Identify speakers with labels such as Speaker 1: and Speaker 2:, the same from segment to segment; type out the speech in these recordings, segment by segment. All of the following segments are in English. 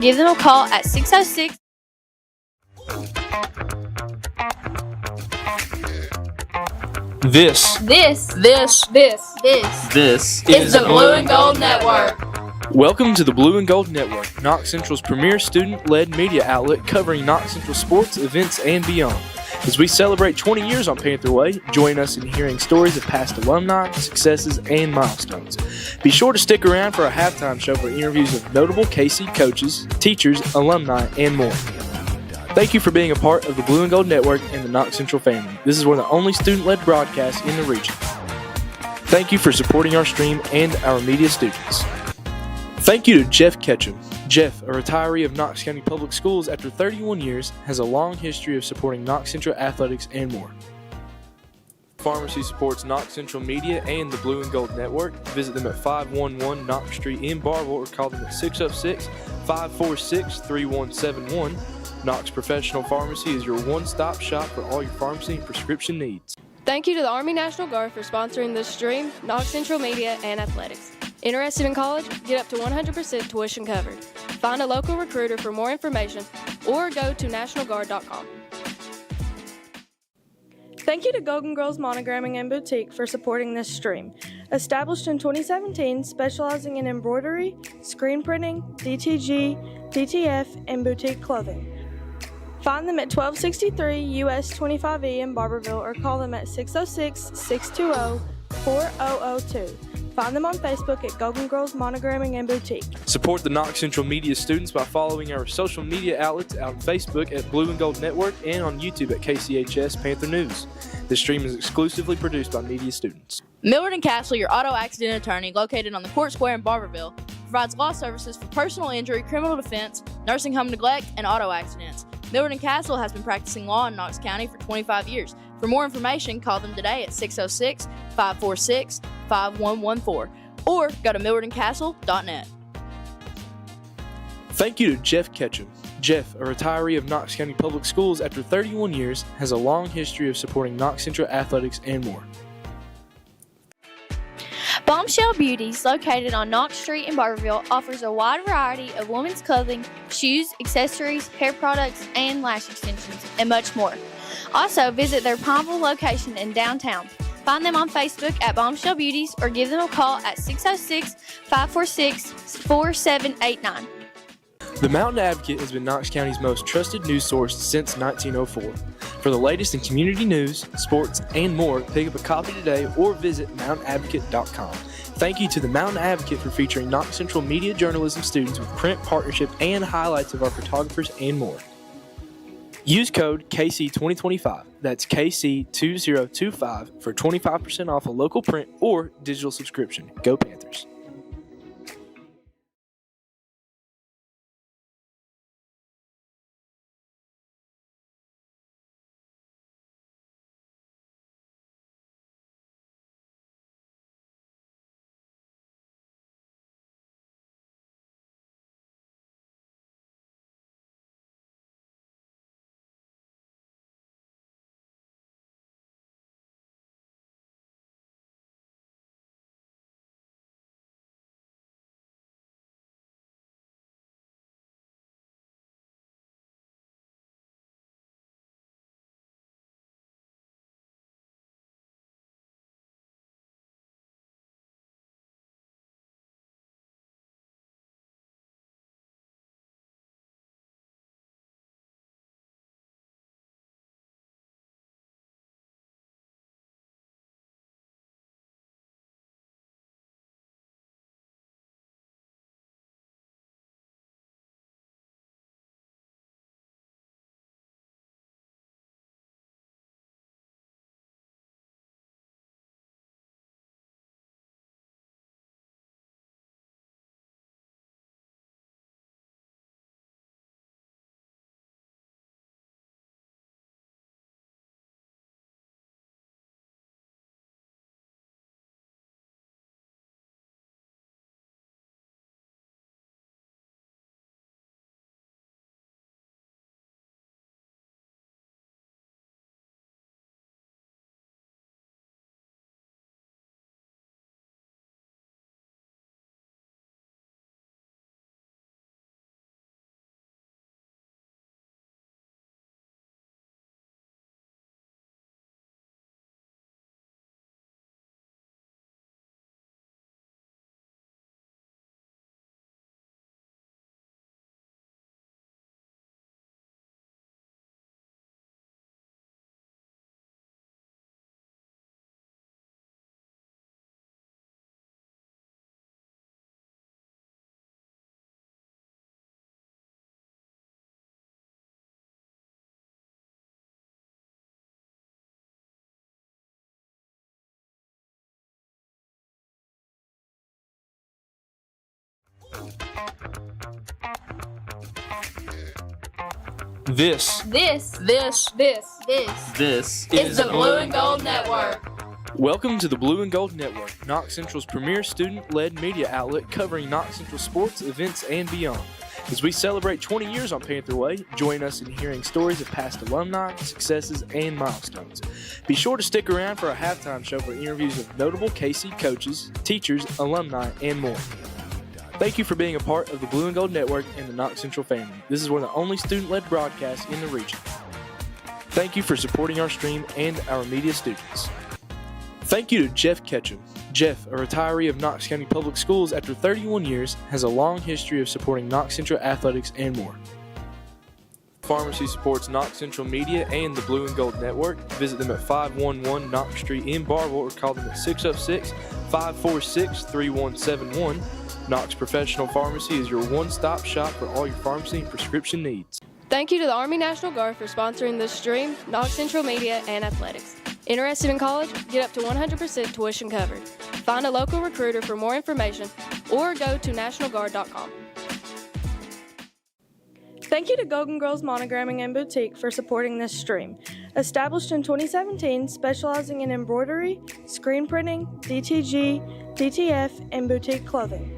Speaker 1: Give them a call at 606.
Speaker 2: This
Speaker 1: is the Blue and Gold Network.
Speaker 2: Welcome to the Blue and Gold Network, Knox Central's premier student-led media outlet covering Knox Central sports, events, and beyond. As we celebrate 20 years on Panther Way, join us in hearing stories of past alumni, successes, and milestones. Be sure to stick around for our halftime show for interviews of notable KC coaches, teachers, alumni, and more. Thank you for being a part of the Blue and Gold Network and the Knox Central family. This is one of the only student-led broadcasts in the region. Thank you for supporting our stream and our media students. Thank you to Jeff Ketchum. Jeff, a retiree of Knox County Public Schools after 31 years, has a long history of supporting Knox Central athletics and more. Pharmacy supports Knox Central Media and the Blue and Gold Network. Visit them at 511 Knox Street in Barville or call them at 606-546-3171. Knox Professional Pharmacy is your one-stop shop for all your pharmacy and prescription needs.
Speaker 3: Thank you to the Army National Guard for sponsoring this stream, Knox Central Media, and Athletics. Interested in college? Get up to 100% tuition covered. Find a local recruiter for more information or go to nationalguard.com. Thank you to Golden Girls Monogramming and Boutique for supporting this stream. Established in 2017, specializing in embroidery, screen printing, DTG, DTF, and boutique clothing. Find them at 1263 US 25E in Barberville or call them at 606-620-4002. Find them on Facebook at Golden Girls Monogramming and Boutique.
Speaker 2: Support the Knox Central Media students by following our social media outlets on Facebook at Blue and Gold Network and on YouTube at KCHS Panther News. This stream is exclusively produced by media students.
Speaker 4: Millard & Castle, your auto accident attorney, located on the Court Square in Barberville, provides law services for personal injury, criminal defense, nursing home neglect, and auto accidents. Millard & Castle has been practicing law in Knox County for 25 years. For more information, call them today at 606-546-5114 or go to millardandcastle.net.
Speaker 2: Thank you to Jeff Ketchum. Jeff, a retiree of Knox County Public Schools after 31 years, has a long history of supporting Knox Central athletics and more.
Speaker 1: Bombshell Beauties, located on Knox Street in Barberville, offers a wide variety of women's clothing, shoes, accessories, hair products, and lash extensions, and much more. Also, visit their Pineville location in downtown. Find them on Facebook at Bombshell Beauties or give them a call at 606-546-4789.
Speaker 2: The Mountain Advocate has been Knox County's most trusted news source since 1904. For the latest in community news, sports, and more, pick up a copy today or visit mountainadvocate.com. Thank you to the Mountain Advocate for featuring Knox Central media journalism students with print partnership and highlights of our photographers and more. Use code KC2025, that's KC2025, for 25% off a local print or digital subscription. Go Panthers! This
Speaker 4: This
Speaker 2: is
Speaker 4: the Blue and Gold Network.
Speaker 2: Welcome to the Blue and Gold Network, Knox Central's premier student-led media outlet covering Knox Central sports, events, and beyond. As we celebrate 20 years on Panther Way, join us in hearing stories of past alumni, successes, and milestones. Be sure to stick around for a halftime show for interviews with notable KC coaches, teachers, alumni, and more. Thank you for being a part of the Blue and Gold Network and the Knox Central family. This is one of the only student-led broadcasts in the region. Thank you for supporting our stream and our media students. Thank you to Jeff Ketchum. Jeff, a retiree of Knox County Public Schools after 31 years, has a long history of supporting Knox Central athletics and more. Pharmacy supports Knox Central Media and the Blue and Gold Network. Visit them at 511 Knox Street in Barville or call them at 606-546-3171. Knox Professional Pharmacy is your one-stop shop for all your pharmacy and prescription needs.
Speaker 3: Thank you to the Army National Guard for sponsoring this stream, Knox Central Media, and Athletics. Interested in college? Get up to 100% tuition covered. Find a local recruiter for more information or go to nationalguard.com. Thank you to Golden Girls Monogramming and Boutique for supporting this stream. Established in 2017, specializing in embroidery, screen printing, DTG, DTF, and boutique clothing.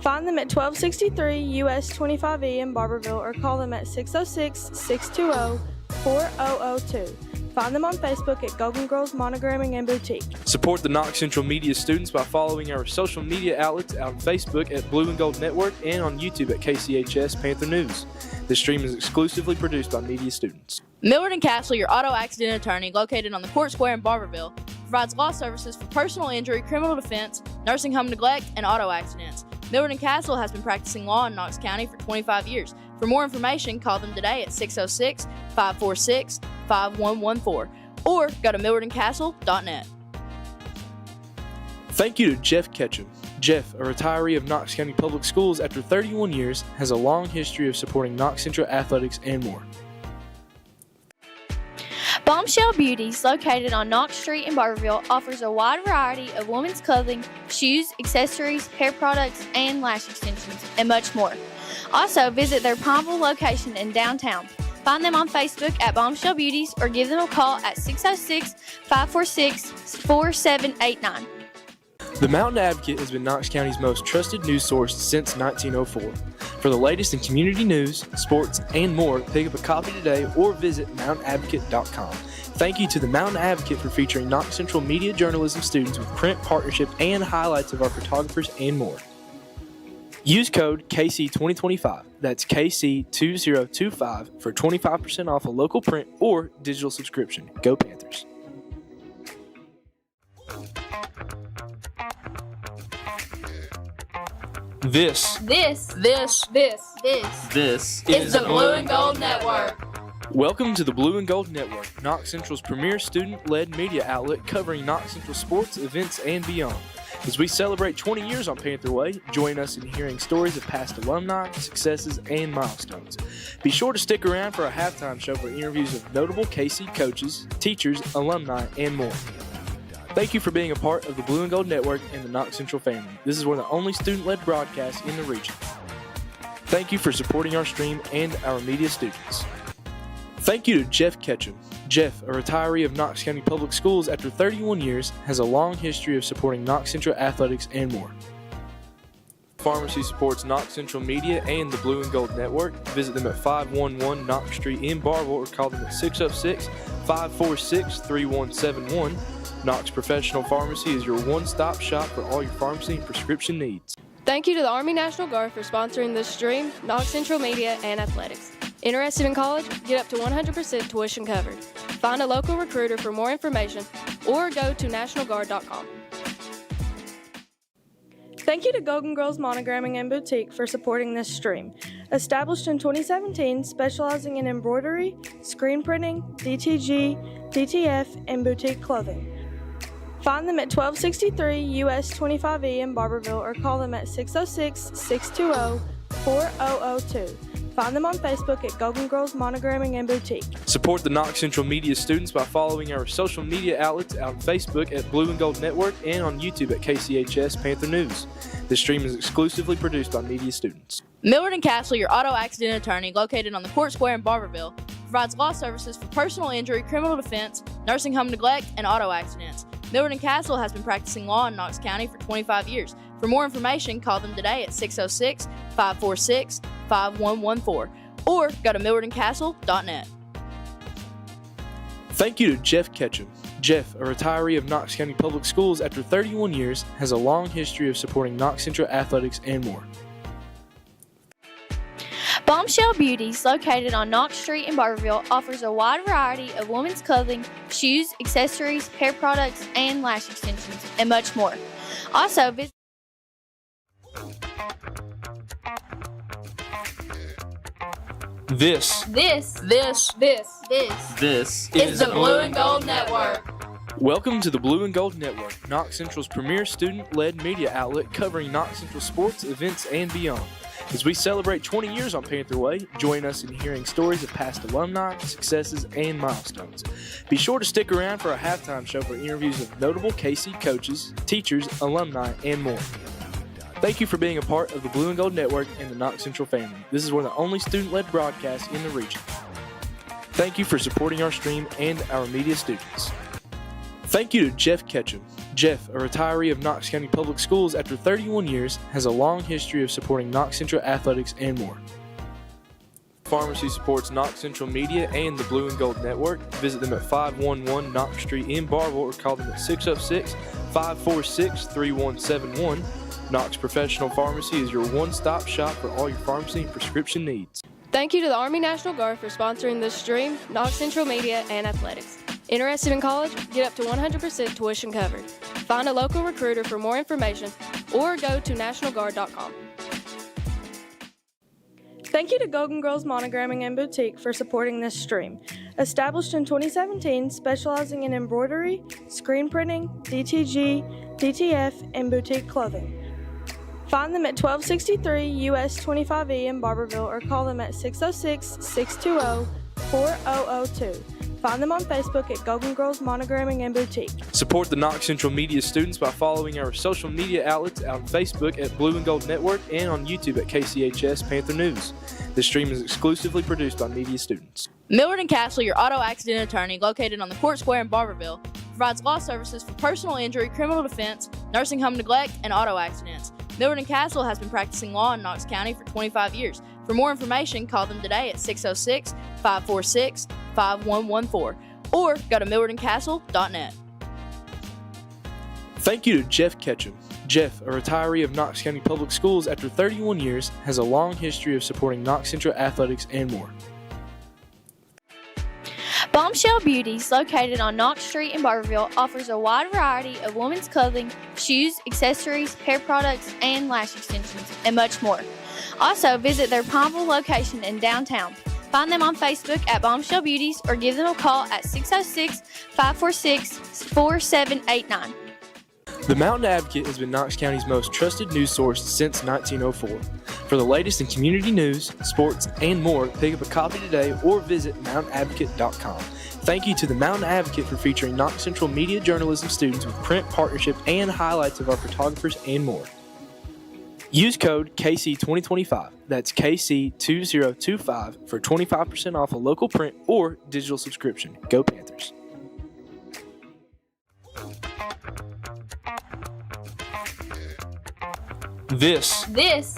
Speaker 3: Find them at 1263 US 25E in Barberville or call them at 606-620-4002. Find them on Facebook at Golden Girls Monogramming and Boutique.
Speaker 2: Support the Knox Central Media students by following our social media outlets on Facebook at Blue and Gold Network and on YouTube at KCHS Panther News. This stream is exclusively produced by media students.
Speaker 4: Millard & Castle, your auto accident attorney, located on the Court Square in Barberville, provides law services for personal injury, criminal defense, nursing home neglect, and auto accidents. Millard & Castle has been practicing law in Knox County for 25 years. For more information, call them today at 606-546-5114 or go to millardandcastle.net.
Speaker 2: Thank you to Jeff Ketchum. Jeff, a retiree of Knox County Public Schools after 31 years, has a long history of supporting Knox Central athletics and more.
Speaker 1: Bombshell Beauties, located on Knox Street in Barberville, offers a wide variety of women's clothing, shoes, accessories, hair products, and lash extensions, and much more. Also, visit their Pineville location in downtown. Find them on Facebook at Bombshell Beauties or give them a call at 606-546-4789.
Speaker 2: The Mountain Advocate has been Knox County's most trusted news source since 1904. For the latest in community news, sports, and more, pick up a copy today or visit mountainadvocate.com. Thank you to the Mountain Advocate for featuring Knox Central media journalism students with print partnership and highlights of our photographers and more. Use code KC2025, that's KC2025, for 25% off a local print or digital subscription. Go Panthers. This
Speaker 4: This
Speaker 2: is
Speaker 4: the Blue and Gold Network.
Speaker 2: Welcome to the Blue and Gold Network, Knox Central's premier student-led media outlet covering Knox Central sports, events, and beyond. As we celebrate 20 years on Panther Way, join us in hearing stories of past alumni, successes, and milestones. Be sure to stick around for a halftime show for interviews with notable KC coaches, teachers, alumni, and more. Thank you for being a part of the Blue and Gold Network and the Knox Central family. This is one of the only student-led broadcasts in the region. Thank you for supporting our stream and our media students. Thank you to Jeff Ketchum. Jeff, a retiree of Knox County Public Schools after 31 years, has a long history of supporting Knox Central athletics and more. Pharmacy supports Knox Central Media and the Blue and Gold Network. Visit them at 511 Knox Street in Barville or call them at 606-546-3171. Knox Professional Pharmacy is your one-stop shop for all your pharmacy and prescription needs.
Speaker 3: Thank you to the Army National Guard for sponsoring this stream, Knox Central Media, and Athletics. Interested in college? Get up to 100% tuition covered. Find a local recruiter for more information or go to nationalguard.com. Thank you to Golden Girls Monogramming and Boutique for supporting this stream. Established in 2017, specializing in embroidery, screen printing, DTG, DTF, and boutique clothing. Find them at 1263 US 25E in Barberville or call them at 606-620-4002. Find them on Facebook at Golden Girls Monogramming and Boutique.
Speaker 2: Support the Knox Central Media students by following our social media outlets on Facebook at Blue and Gold Network and on YouTube at KCHS Panther News. This stream is exclusively produced by media students.
Speaker 4: Millard and Castle, your auto accident attorney, located on the Court Square in Barberville, provides law services for personal injury, criminal defense, nursing home neglect, and auto accidents. Millard and Castle has been practicing law in Knox County for 25 years. For more information, call them today at 606-546-5114 or go to millardandcastle.net.
Speaker 2: Thank you to Jeff Ketchum. Jeff, a retiree of Knox County Public Schools after 31 years, has a long history of supporting Knox Central athletics and more.
Speaker 1: Bombshell Beauties, located on Knox Street in Barberville, offers a wide variety of women's clothing, shoes, accessories, hair products, and lash extensions, and much more. Also, visit
Speaker 2: This
Speaker 4: This
Speaker 2: is
Speaker 4: the Blue and Gold Network.
Speaker 2: Welcome to the Blue and Gold Network, Knox Central's premier student-led media outlet covering Knox Central sports, events, and beyond. As we celebrate 20 years on Panther Way, join us in hearing stories of past alumni, successes, and milestones. Be sure to stick around for our halftime show for interviews of notable KC coaches, teachers, alumni, and more. Thank you for being a part of the Blue and Gold Network and the Knox Central family. This is one of the only student-led broadcasts in the region. Thank you for supporting our stream and our media students. Thank you to Jeff Ketchum. Jeff, a retiree of Knox County Public Schools after 31 years, has a long history of supporting Knox Central athletics and more. Pharmacy supports Knox Central Media and the Blue and Gold Network. Visit them at 511 Knox Street in Barville or call them at 606-546-3171. Knox Professional Pharmacy is your one-stop shop for all your pharmacy and prescription needs.
Speaker 5: Thank you to the Army National Guard for sponsoring this stream, Knox Central Media, and Athletics. Interested in college? Get up to 100% tuition covered. Find a local recruiter for more information or go to nationalguard.com.
Speaker 3: Thank you to Golden Girls Monogramming and Boutique for supporting this stream. Established in 2017, specializing in embroidery, screen printing, DTG, DTF, and boutique clothing. Find them at 1263 US 25E in Barberville or call them at 606-620-4002. Find them on Facebook at Golden Girls Monogramming and Boutique.
Speaker 2: Support the Knox Central Media students by following our social media outlets on Facebook at Blue and Gold Network and on YouTube at KCHS Panther News. This stream is exclusively produced by media students.
Speaker 4: Millard and Castle, your auto accident attorney, located on the Court Square in Barberville, provides law services for personal injury, criminal defense, nursing home neglect, and auto accidents. Millard and Castle has been practicing law in Knox County for 25 years. For more information, call them today at 606-546-5114 or go to millardandcastle.net.
Speaker 2: Thank you to Jeff Ketchum. Jeff, a retiree of Knox County Public Schools after 31 years, has a long history of supporting Knox Central athletics and more.
Speaker 1: Bombshell Beauties, located on Knox Street in Barberville, offers a wide variety of women's clothing, shoes, accessories, hair products, and lash extensions, and much more. Also, visit their Pineville location in downtown. Find them on Facebook at Bombshell Beauties or give them a call at 606-546-4789.
Speaker 2: The Mountain Advocate has been Knox County's most trusted news source since 1904. For the latest in community news, sports, and more, pick up a copy today or visit mountainadvocate.com. Thank you to the Mountain Advocate for featuring Knox Central Media Journalism students with print partnership and highlights of our photographers and more. Use code KC2025, that's KC2025, for 25% off a local print or digital subscription. Go Panthers. This
Speaker 4: is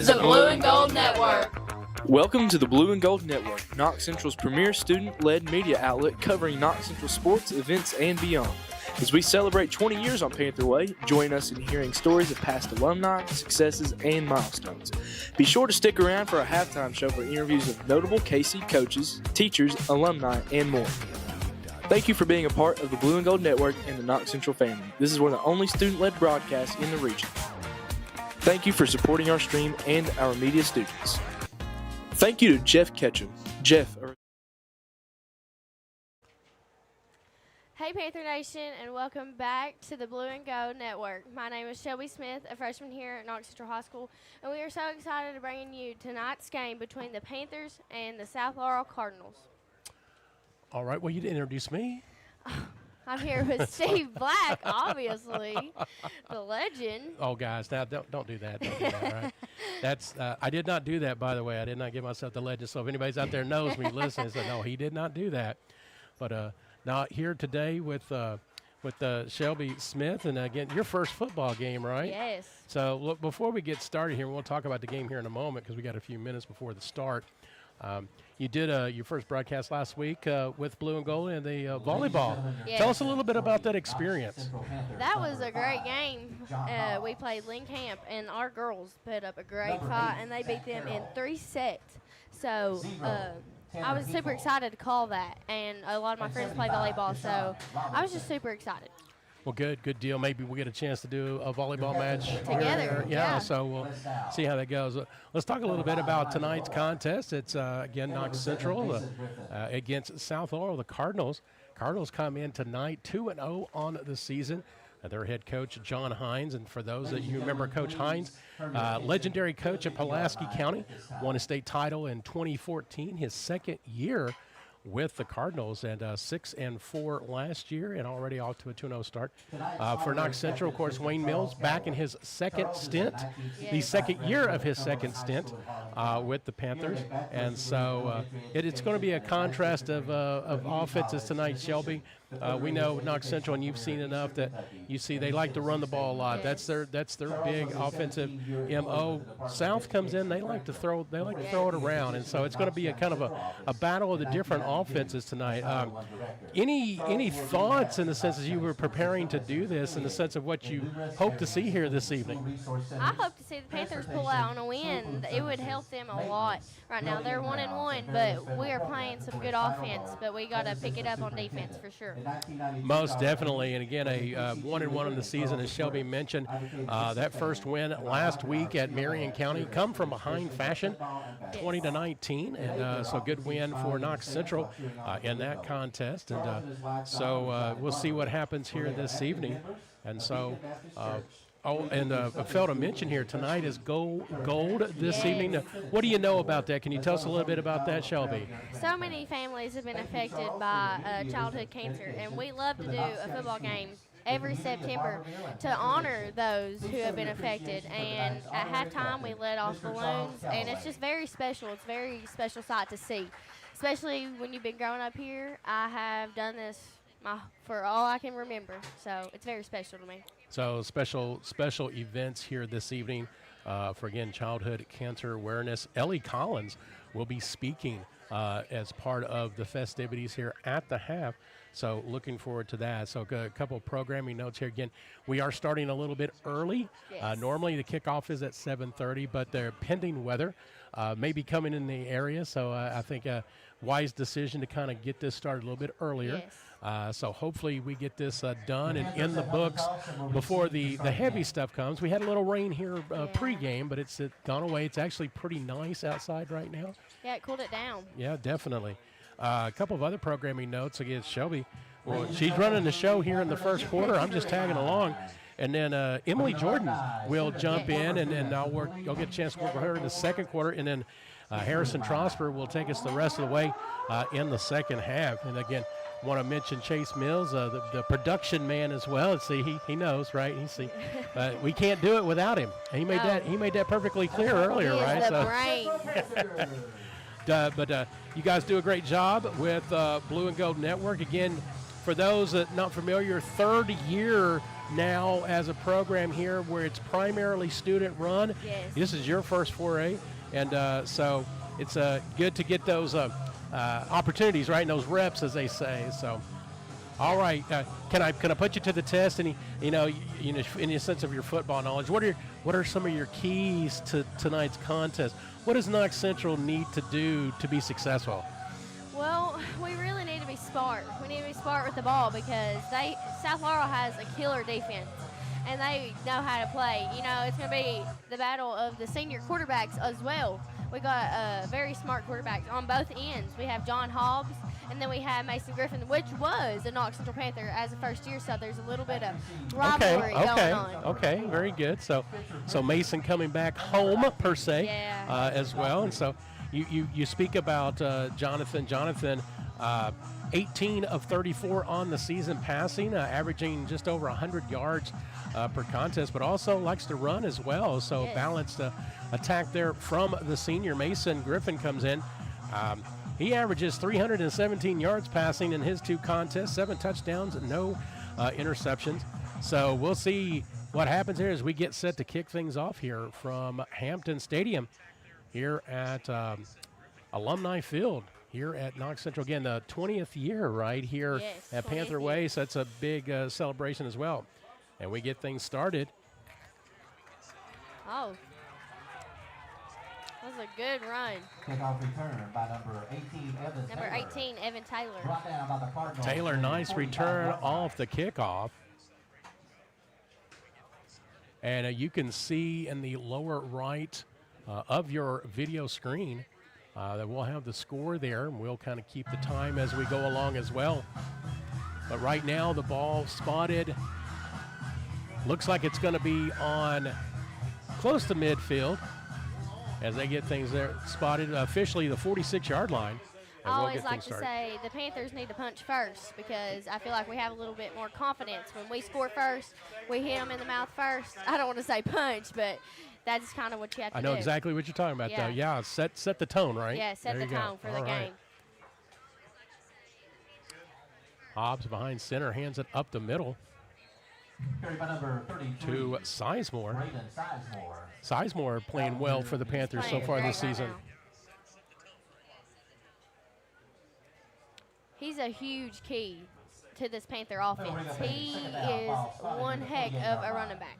Speaker 4: the Blue and Gold Network.
Speaker 2: Welcome to the Blue and Gold Network, Knox Central's premier student-led media outlet covering Knox Central sports, events, and beyond. As we celebrate 20 years on Panther Way, join us in hearing stories of past alumni, successes, and milestones. Be sure to stick around for our halftime show for interviews of notable KC coaches, teachers, alumni, and more. Thank you for being a part of the Blue and Gold Network and the Knox Central family. This is one of the only student-led broadcasts in the region. Thank you for supporting our stream and our media students. Thank you to Jeff Ketchum. Jeff,
Speaker 6: Hey Panther Nation, and welcome back to the Blue and Gold Network. My name is Shelby Smith, a freshman here at Knox Central High School, and we are so excited to bring you tonight's game between the Panthers and the South Laurel Cardinals.
Speaker 7: All right, well, you didn't introduce me.
Speaker 6: I'm here with Steve Black, obviously, the legend.
Speaker 7: Oh, guys, now don't do that. Don't do that, right? That's I did not do that, by the way. I did not give myself the legend. So if anybody's out there knows me, listen, so no, he did not do that. But now here today with Shelby Smith, and again, your first football game, right?
Speaker 6: Yes.
Speaker 7: So look, before we get started here, we'll talk about the game here in a moment because we got a few minutes before the start. You did your first broadcast last week with Blue and Gold and the volleyball.
Speaker 6: Yes.
Speaker 7: Tell us a little bit about that experience.
Speaker 6: That was a great game. We played Lynn Camp, and our girls put up a great fight, and they beat them in 3 sets. So I was super excited to call that, and a lot of my friends play volleyball, so I was just super excited.
Speaker 7: Well, good deal. Maybe we'll get a chance to do a volleyball match
Speaker 6: together. Yeah,
Speaker 7: so we'll see how that goes. Let's talk a little bit about tonight's contest. It's, again, Knox Central against South Laurel, the Cardinals. Cardinals come in tonight 2-0 on the season. Their head coach, John Hines, and for those that you remember Coach Hines, legendary coach at Pulaski County, won a state title in 2014, his second year with the Cardinals, and 6-4 last year, and already off to a 2-0 start. For Knox Central, of course, Wayne Mills back in his second stint, the second year of his second stint with the Panthers, and so it's going to be a contrast of offenses tonight, Shelby. We know Knox Central, and you've seen enough that you see they like to run the ball a lot. That's their big offensive MO. South comes in, they like to throw it around, and so it's going to be a kind of a battle of the different offenses tonight. Any thoughts in the sense as you were preparing to do this, in the sense of what you hope to see here this evening?
Speaker 6: I hope to see the Panthers pull out on a win. It would help them a lot. Right now they're 1-1, but we are playing some good offense, but we got to pick it up on defense for sure.
Speaker 7: Most definitely, and again, a 1-1 in the season, as Shelby mentioned. That first win last week at Marion County, come from behind fashion, 20-19, and so good win for Knox Central in that contest, and so we'll see what happens here this evening, and so. I failed to mention here, tonight is gold this evening. Now, what do you know about that? Can you tell us a little bit about that, Shelby?
Speaker 6: So many families have been affected by childhood cancer, and we love to do a football game every September to honor those who have been affected. And at halftime, we let off balloons, and it's just very special. It's a very special sight to see, especially when you've been growing up here. I have done this for all I can remember, so it's very special to me.
Speaker 7: So special events here this evening for, again, childhood cancer awareness. Ellie Collins will be speaking as part of the festivities here at the half. So looking forward to that. So a couple of programming notes here. Again, we are starting a little bit early.
Speaker 6: Yes.
Speaker 7: Normally the kickoff is at 7:30, but the pending weather may be coming in the area. So I think a wise decision to kind of get this started a little bit earlier.
Speaker 6: Yes.
Speaker 7: So hopefully we get this done and in the books before the heavy stuff comes. We had a little rain here pregame, but it's gone away. It's actually pretty nice outside right now.
Speaker 6: Yeah, it cooled it down.
Speaker 7: Yeah, definitely. A couple of other programming notes against Shelby. Well, she's running the show here in the first quarter. I'm just tagging along. And then Emily Jordan will jump in, and I'll get a chance to work with her in the second quarter. And then Harrison Trosper will take us the rest of the way in the second half. And again, want to mention Chase Mills, the production man as well. See, he knows, right? We can't do it without him. He made that perfectly clear earlier, right?
Speaker 6: The brain.
Speaker 7: But you guys do a great job with Blue and Gold Network. Again, for those that not familiar, third year now as a program here where it's primarily student run.
Speaker 6: Yes.
Speaker 7: This is your first foray, and so it's good to get those opportunities, right? And those reps, as they say. So, all right, can I put you to the test? And in the sense of your football knowledge, what are some of your keys to tonight's contest? What does Knox Central need to do to be successul?
Speaker 6: Well, we really need to be smart. We need to be smart with the ball because South Laurel has a killer defense, and they know how to play. It's going to be the battle of the senior quarterbacks as well. We got very smart quarterbacks on both ends. We have John Hobbs And then we have Mason Griffin, which was a Knox Central Panther as a first year, so there's a little bit of rivalry going on.
Speaker 7: Okay, very good. So Mason coming back home per se, as well. And so you speak about Jonathan. Jonathan, 18 of 34 on the season passing, averaging just over 100 yards per contest, but also likes to run as well. So balanced attack there from the senior. Mason Griffin comes in. He averages 317 yards passing in his 2 contests, 7 touchdowns, no interceptions. So we'll see what happens here as we get set to kick things off here from Hampton Stadium here at Alumni Field here at Knox Central. Again, the 20th year right here at Panther Way, so that's a big celebration as well. And we get things started.
Speaker 6: Oh. That was a good run.
Speaker 8: Kickoff return by number 18, Evan Taylor.
Speaker 6: Number 18, Evan Taylor.
Speaker 8: Brought down by the Cardinals.
Speaker 7: Taylor, nice return off the kickoff. And you can see in the lower right of your video screen that we'll have the score there, and we'll kind of keep the time as we go along as well. But right now, the ball spotted. Looks like it's going to be on close to midfield as they get things there spotted officially the 46-yard line.
Speaker 6: I always like to say the Panthers need to punch first because I feel like we have a little bit more confidence. When we score first, we hit them in the mouth first. I don't want to say punch, but that's kind of what you have to do.
Speaker 7: I know exactly what you're talking about, though. Yeah, set the tone, right?
Speaker 6: Yeah, set the tone for the game.
Speaker 7: Hobbs behind center, hands it up the middle.
Speaker 8: Carried by number 32.
Speaker 7: To Sizemore.
Speaker 8: Braden Sizemore.
Speaker 7: Sizemore playing well for the Panthers so far this season.
Speaker 6: He's a huge key to this Panther offense. He is one heck of a running back.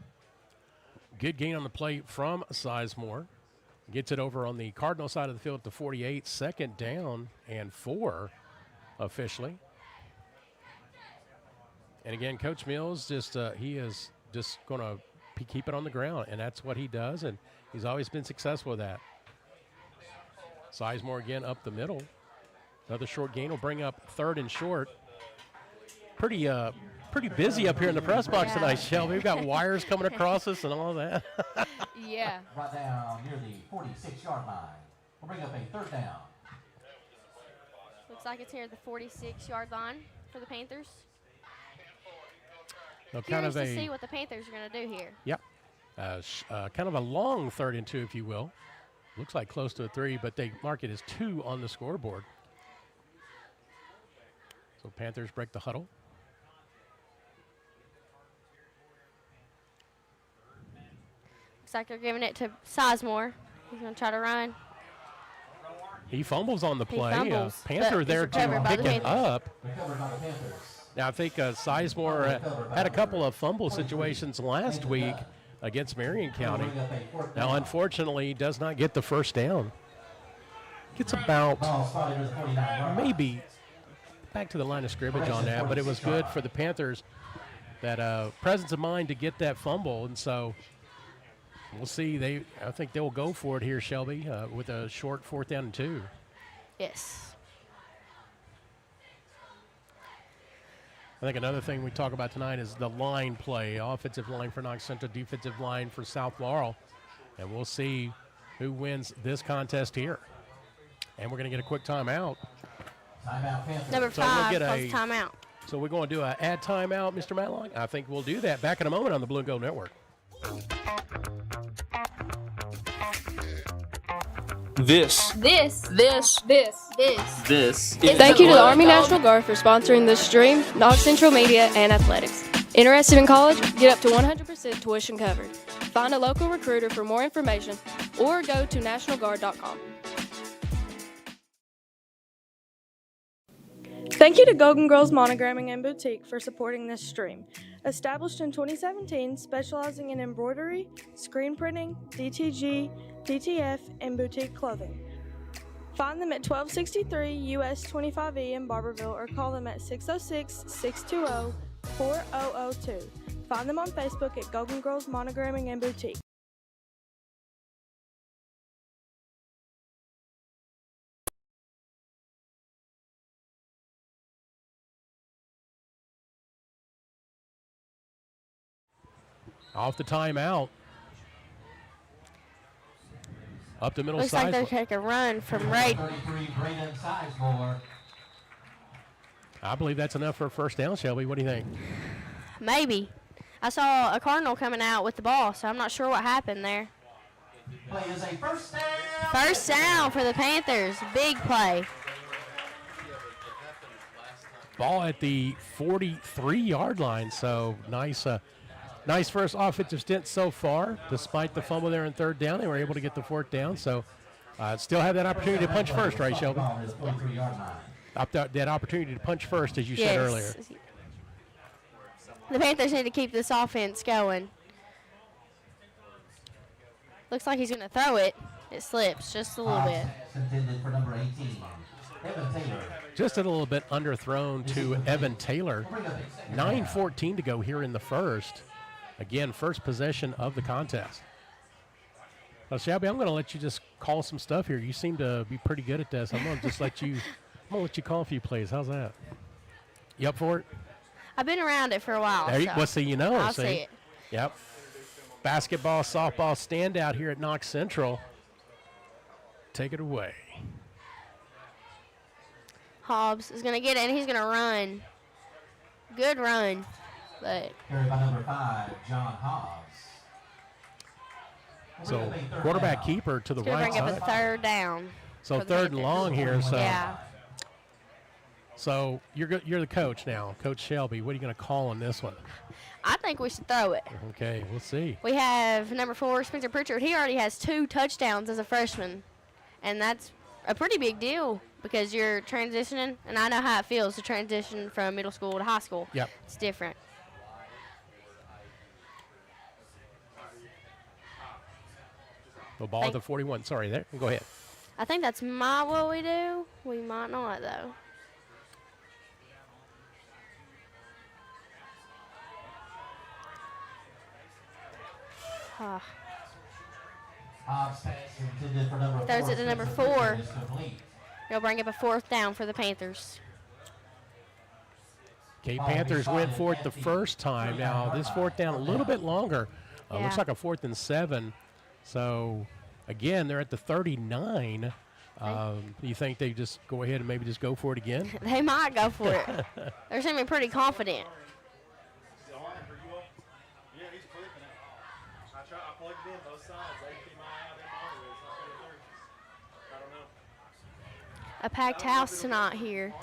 Speaker 7: Good gain on the play from Sizemore. Gets it over on the Cardinal side of the field to 48. 2nd down and 4 officially. And again, Coach Mills he is just going to keep it on the ground, and that's what he does, and he's always been successful with that. Sizemore again up the middle. Another short gain will bring up 3rd and short. Pretty busy up here in the press box tonight, Shelby. We've got wires coming across us and all that.
Speaker 6: Yeah.
Speaker 8: Right down near the 46-yard line. We'll bring up a 3rd down.
Speaker 6: Looks like it's near the 46-yard line for the Panthers.
Speaker 7: So
Speaker 6: Curious to see what the Panthers are going to do here.
Speaker 7: Yep. Kind of a long 3rd and 2, if you will. Looks like close to a 3, but they mark it as 2 on the scoreboard. So Panthers break the huddle.
Speaker 6: Looks like they're giving it to Sizemore. He's going to try to run.
Speaker 7: He fumbles on the play.
Speaker 6: Panther
Speaker 7: there to pick it up.
Speaker 8: Recovered by the Panthers.
Speaker 7: Now, I think Sizemore had a couple of fumble situations last week against Marion County. Now, unfortunately, he does not get the 1st down. Gets about maybe back to the line of scrimmage on that, but it was good for the Panthers, that presence of mind to get that fumble. And so we'll see. I think they will go for it here, Shelby, with a short 4th down and 2.
Speaker 6: Yes.
Speaker 7: I think another thing we talk about tonight is the line play. Offensive line for Knox Central, defensive line for South Laurel. And we'll see who wins this contest here. And we're going to get a quick timeout.
Speaker 8: Timeout, Panthers.
Speaker 6: Number 5 plus timeout.
Speaker 7: So we're going to do an add timeout, Mr. Matlock. I think we'll do that back in a moment on the Blue and Gold Network.
Speaker 2: This
Speaker 5: This.
Speaker 3: Thank you to the Army National Guard for sponsoring this stream, Knox Central Media, and Athletics. Interested in college? Get up to 100% tuition covered. Find a local recruiter for more information or go to nationalguard.com. Thank you to Golden Girls Monogramming and Boutique for supporting this stream. Established in 2017, specializing in embroidery, screen printing, DTG, DTF, and boutique clothing. Find them at 1263 US 25E in Barberville or call them at 606-620-4002. Find them on Facebook at Golden Girls Monogramming and Boutique.
Speaker 7: Off the timeout. Up the middle
Speaker 6: Looks like
Speaker 7: side.
Speaker 6: they're taking a run from right.
Speaker 8: 33, Braden Sizemore.
Speaker 7: I believe that's enough for a first down, Shelby. What do you think?
Speaker 6: Maybe. I saw a Cardinal coming out with the ball, so I'm not sure what happened there.
Speaker 8: Play is a first down.
Speaker 6: First down for the Panthers. Big play.
Speaker 7: Ball at the 43-yard line, so nice nice first offensive stint so far. Despite the fumble there in third down, they were able to get the fourth down, so still have that opportunity to punch first, right, Shelby? That opportunity to punch first, as you said earlier.
Speaker 6: The Panthers need to keep this offense going. Looks like he's going to throw it. It slips just a little bit.
Speaker 8: Intended for number 18, Evan Taylor.
Speaker 7: Just a little bit underthrown to Evan Taylor. 9:14 to go here in the first. Again, first possession of the contest. Well, Shelby, I'm going to let you just call some stuff here. You seem to be pretty good at this. I'm going to just let you call a few plays. How's that? You up for it?
Speaker 6: I've been around it for a while.
Speaker 7: There you,
Speaker 6: so
Speaker 7: well, see, you know.
Speaker 6: I'll see it.
Speaker 7: Yep. Basketball, softball standout here at Knox Central. Take it away.
Speaker 6: Hobbs is going to get it, and he's going to run. Good run. But
Speaker 8: Carried by number 5, John Hobbs.
Speaker 7: So quarterback keeper to the
Speaker 6: it's going
Speaker 7: right
Speaker 6: to bring
Speaker 7: side.
Speaker 6: up a third down.
Speaker 7: So
Speaker 6: for the
Speaker 7: third and
Speaker 6: Panthers.
Speaker 7: long here. So
Speaker 6: Yeah.
Speaker 7: So you're the coach now, Coach Shelby. What are you going to call on this one?
Speaker 6: I think we should throw it.
Speaker 7: Okay, we'll see.
Speaker 6: We have number 4, Spencer Pritchard. He already has 2 touchdowns as a freshman, and that's a pretty big deal because you're transitioning, and I know how it feels to transition from middle school to high school.
Speaker 7: Yep.
Speaker 6: It's different.
Speaker 7: The ball at the 41. Sorry, there. Go ahead.
Speaker 6: I think that's what we do. We might not, though.
Speaker 8: Hobbs pass intended for number 4.
Speaker 6: Throws it to number
Speaker 8: Spencer
Speaker 6: 4.
Speaker 8: Pritchard is complete.
Speaker 6: He'll bring up a fourth down for the Panthers.
Speaker 7: Okay, Panthers went for it the first time. Now, this fourth down a little bit longer. Looks
Speaker 6: Yeah.
Speaker 7: like a 4th and 7. So, again, they're at the 39. You think they just go ahead and maybe just go for it again?
Speaker 6: They might go for it. They're seeming pretty confident. A packed house tonight here.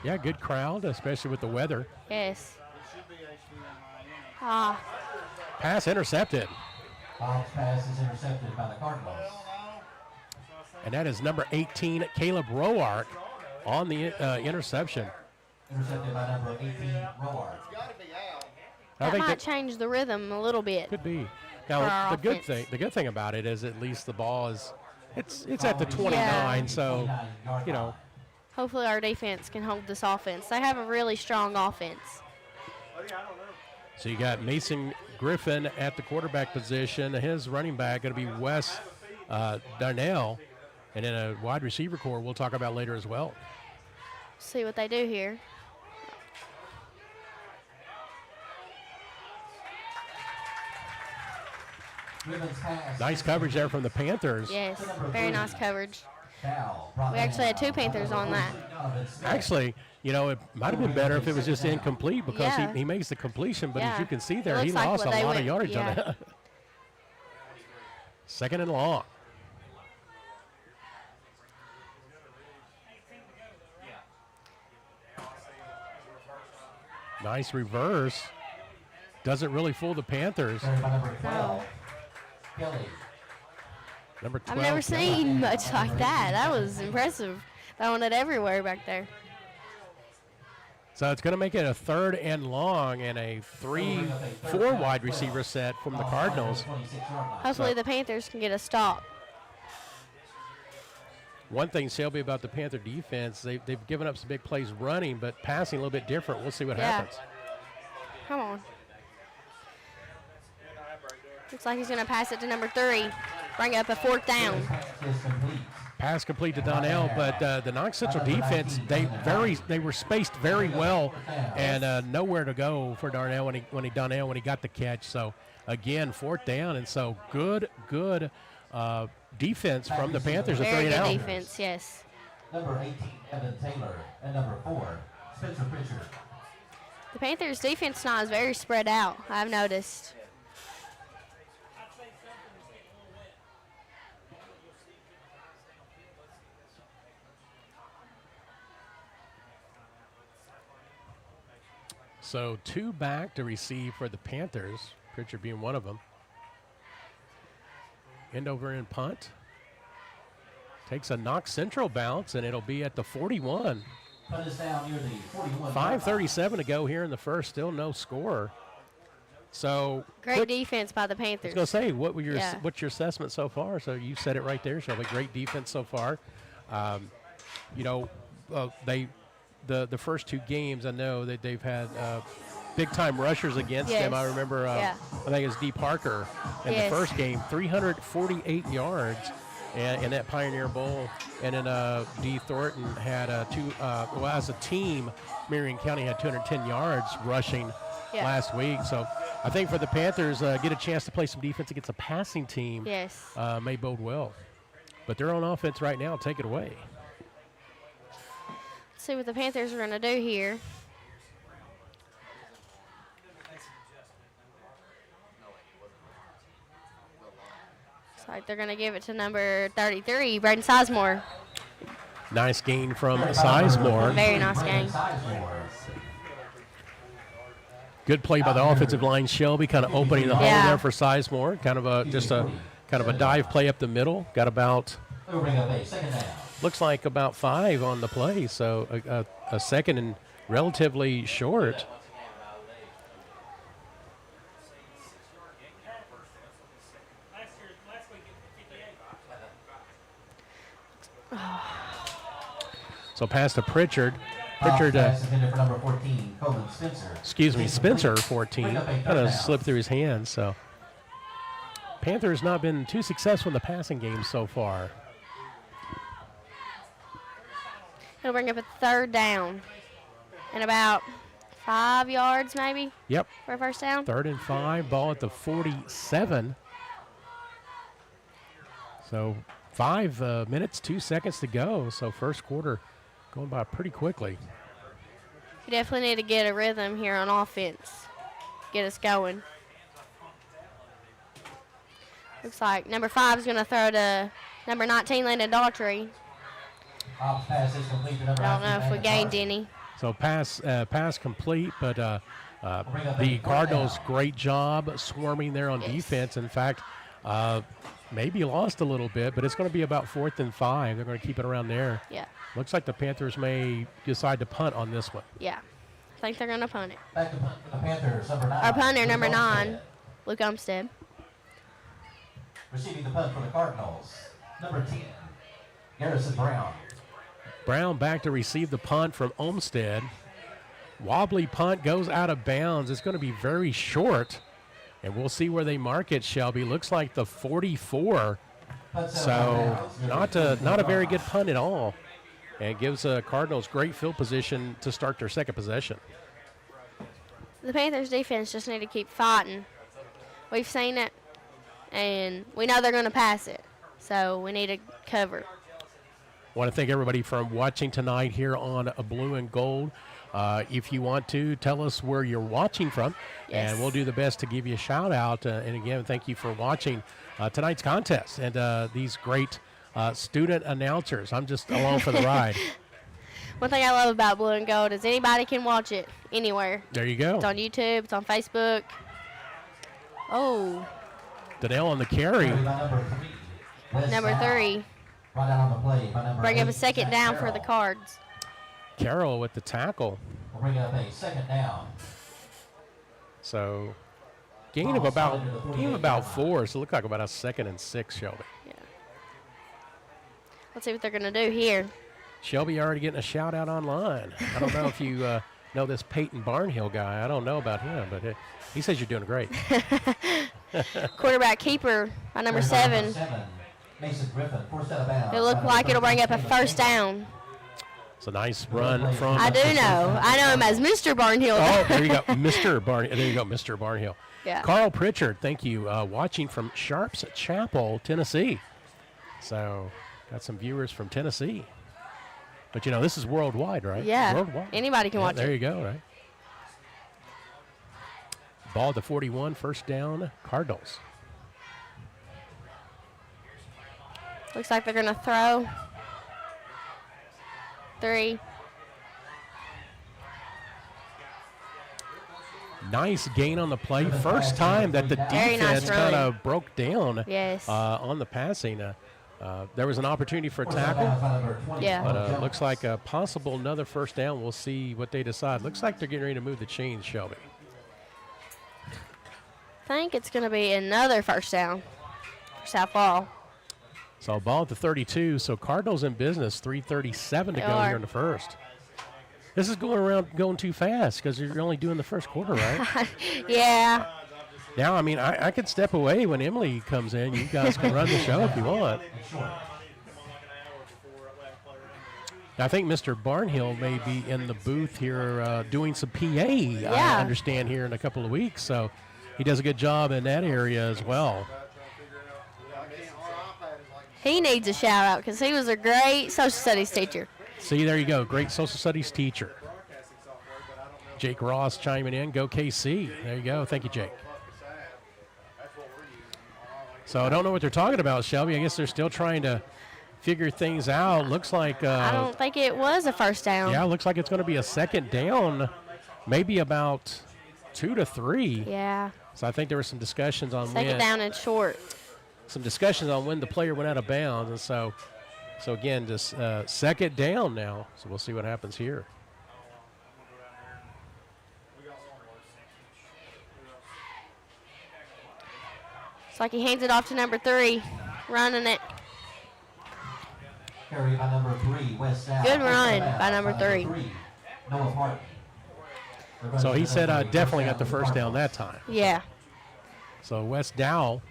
Speaker 7: Yeah, good crowd, especially with the weather.
Speaker 6: Yes.
Speaker 7: Pass intercepted.
Speaker 8: Hobbs pass is intercepted by the Cardinals.
Speaker 7: And that is number 18, Caleb Roark, on the interception.
Speaker 8: Intercepted by number 18, Roark.
Speaker 7: I
Speaker 6: That
Speaker 7: think
Speaker 6: might
Speaker 7: that
Speaker 6: change the rhythm a little bit.
Speaker 7: could be.
Speaker 6: for
Speaker 7: Now,
Speaker 6: our
Speaker 7: the good thing about it is at least the ball is it's at the 29, so
Speaker 8: 29-yard
Speaker 7: you know.
Speaker 8: line.
Speaker 6: Hopefully our defense can hold this offense. They have a really strong offense.
Speaker 7: So you got Mason Griffin at the quarterback position. His running back going to be Wes Darnell. And then a wide receiver core we'll talk about later as well.
Speaker 6: See what they do here.
Speaker 8: Gibbons pass.
Speaker 7: Nice coverage there from the Panthers.
Speaker 6: Yes, very nice coverage.
Speaker 8: Foul brought
Speaker 6: We actually had
Speaker 8: down
Speaker 6: 2 Panthers on that.
Speaker 8: Donovan Smith.
Speaker 7: Actually, you know, it might have been better if it was just incomplete because
Speaker 6: Yeah.
Speaker 7: he makes the completion, but as
Speaker 6: Yeah.
Speaker 7: you can see
Speaker 6: It
Speaker 7: there, he
Speaker 6: looks like
Speaker 7: lost a
Speaker 6: what they
Speaker 7: lot of
Speaker 6: went-
Speaker 7: yardage on
Speaker 6: yeah.
Speaker 7: it. Second and long. Nice reverse. Doesn't really fool the Panthers.
Speaker 8: Carried by number 12, Kelly.
Speaker 7: Number 12.
Speaker 6: I've never
Speaker 7: Kelly.
Speaker 6: seen much like that. That was impressive. Throwing it everywhere back there.
Speaker 7: So it's going to make it a third and long and a 3-4 wide receiver set from the Cardinals.
Speaker 8: 26-yard line.
Speaker 6: Hopefully the Panthers can get a stop.
Speaker 7: One thing, Shelby, about the Panther defense, they've given up some big plays running, but passing a little bit different. We'll see what
Speaker 6: Yeah.
Speaker 7: happens.
Speaker 6: Come on. Looks like he's going to pass it to number 3. Bring up a fourth down.
Speaker 8: Pass is complete.
Speaker 7: Pass complete to Donnell, but the Knox Central defense, they were spaced very well, and nowhere to go for Donnell when he got the catch. So again, 4th down. And so good defense from the Panthers. A 3
Speaker 6: Very
Speaker 7: and
Speaker 6: good
Speaker 7: out.
Speaker 6: defense, yes.
Speaker 8: Number 18, Evan Taylor, and number 4, Spencer Pritchard.
Speaker 6: The Panthers' defense now is very spread out, I've noticed.
Speaker 7: So 2 back to receive for the Panthers, Pritchard being one of them. End over in punt. Takes a Knox Central bounce, and it'll be at the 41.
Speaker 8: Punt is down near the 41.
Speaker 7: 5:37 to go here in the first, still no score. So
Speaker 6: Great defense by the
Speaker 7: I was
Speaker 6: Panthers.
Speaker 7: going to say, what's your assessment so far? So you said it right there, Shelby. Great defense so far. The first 2 games, I know that they've had big-time rushers against them. I remember, I think it was D. Parker in the first game, 348 yards in that Pioneer Bowl. And then D. Thornton had as a team, Marion County had 210 yards rushing last week. So I think for the Panthers, get a chance to play some defense against a passing team may bode well. But they're on offense right now. Take it away.
Speaker 6: Let's see what the Panthers are going to do here. Looks like they're going to give it to number 33, Braden Sizemore.
Speaker 7: Nice gain from Sizemore.
Speaker 6: Very nice game.
Speaker 7: Good play by the offensive line. Shelby kind of opening the hole there for Sizemore. Kind of a dive play up the middle. Got about looks like about 5 on the play. So a second and relatively short. So pass to Pritchard. Pritchard,
Speaker 8: for number 14, Coleman Spencer.
Speaker 7: Spencer, 14. Kind of slipped through his hands. So Panthers not been too successful in the passing game so far.
Speaker 6: It'll bring up a 3rd down and about 5 yards maybe.
Speaker 7: Yep.
Speaker 6: For a first down.
Speaker 7: 3rd and 5, ball at the 47. So 5 minutes, 2 seconds to go. So first quarter going by pretty quickly.
Speaker 6: We definitely need to get a rhythm here on offense. Get us going. Looks like number 5 is going to throw to number 19, Landon Daughtry.
Speaker 8: Pass is complete to number
Speaker 6: I don't know
Speaker 8: 19,
Speaker 6: if we gained any.
Speaker 7: So pass complete, but the Cardinals, great job swarming there on defense. In fact, maybe lost a little bit, but it's going to be about 4th and 5. They're going to keep it around there.
Speaker 6: Yeah.
Speaker 7: Looks like the Panthers may decide to punt on this one.
Speaker 6: Yeah. I think they're going to punt it.
Speaker 8: Back to punt for the Panthers, number 9.
Speaker 6: Our punter, number 9, Luke Umstead.
Speaker 8: Receiving the punt for the Cardinals, number 10, Garrison Brown.
Speaker 7: Brown back to receive the punt from Olmsted. Wobbly punt goes out of bounds. It's going to be very short, and we'll see where they mark it, Shelby. Looks like the 44. So not a very good punt at all, and gives Cardinals great field position to start their second possession.
Speaker 6: The Panthers defense just need to keep fighting. We've seen it, and we know they're going to pass it, so we need to cover.
Speaker 7: Want to thank everybody for watching tonight here on Blue and Gold. If you want to, tell us where you're watching from, and we'll do the best to give you a shout out. And again, thank you for watching tonight's contest and these great student announcers. I'm just along for the ride.
Speaker 6: One thing I love about Blue and Gold is anybody can watch it anywhere.
Speaker 7: There you go.
Speaker 6: It's on YouTube. It's on Facebook. Oh.
Speaker 7: Donnell on the carry.
Speaker 6: Number 3.
Speaker 8: Right out on the play by number
Speaker 6: Bring up
Speaker 8: 8,
Speaker 6: a second
Speaker 8: Zach
Speaker 6: down for
Speaker 8: Carroll.
Speaker 6: the Cards.
Speaker 7: Carroll with the tackle.
Speaker 8: We'll bring up a second down.
Speaker 7: So gain of about 4. So it looked like about a 2nd and 6, Shelby.
Speaker 6: Yeah. Let's see what they're going to do here.
Speaker 7: Shelby already getting a shout out online. I don't know if you know this Peyton Barnhill guy. I don't know about him, but he says you're doing great.
Speaker 6: Quarterback keeper by number 7.
Speaker 8: Mason Griffin, forced out of bounds.
Speaker 6: It looked like it'll bring up a first down.
Speaker 7: It's a nice run from.
Speaker 6: I do know. I know him as Mr. Barnhill.
Speaker 7: Oh, there you go, Mr. Barnhill. There you go, Mr. Barnhill.
Speaker 6: Yeah.
Speaker 7: Carl Pritchard, thank you. Watching from Sharps Chapel, Tennessee. So, got some viewers from Tennessee. But, this is worldwide, right?
Speaker 6: Yeah.
Speaker 7: Worldwide.
Speaker 6: Anybody can watch
Speaker 7: There
Speaker 6: it.
Speaker 7: you go, right? Ball at the 41, first down, Cardinals.
Speaker 6: Looks like they're going to throw. 3.
Speaker 7: Nice gain on the play. First time that the
Speaker 6: Very nice
Speaker 7: defense
Speaker 6: run.
Speaker 7: kind of broke down
Speaker 6: Yes.
Speaker 7: on the passing. There was an opportunity for a tackle,
Speaker 6: Yeah.
Speaker 7: but looks like a possible another first down. We'll see what they decide. Looks like they're getting ready to move the chains, Shelby.
Speaker 6: I think it's going to be another first down for South Ball.
Speaker 7: So ball at the 32. So Cardinals in business. 3:37 to
Speaker 6: They
Speaker 7: go
Speaker 6: are.
Speaker 7: here in the first. This is going too fast because you're only doing the first quarter, right?
Speaker 6: Yeah.
Speaker 7: Now, I mean, I could step away when Emily comes in. You guys can run the show if you want. I think Mr. Barnhill may be in the booth here doing some PA, I understand, here in a couple of weeks. So he does a good job in that area as well.
Speaker 6: He needs a shout out because he was a great social studies teacher.
Speaker 7: See, there you go. Great social studies teacher. Jake Ross chiming in. Go KC. There you go. Thank you, Jake. So I don't know what they're talking about, Shelby. I guess they're still trying to figure things out. Looks like
Speaker 6: I don't think it was a first down.
Speaker 7: yeah, looks like it's going to be a second down, maybe about 2 to 3.
Speaker 6: Yeah.
Speaker 7: So I think there were some discussions on
Speaker 6: Second
Speaker 7: when
Speaker 6: down and short.
Speaker 7: the player went out of bounds, and so again, just second down now. So we'll see what happens here.
Speaker 6: It's like he hands it off to number 3, running it.
Speaker 8: Carry by number 3, West South.
Speaker 6: Good run by number 3.
Speaker 8: Noah Martin.
Speaker 7: So he said definitely got the first down that time.
Speaker 6: Yeah.
Speaker 7: So Wes Dow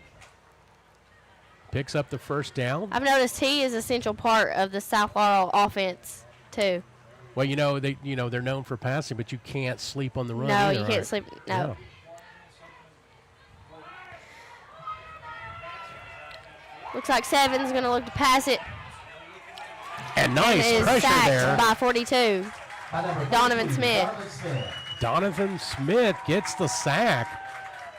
Speaker 7: picks up the first down.
Speaker 6: I've noticed he is an essential part of the South Laurel offense too.
Speaker 7: Well, they're known for passing, but you can't sleep on the run.
Speaker 6: No,
Speaker 7: either,
Speaker 6: you can't
Speaker 7: right?
Speaker 6: sleep. No.
Speaker 7: Yeah.
Speaker 6: Looks like Seven's going to look to pass it.
Speaker 7: And nice
Speaker 6: and is
Speaker 7: pressure
Speaker 6: sacked
Speaker 7: there.
Speaker 6: by 42. Donovan Smith.
Speaker 7: Donovan Smith gets the sack.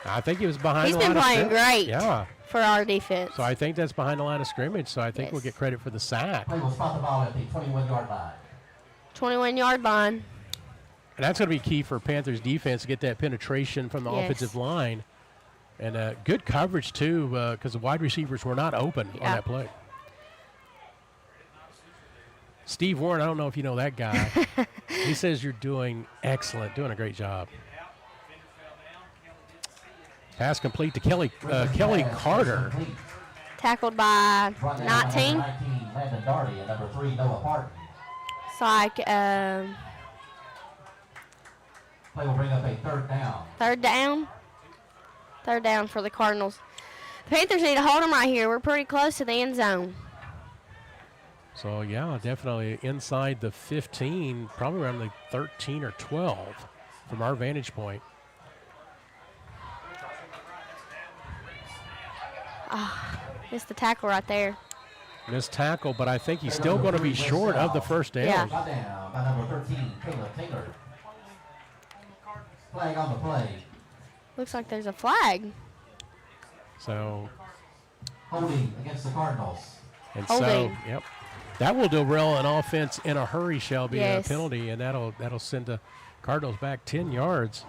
Speaker 7: I think he was behind
Speaker 6: He's
Speaker 7: the line
Speaker 6: been
Speaker 7: of
Speaker 6: playing
Speaker 7: scrimmage.
Speaker 6: great
Speaker 7: Yeah.
Speaker 6: for our defense.
Speaker 7: So I think that's behind the line of scrimmage. So I think we'll get credit for the sack.
Speaker 8: Play will spot the ball at the 21-yard line.
Speaker 6: 21-yard line.
Speaker 7: And that's going to be key for Panthers defense to get that penetration from the
Speaker 6: Yes.
Speaker 7: offensive line. And good coverage, too, because the wide receivers were not open on that play. Steve Warren, I don't know if you know that guy. He says you're doing excellent, doing a great job. Pass complete to Kelly Carter.
Speaker 6: Tackled by
Speaker 8: Brought down by number
Speaker 6: 19.
Speaker 8: 19, Landon Darty, and number 3, Noah Martin.
Speaker 6: It's like
Speaker 8: Play will bring up a third down.
Speaker 6: third down. Third down for the Cardinals. The Panthers need to hold them right here. We're pretty close to the end zone.
Speaker 7: So, yeah, definitely inside the 15, probably around the 13 or 12 from our vantage point.
Speaker 6: Missed the tackle right there.
Speaker 7: Missed tackle, but I think he's still going to be short of the first down.
Speaker 6: Yeah.
Speaker 8: Brought down by number 13, Caleb Taylor. Flag on the play.
Speaker 6: Looks like there's a flag.
Speaker 7: So,
Speaker 8: Holding against the Cardinals.
Speaker 7: and
Speaker 6: Holding.
Speaker 7: so, yep. That will derail an offense in a hurry, Shelby,
Speaker 6: Yes.
Speaker 7: a penalty, and that'll send the Cardinals back 10 yards.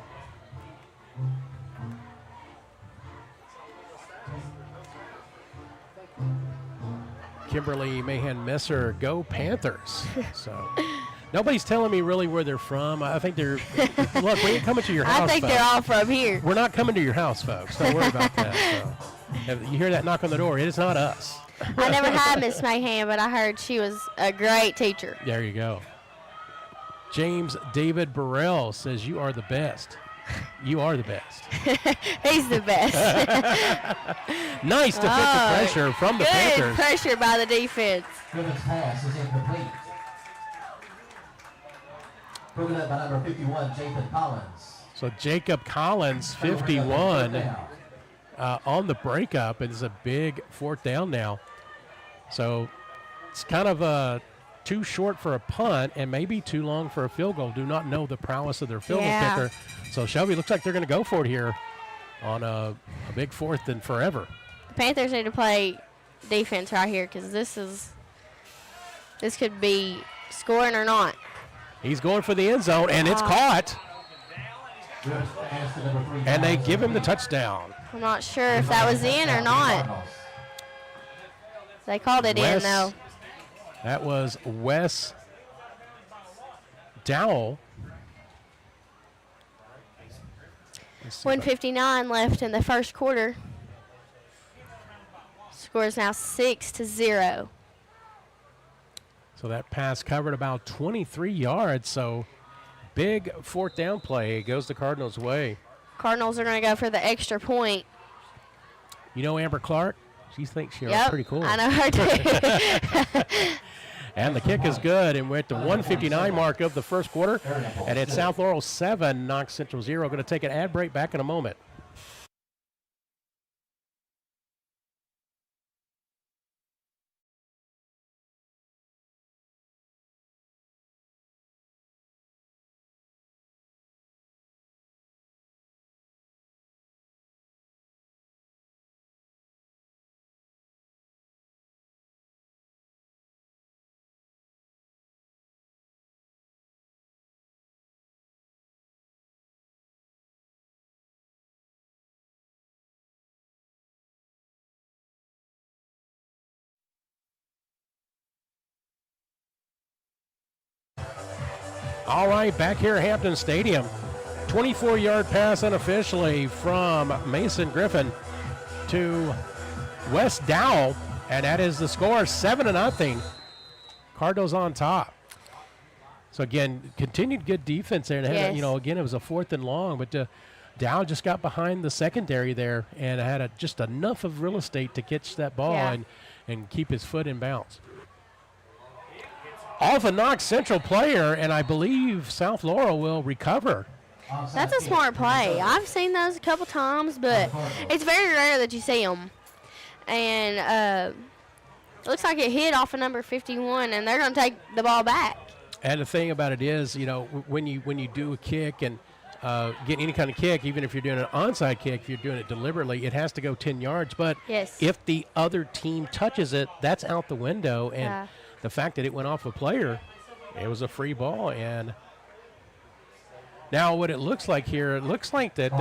Speaker 7: Kimberly Mahan-Messer, go Panthers. So nobody's telling me really where they're from. I think they're, look, we ain't coming to your house,
Speaker 6: I think
Speaker 7: folks.
Speaker 6: they're all from here.
Speaker 7: We're not coming to your house, folks. Don't worry about that. So, if you hear that knock on the door, it is not us.
Speaker 6: I never had Miss Mahan, but I heard she was a great teacher.
Speaker 7: There you go. James David Burrell says you are the best. You are the best.
Speaker 6: He's the best.
Speaker 7: Nice defensive pressure from the
Speaker 6: Good
Speaker 7: Panthers.
Speaker 6: pressure by the defense.
Speaker 8: Gibbons' pass is incomplete. Broken up by number 51, Jathan Collins.
Speaker 7: So Jacob Collins, 51,
Speaker 8: Down.
Speaker 7: on the breakup. It is a big 4th down now. So it's kind of too short for a punt and maybe too long for a field goal. Do not know the prowess of their field goal kicker. So Shelby, looks like they're going to go for it here on a big 4th and forever.
Speaker 6: The Panthers need to play defense right here because this could be scoring or not.
Speaker 7: He's going for the end zone, and it's caught. And they give him the touchdown.
Speaker 6: I'm not sure if that was in or not. They called it in, though.
Speaker 7: That was Wes Dowell.
Speaker 6: 1:59 left in the first quarter. Score is now 6-0.
Speaker 7: So that pass covered about 23 yards. So big 4th down play. It goes the Cardinals' way.
Speaker 6: Cardinals are going to go for the extra point.
Speaker 7: You know Amber Clark? She thinks she's
Speaker 6: Yep,
Speaker 7: pretty cool.
Speaker 6: I know her too.
Speaker 7: And the kick is good, and we're at the 1:59 mark of the first quarter. And it's South Laurel 7, Knox Central 0. Going to take an ad break. Back in a moment. All right, back here at Hampton Stadium. 24-yard pass unofficially from Mason Griffin to Wes Dowell, and that is the score, 7-0. Cardinals on top. So again, continued good defense there. And had again, it was a 4th and long, but Dowell just got behind the secondary there and had just enough of real estate to catch that ball and keep his foot in bounds. Off a Knox Central player, and I believe South Laurel will recover.
Speaker 6: That's a smart play. I've seen those a couple times, but it's very rare that you see them. And it looks like it hit off of number 51, and they're going to take the ball back.
Speaker 7: And the thing about it is, when you do a kick and get any kind of kick, even if you're doing an onside kick, if you're doing it deliberately, it has to go 10 yards. But if the other team touches it, that's out the window. And the fact that it went off a player, it was a free ball. And now what it looks like here, it looks like that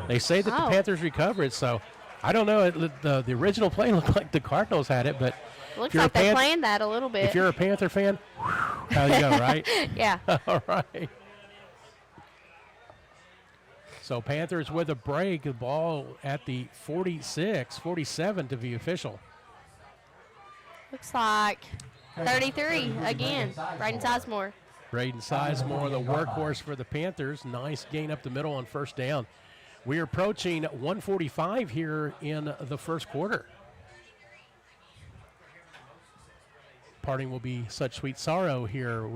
Speaker 7: they say that the Panthers recovered. So I don't know. The original play looked like the Cardinals had it, but
Speaker 6: looks like they planned that a little bit.
Speaker 7: If you're a Panther fan, how you go, right?
Speaker 6: Yeah.
Speaker 7: All right. So Panthers with a break, the ball at the 47 to be official.
Speaker 6: Looks like 33 again. Braden Sizemore.
Speaker 7: Braden Sizemore, the workhorse for the Panthers. Nice gain up the middle on first down. We're approaching 1:45 here in the first quarter. Parting will be such sweet sorrow here.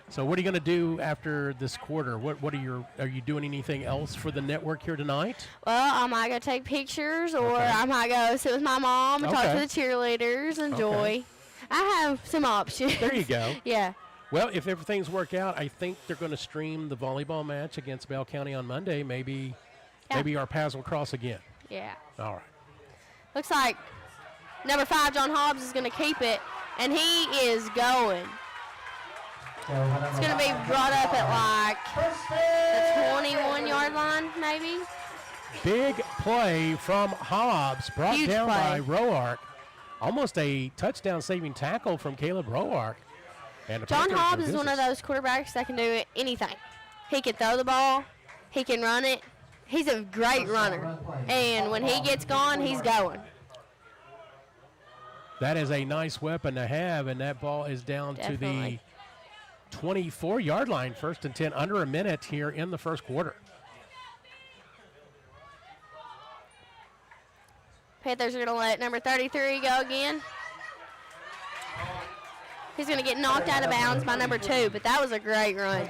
Speaker 7: So what are you going to do after this quarter? Are you doing anything else for the network here tonight?
Speaker 6: Well, I might go take pictures, or I might go sit with my mom and talk to the cheerleaders, enjoy. I have some options.
Speaker 7: There you go.
Speaker 6: Yeah.
Speaker 7: Well, if everything's worked out, I think they're going to stream the volleyball match against Bell County on Monday. Maybe our paths will cross again.
Speaker 6: Yeah.
Speaker 7: All right.
Speaker 6: Looks like number 5, John Hobbs, is going to keep it, and he is going. It's going to be brought up at like the 21-yard line, maybe.
Speaker 7: Big play from Hobbs, brought
Speaker 6: Huge
Speaker 7: down
Speaker 6: play.
Speaker 7: by Roark. Almost a touchdown-saving tackle from Caleb Roark. And
Speaker 6: John Hobbs is one of those quarterbacks that can do anything. He can throw the ball. He can run it. He's a great runner. And when he gets gone, he's going.
Speaker 7: That is a nice weapon to have, and that ball is down to the 24-yard line, 1st and 10, under a minute here in the first quarter.
Speaker 6: Panthers are going to let number 33 go again. He's going to get knocked out of bounds by number 2, but that was a great run.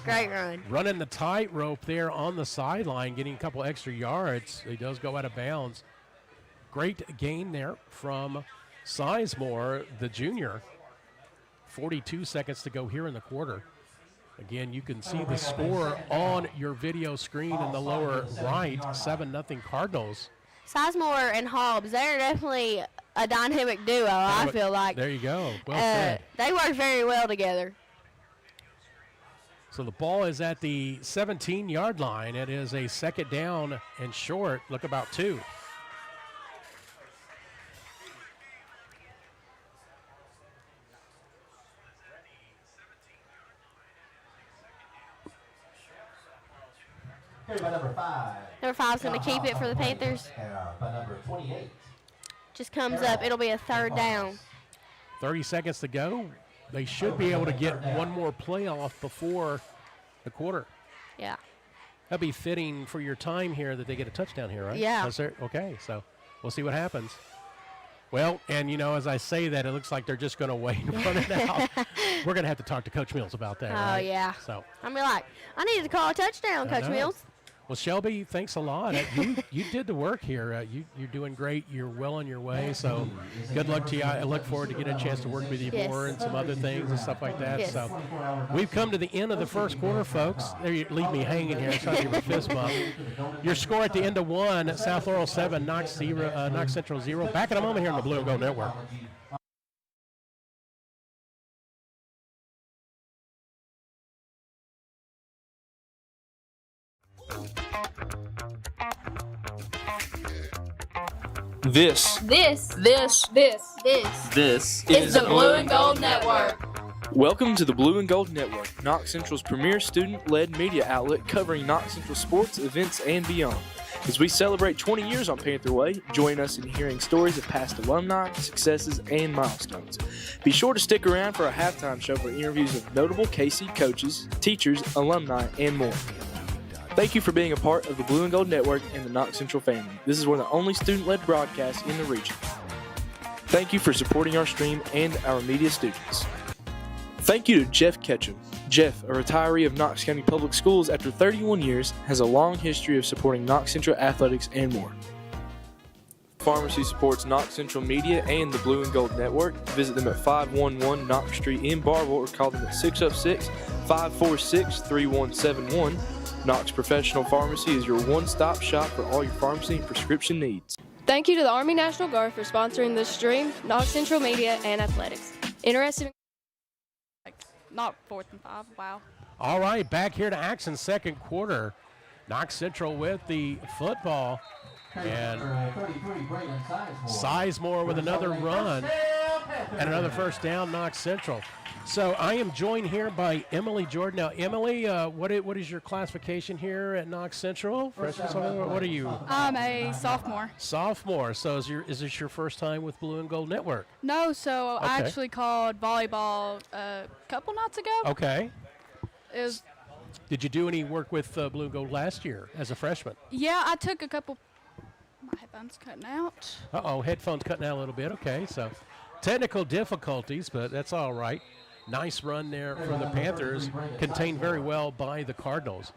Speaker 6: Great run.
Speaker 7: Running the tightrope there on the sideline, getting a couple extra yards. He does go out of bounds. Great gain there from Sizemore, the junior. 42 seconds to go here in the quarter. Again, you can see the score on your video screen in the lower right, 7-0 Cardinals.
Speaker 6: Sizemore and Hobbs, they're definitely a dynamic duo, I feel like.
Speaker 7: There you go. Well said.
Speaker 6: They work very well together.
Speaker 7: So the ball is at the 17-yard line. It is a second down and short. Look about 2.
Speaker 8: Carried by number 5.
Speaker 6: Number 5's going to keep it for the Panthers.
Speaker 8: By number 28.
Speaker 6: Just comes up. It'll be a third down.
Speaker 7: 30 seconds to go. They should be able to get one more play off before the quarter.
Speaker 6: Yeah.
Speaker 7: That'd be fitting for your time here that they get a touchdown here, right?
Speaker 6: Yeah.
Speaker 7: Okay, so we'll see what happens. Well, and, as I say that, it looks like they're just going to wait and run it out. We're going to have to talk to Coach Mills about that, right?
Speaker 6: Oh, yeah.
Speaker 7: So
Speaker 6: I'm be like, I need to call a touchdown, Coach Mills.
Speaker 7: Well, Shelby, thanks a lot. You did the work here. You're doing great. You're well on your way. So good luck to you. I look forward to getting a chance to work with you more and some other things and stuff like that.
Speaker 6: Yes.
Speaker 7: So we've come to the end of the first quarter, folks. There you leave me hanging here. Trying to give a fist bump. Your score at the end of 1, South Laurel 7, Knox Central 0. Back in a moment here on the Blue and Gold Network.
Speaker 2: This
Speaker 4: This
Speaker 2: is
Speaker 4: the Blue and Gold Network.
Speaker 2: Welcome to the Blue and Gold Network, Knox Central's premier student-led media outlet covering Knox Central sports, events, and beyond. As we celebrate 20 years on Panther Way, join us in hearing stories of past alumni, successes, and milestones. Be sure to stick around for a halftime show for interviews with notable KC coaches, teachers, alumni, and more. Thank you for being a part of the Blue and Gold Network and the Knox Central family. This is one of the only student-led broadcasts in the region. Thank you for supporting our stream and our media students. Thank you to Jeff Ketchum. Jeff, a retiree of Knox County Public Schools after 31 years, has a long history of supporting Knox Central athletics and more. Pharmacy supports Knox Central Media and the Blue and Gold Network. Visit them at 511 Knox Street in Barville or call them at 606-546-3171. Knox Professional Pharmacy is your one-stop shop for all your pharmacy and prescription needs.
Speaker 5: Thank you to the Army National Guard for sponsoring this stream, Knox Central Media, and Athletics. Interested in
Speaker 4: Not 4th and 5. Wow.
Speaker 7: All right, back here to action, second quarter. Knox Central with the football. And Sizemore with another run and another first down, Knox Central. So I am joined here by Emily Jordan. Now, Emily, what is your classification here at Knox Central? Freshman, sophomore? What are you?
Speaker 9: I'm a sophomore.
Speaker 7: Sophomore. So is this your first time with Blue and Gold Network?
Speaker 9: No, so I
Speaker 7: Okay.
Speaker 9: actually called volleyball a couple nights ago.
Speaker 7: Okay.
Speaker 9: It was,
Speaker 7: Did you do any work with Blue and Gold last year as a freshman?
Speaker 9: yeah, I took a couple. My headphones cutting out.
Speaker 7: Uh-oh, headphones cutting out a little bit. Okay, so technical difficulties, but that's all right. Nice run there from the Panthers, contained very well by the Cardinals.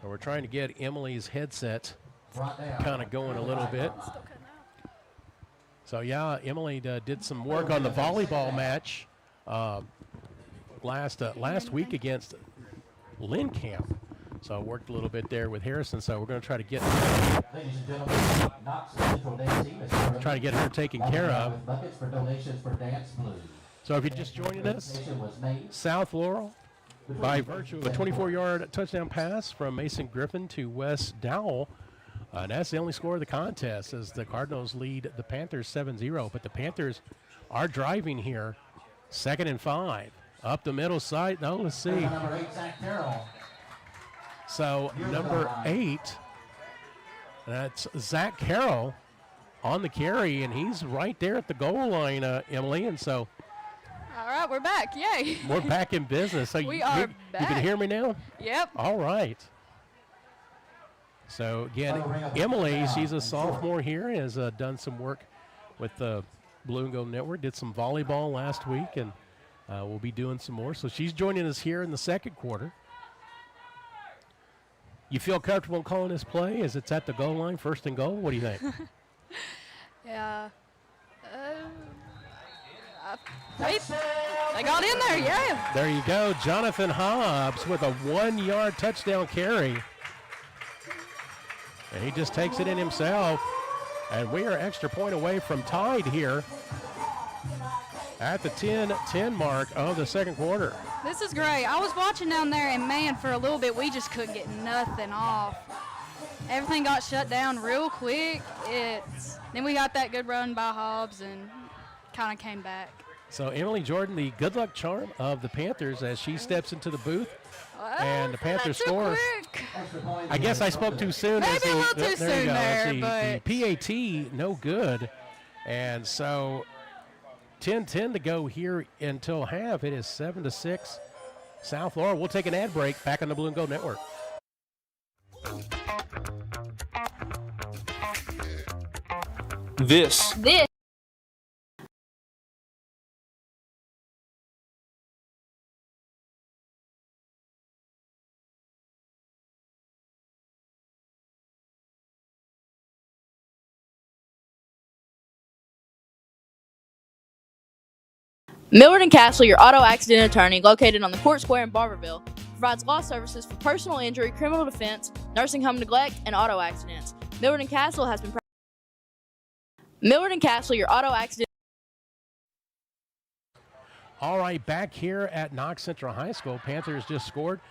Speaker 7: And we're trying to get Emily's headset kind of going a little bit. So, yeah, Emily did some work on the volleyball match last week against Lincamp. So I worked a little bit there with Harrison. So we're going to try to get her taken care of. So if you're just joining us, South Laurel, by virtue of a 24-yard touchdown pass from Mason Griffin to Wes Dowell, and that's the only score of the contest as the Cardinals lead the Panthers 7-0. But the Panthers are driving here, 2nd and 5. Up the middle side. No, let's see. So number 8, that's Zach Carroll on the carry, and he's right there at the goal line, Emily. And so
Speaker 9: All right, we're back. Yay.
Speaker 7: we're back in business. So
Speaker 9: We
Speaker 7: you
Speaker 9: are
Speaker 7: You can
Speaker 9: back.
Speaker 7: hear me now?
Speaker 9: Yep.
Speaker 7: All right. So, again, Emily, she's a sophomore here, has done some work with the Blue and Gold Network, did some volleyball last week, and We'll be doing some more. So she's joining us here in the second quarter. You feel comfortable calling this play as it's at the goal line, first and goal? What do you think?
Speaker 9: Yeah. They got in there, yeah.
Speaker 7: There you go. Jonathan Hobbs with a 1-yard touchdown carry. And he just takes it in himself. And we are extra point away from tied here at the 10-10 mark of the second quarter.
Speaker 9: This is great. I was watching down there, and man, for a little bit, we just couldn't get nothing off. Everything got shut down real quick. Then we got that good run by Hobbs and kind of came back.
Speaker 7: So Emily Jordan, the good luck charm of the Panthers as she steps into the booth. And the Panthers score. I guess I spoke too soon.
Speaker 9: Maybe a little too soon there,
Speaker 7: the PAT, no good. And so 10-10 to go here until half. It is 7-6 South Laurel. We'll take an ad break back on the Blue and Gold Network.
Speaker 2: This
Speaker 4: Millard and Castle, your auto accident attorney, located on the Court Square in Barberville, provides law services for personal injury, criminal defense, nursing home neglect, and auto accidents. Millard and Castle, your auto accident.
Speaker 7: All right, back here at Knox Central High School, Panthers just scored.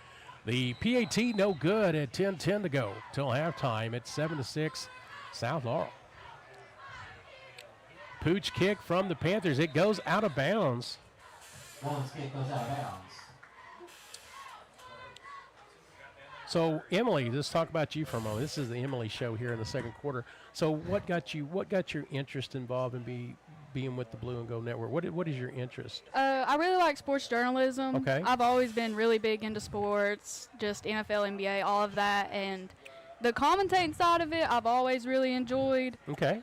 Speaker 7: The PAT no good at 10-10 to go till halftime. It's 7-6 South Laurel. Pooch kick from the Panthers. It goes out of bounds.
Speaker 8: Woman's kick goes out of bounds.
Speaker 7: So Emily, let's talk about you for a moment. This is the Emily show here in the second quarter. So what got your interest involved in being with the Blue and Gold Network? What is your interest?
Speaker 9: I really like sports journalism.
Speaker 7: Okay.
Speaker 9: I've always been really big into sports, just NFL, NBA, all of that, and the commentating side of it I've always really enjoyed.
Speaker 7: Okay.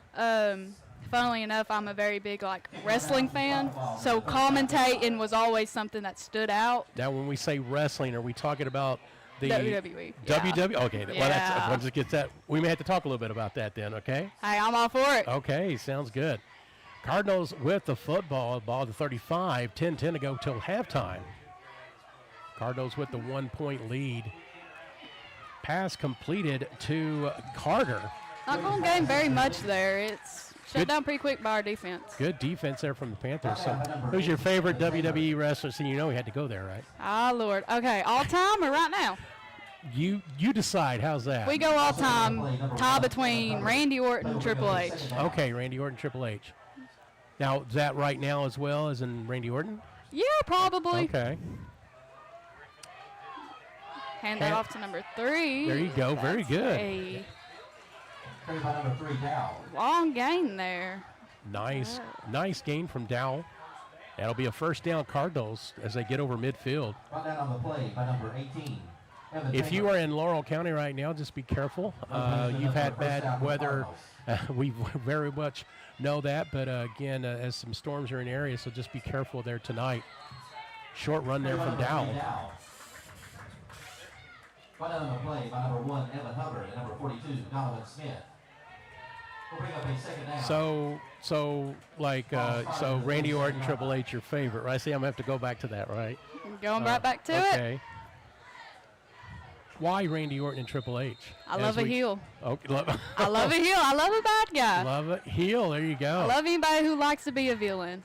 Speaker 9: Funnily enough, I'm a very big wrestling fan, so commentating was always something that stood out.
Speaker 7: Now, when we say wrestling, are we talking about the
Speaker 9: WWE?
Speaker 7: WWE?
Speaker 9: Yeah.
Speaker 7: Okay. Well,
Speaker 9: Yeah.
Speaker 7: once it gets that, we may have to talk a little bit about that then. Okay.
Speaker 9: Hey, I'm all for it.
Speaker 7: Okay, sounds good. Cardinals with the football, ball to 35, 10-10 to go till halftime. Cardinals with the 1-point lead. Pass completed to Carter.
Speaker 9: Not going to gain very much there. It's shut
Speaker 7: Good.
Speaker 9: down pretty quick by our defense.
Speaker 7: Good defense there from the Panthers. So, who's your favorite WWE wrestler? So you know we had to go there, right?
Speaker 9: Ah, Lord. Okay, all time or right now?
Speaker 7: You decide. How's that?
Speaker 9: We go all time. Tie between Randy Orton and Triple H.
Speaker 7: Okay, Randy Orton, Triple H. Now, is that right now as well as in Randy Orton?
Speaker 9: Yeah, probably.
Speaker 7: Okay.
Speaker 9: Hand that off to number 3.
Speaker 7: There you go. Very good.
Speaker 9: A
Speaker 8: Carried by number 3, Dow.
Speaker 9: long gain there.
Speaker 7: Nice gain from Dowell. That'll be a first down Cardinals as they get over midfield.
Speaker 8: Brought down on the play by number 18. Evan
Speaker 7: If you
Speaker 8: Taylor.
Speaker 7: are in Laurel County right now, just be careful. You've had bad weather. We very much know that, but again, as some storms are in the area, so just be careful there tonight. Short run there from Dowell.
Speaker 8: Brought down on the play by number 1, Evan Hubbard, and number 42, Donovan Smith. We'll bring up a second down.
Speaker 7: So Randy Orton, Triple H, your favorite, right? See, I'm gonna have to go back to that, right?
Speaker 9: Going right back to it.
Speaker 7: Okay. Why Randy Orton and Triple H?
Speaker 9: I love a heel.
Speaker 7: Okay,
Speaker 9: I love a heel. I love a bad guy.
Speaker 7: love it. Heel. There you go.
Speaker 9: I love anybody who likes to be a villain.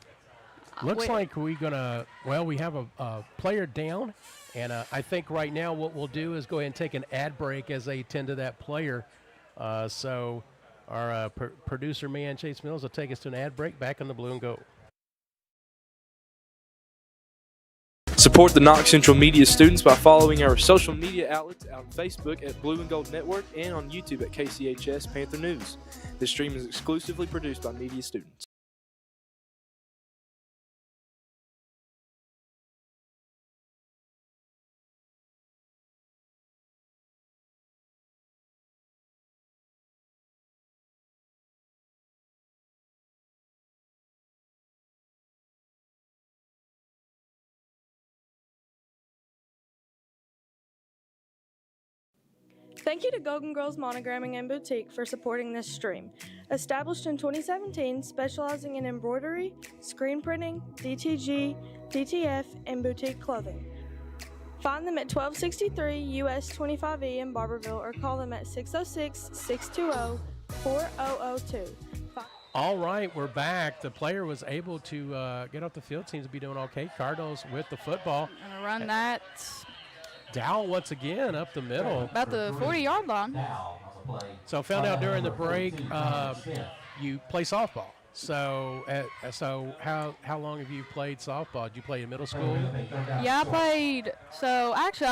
Speaker 7: Looks like we have a player down, and I think right now what we'll do is go ahead and take an ad break as they tend to that player. So our producer man Chase Mills will take us to an ad break. Back on the Blue and Gold.
Speaker 2: Support the Knox Central Media students by following our social media outlets on Facebook at Blue and Gold Network and on YouTube at KCHS Panther News. This stream is exclusively produced by media students.
Speaker 3: Thank you to Golden Girls Monogramming and Boutique for supporting this stream. Established in 2017, specializing in embroidery, screen printing, DTG, DTF, and boutique clothing. Find them at 1263 US 25E in Barberville or call them at 606-620-4002.
Speaker 7: All right, we're back. The player was able to get off the field. Seems to be doing okay. Cardinals with the football.
Speaker 9: Gonna run that
Speaker 7: Dow once again up the middle.
Speaker 9: about the 40-yard line.
Speaker 7: So found out during the break you play softball. So how long have you played softball? Did you play in middle school?
Speaker 9: Yeah, I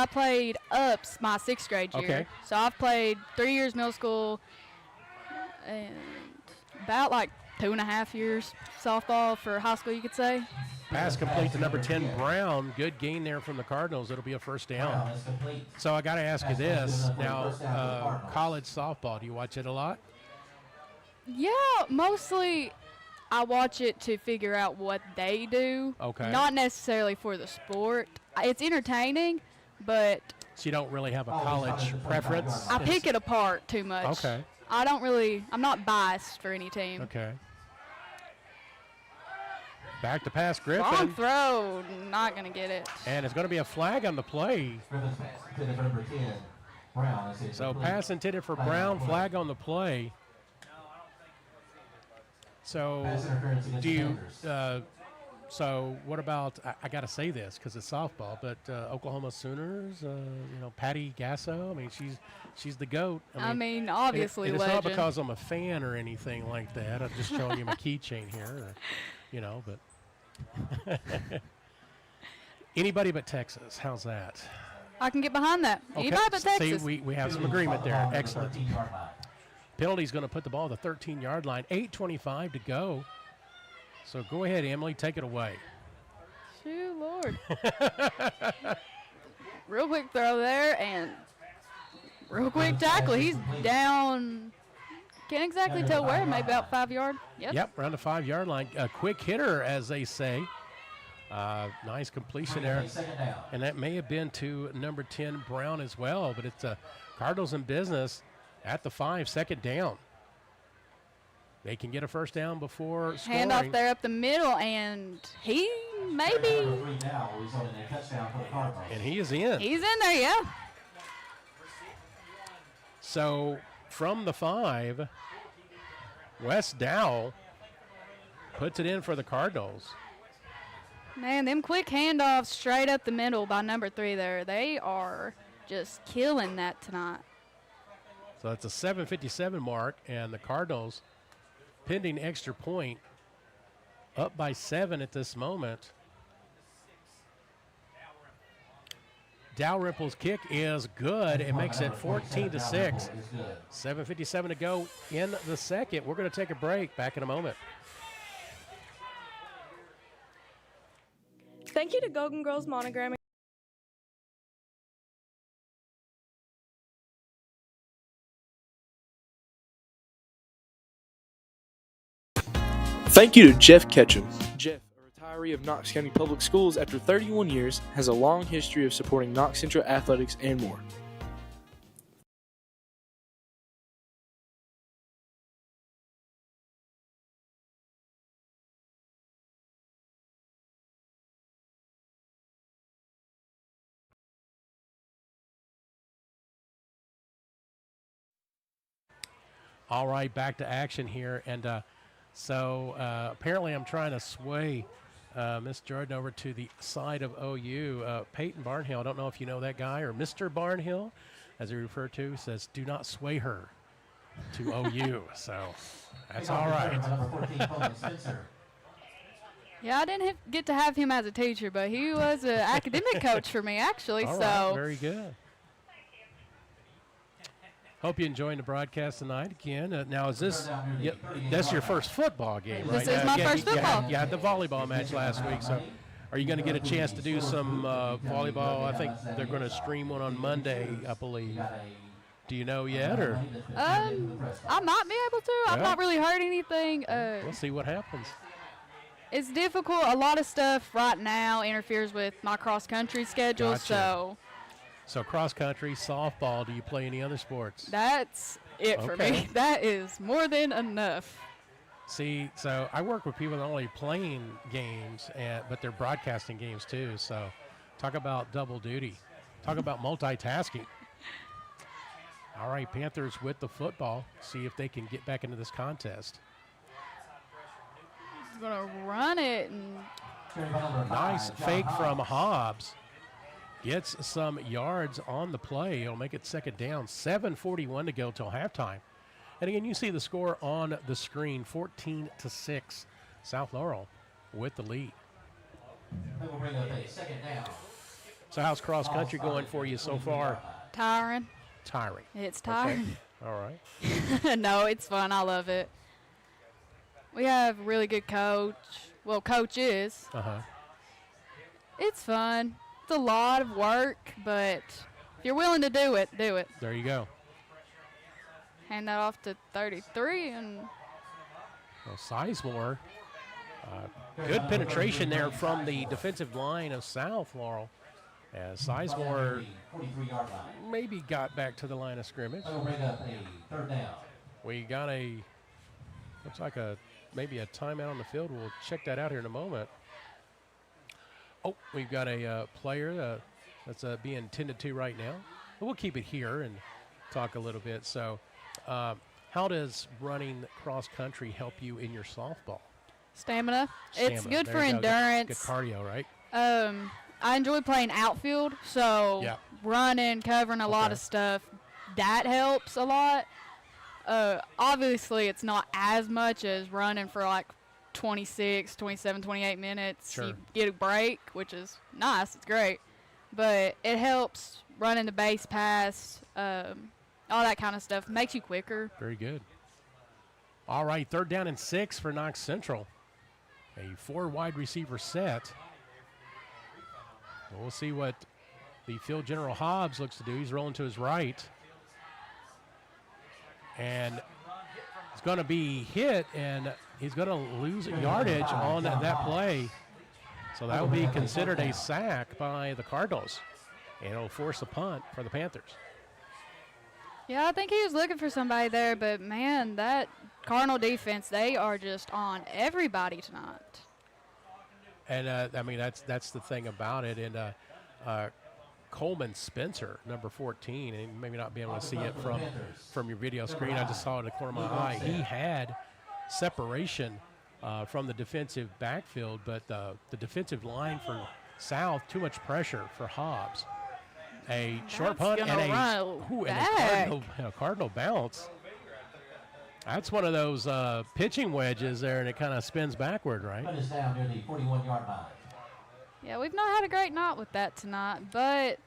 Speaker 9: played ups my 6th grade year.
Speaker 7: Okay.
Speaker 9: So I've played 3 years middle school and about like 2.5 years softball for high school, you could say.
Speaker 7: Pass complete to number 10, Brown. Good gain there from the Cardinals. It'll be a first down. So I got to ask you this. Now, college softball, do you watch it a lot?
Speaker 9: Yeah, mostly I watch it to figure out what they do.
Speaker 7: Okay.
Speaker 9: Not necessarily for the sport. It's entertaining, but
Speaker 7: So you don't really have a college preference?
Speaker 9: I pick it apart too much.
Speaker 7: Okay.
Speaker 9: I'm not biased for any team.
Speaker 7: Okay. Back to pass, Griffin.
Speaker 9: Long throw, not going to get it.
Speaker 7: And it's going to be a flag on the play. So pass intended for Brown, flag on the play. So do you, so what about, I got to say this because it's softball, but Oklahoma Sooners, Patty Gasso, I mean, she's the GOAT.
Speaker 9: I mean obviously
Speaker 7: and it's
Speaker 9: legend.
Speaker 7: not because I'm a fan or anything like that. I'm just showing you my keychain here, but anybody but Texas, how's that?
Speaker 9: I can get behind that. Anybody but Texas.
Speaker 7: See, we have some agreement there. Excellent. Penalty's going to put the ball at the 13-yard line. 8:25 to go. So go ahead, Emily, take it away.
Speaker 9: Shoot, Lord. Real quick throw there and real quick tackle. He's down. Can't exactly tell where. Maybe about 5 yard.
Speaker 7: Yep, around the 5-yard line. A quick hitter, as they say. Nice completion there. And that may have been to number 10, Brown, as well. But it's Cardinals in business at the 5, second down. They can get a first down before scoring.
Speaker 9: Handoff there up the middle, and he maybe.
Speaker 7: And he is in.
Speaker 9: He's in there, yeah.
Speaker 7: So from the 5, Wes Dowell puts it in for the Cardinals.
Speaker 9: Man, them quick handoffs straight up the middle by number 3 there. They are just killing that tonight.
Speaker 7: So it's a 7:57 mark, and the Cardinals, pending extra point, up by 7 at this moment. Dalrymple's kick is good. It makes it 14-6. 7:57 to go in the second. We're going to take a break. Back in a moment.
Speaker 3: Thank you to Golden Girls Monogramming.
Speaker 2: Thank you to Jeff Ketchum. Jeff, a retiree of Knox County Public Schools after 31 years, has a long history of supporting Knox Central athletics and more.
Speaker 7: All right, back to action here. And so apparently I'm trying to sway Miss Jordan over to the side of OU. Peyton Barnhill, I don't know if you know that guy, or Mr. Barnhill, as he referred to, says, do not sway her to OU. So that's all right.
Speaker 9: Yeah, I didn't get to have him as a teacher, but he was an academic coach for me, actually.
Speaker 7: All right, very good. Hope you're enjoying the broadcast tonight again. Now, is this that's your first football game, right?
Speaker 9: This is my first football.
Speaker 7: You had the volleyball match last week, so are you going to get a chance to do some volleyball? I think they're going to stream one on Monday, I believe. Do you know yet, or?
Speaker 9: I might be able to. I've not really heard anything.
Speaker 7: We'll see what happens.
Speaker 9: It's difficult. A lot of stuff right now interferes with my cross-country schedule,
Speaker 7: Gotcha.
Speaker 9: so
Speaker 7: So cross country, softball. Do you play any other sports?
Speaker 9: That's it for
Speaker 7: Okay.
Speaker 9: me. That is more than enough.
Speaker 7: See, so I work with people that only playing games, but they're broadcasting games too. So talk about double duty. Talk about multitasking. All right, Panthers with the football. See if they can get back into this contest.
Speaker 9: He's going to run it. And
Speaker 7: Nice fake from Hobbs. Gets some yards on the play. It'll make it second down. 7:41 to go till halftime. And again, you see the score on the screen, 14-6. South Laurel with the lead.
Speaker 8: That will bring up a second down.
Speaker 7: So how's cross country going for you so far?
Speaker 9: tiring.
Speaker 7: Tiring.
Speaker 9: It's tiring.
Speaker 7: Okay. All right.
Speaker 9: No, it's fun. I love it. We have a really good coach. Well, coach is.
Speaker 7: Uh-huh.
Speaker 9: It's fun. It's a lot of work, but if you're willing to do it, do it.
Speaker 7: There you go.
Speaker 9: Hand that off to 33 and
Speaker 7: Well, Sizemore, good penetration there from the defensive line of South Laurel. As Sizemore
Speaker 8: 43-yard line.
Speaker 7: maybe got back to the line of scrimmage.
Speaker 8: That will bring up a third down.
Speaker 7: We got looks like maybe a timeout on the field. We'll check that out here in a moment. Oh, we've got a player that's being tended to right now. But we'll keep it here and talk a little bit. So how does running cross country help you in your softball?
Speaker 9: stamina. It's
Speaker 7: Stamina.
Speaker 9: good
Speaker 7: There
Speaker 9: for
Speaker 7: you go.
Speaker 9: endurance.
Speaker 7: Good cardio, right?
Speaker 9: I enjoy playing outfield, so
Speaker 7: Yeah.
Speaker 9: running, covering a lot
Speaker 7: Okay.
Speaker 9: of stuff, that helps a lot. Obviously, it's not as much as running for like 26, 27, 28 minutes.
Speaker 7: Sure.
Speaker 9: You get a break, which is nice. It's great. But it helps running the base pass, all that kind of stuff. Makes you quicker.
Speaker 7: Very good. All right, third down and 6 for Knox Central. A 4 wide receiver set. We'll see what the field general Hobbs looks to do. He's rolling to his right. And it's going to be hit, and he's going to lose yardage on that play. So that will be considered a sack by the Cardinals. And it'll force a punt for the Panthers.
Speaker 9: Yeah, I think he was looking for somebody there, but man, that Cardinal defense, they are just on everybody tonight.
Speaker 7: And, I mean, that's the thing about it. And Coleman Spencer, number 14, and you maybe not be able to see it from your video screen. I just saw it in the corner of my eye. He had separation from the defensive backfield, but the defensive line for South, too much pressure for Hobbs. A short punt and a Cardinal bounce. That's one of those pitching wedges there, and it kind of spins backward, right?
Speaker 8: Punt is down near the 41-yard line.
Speaker 9: Yeah, we've not had a great night with that tonight, but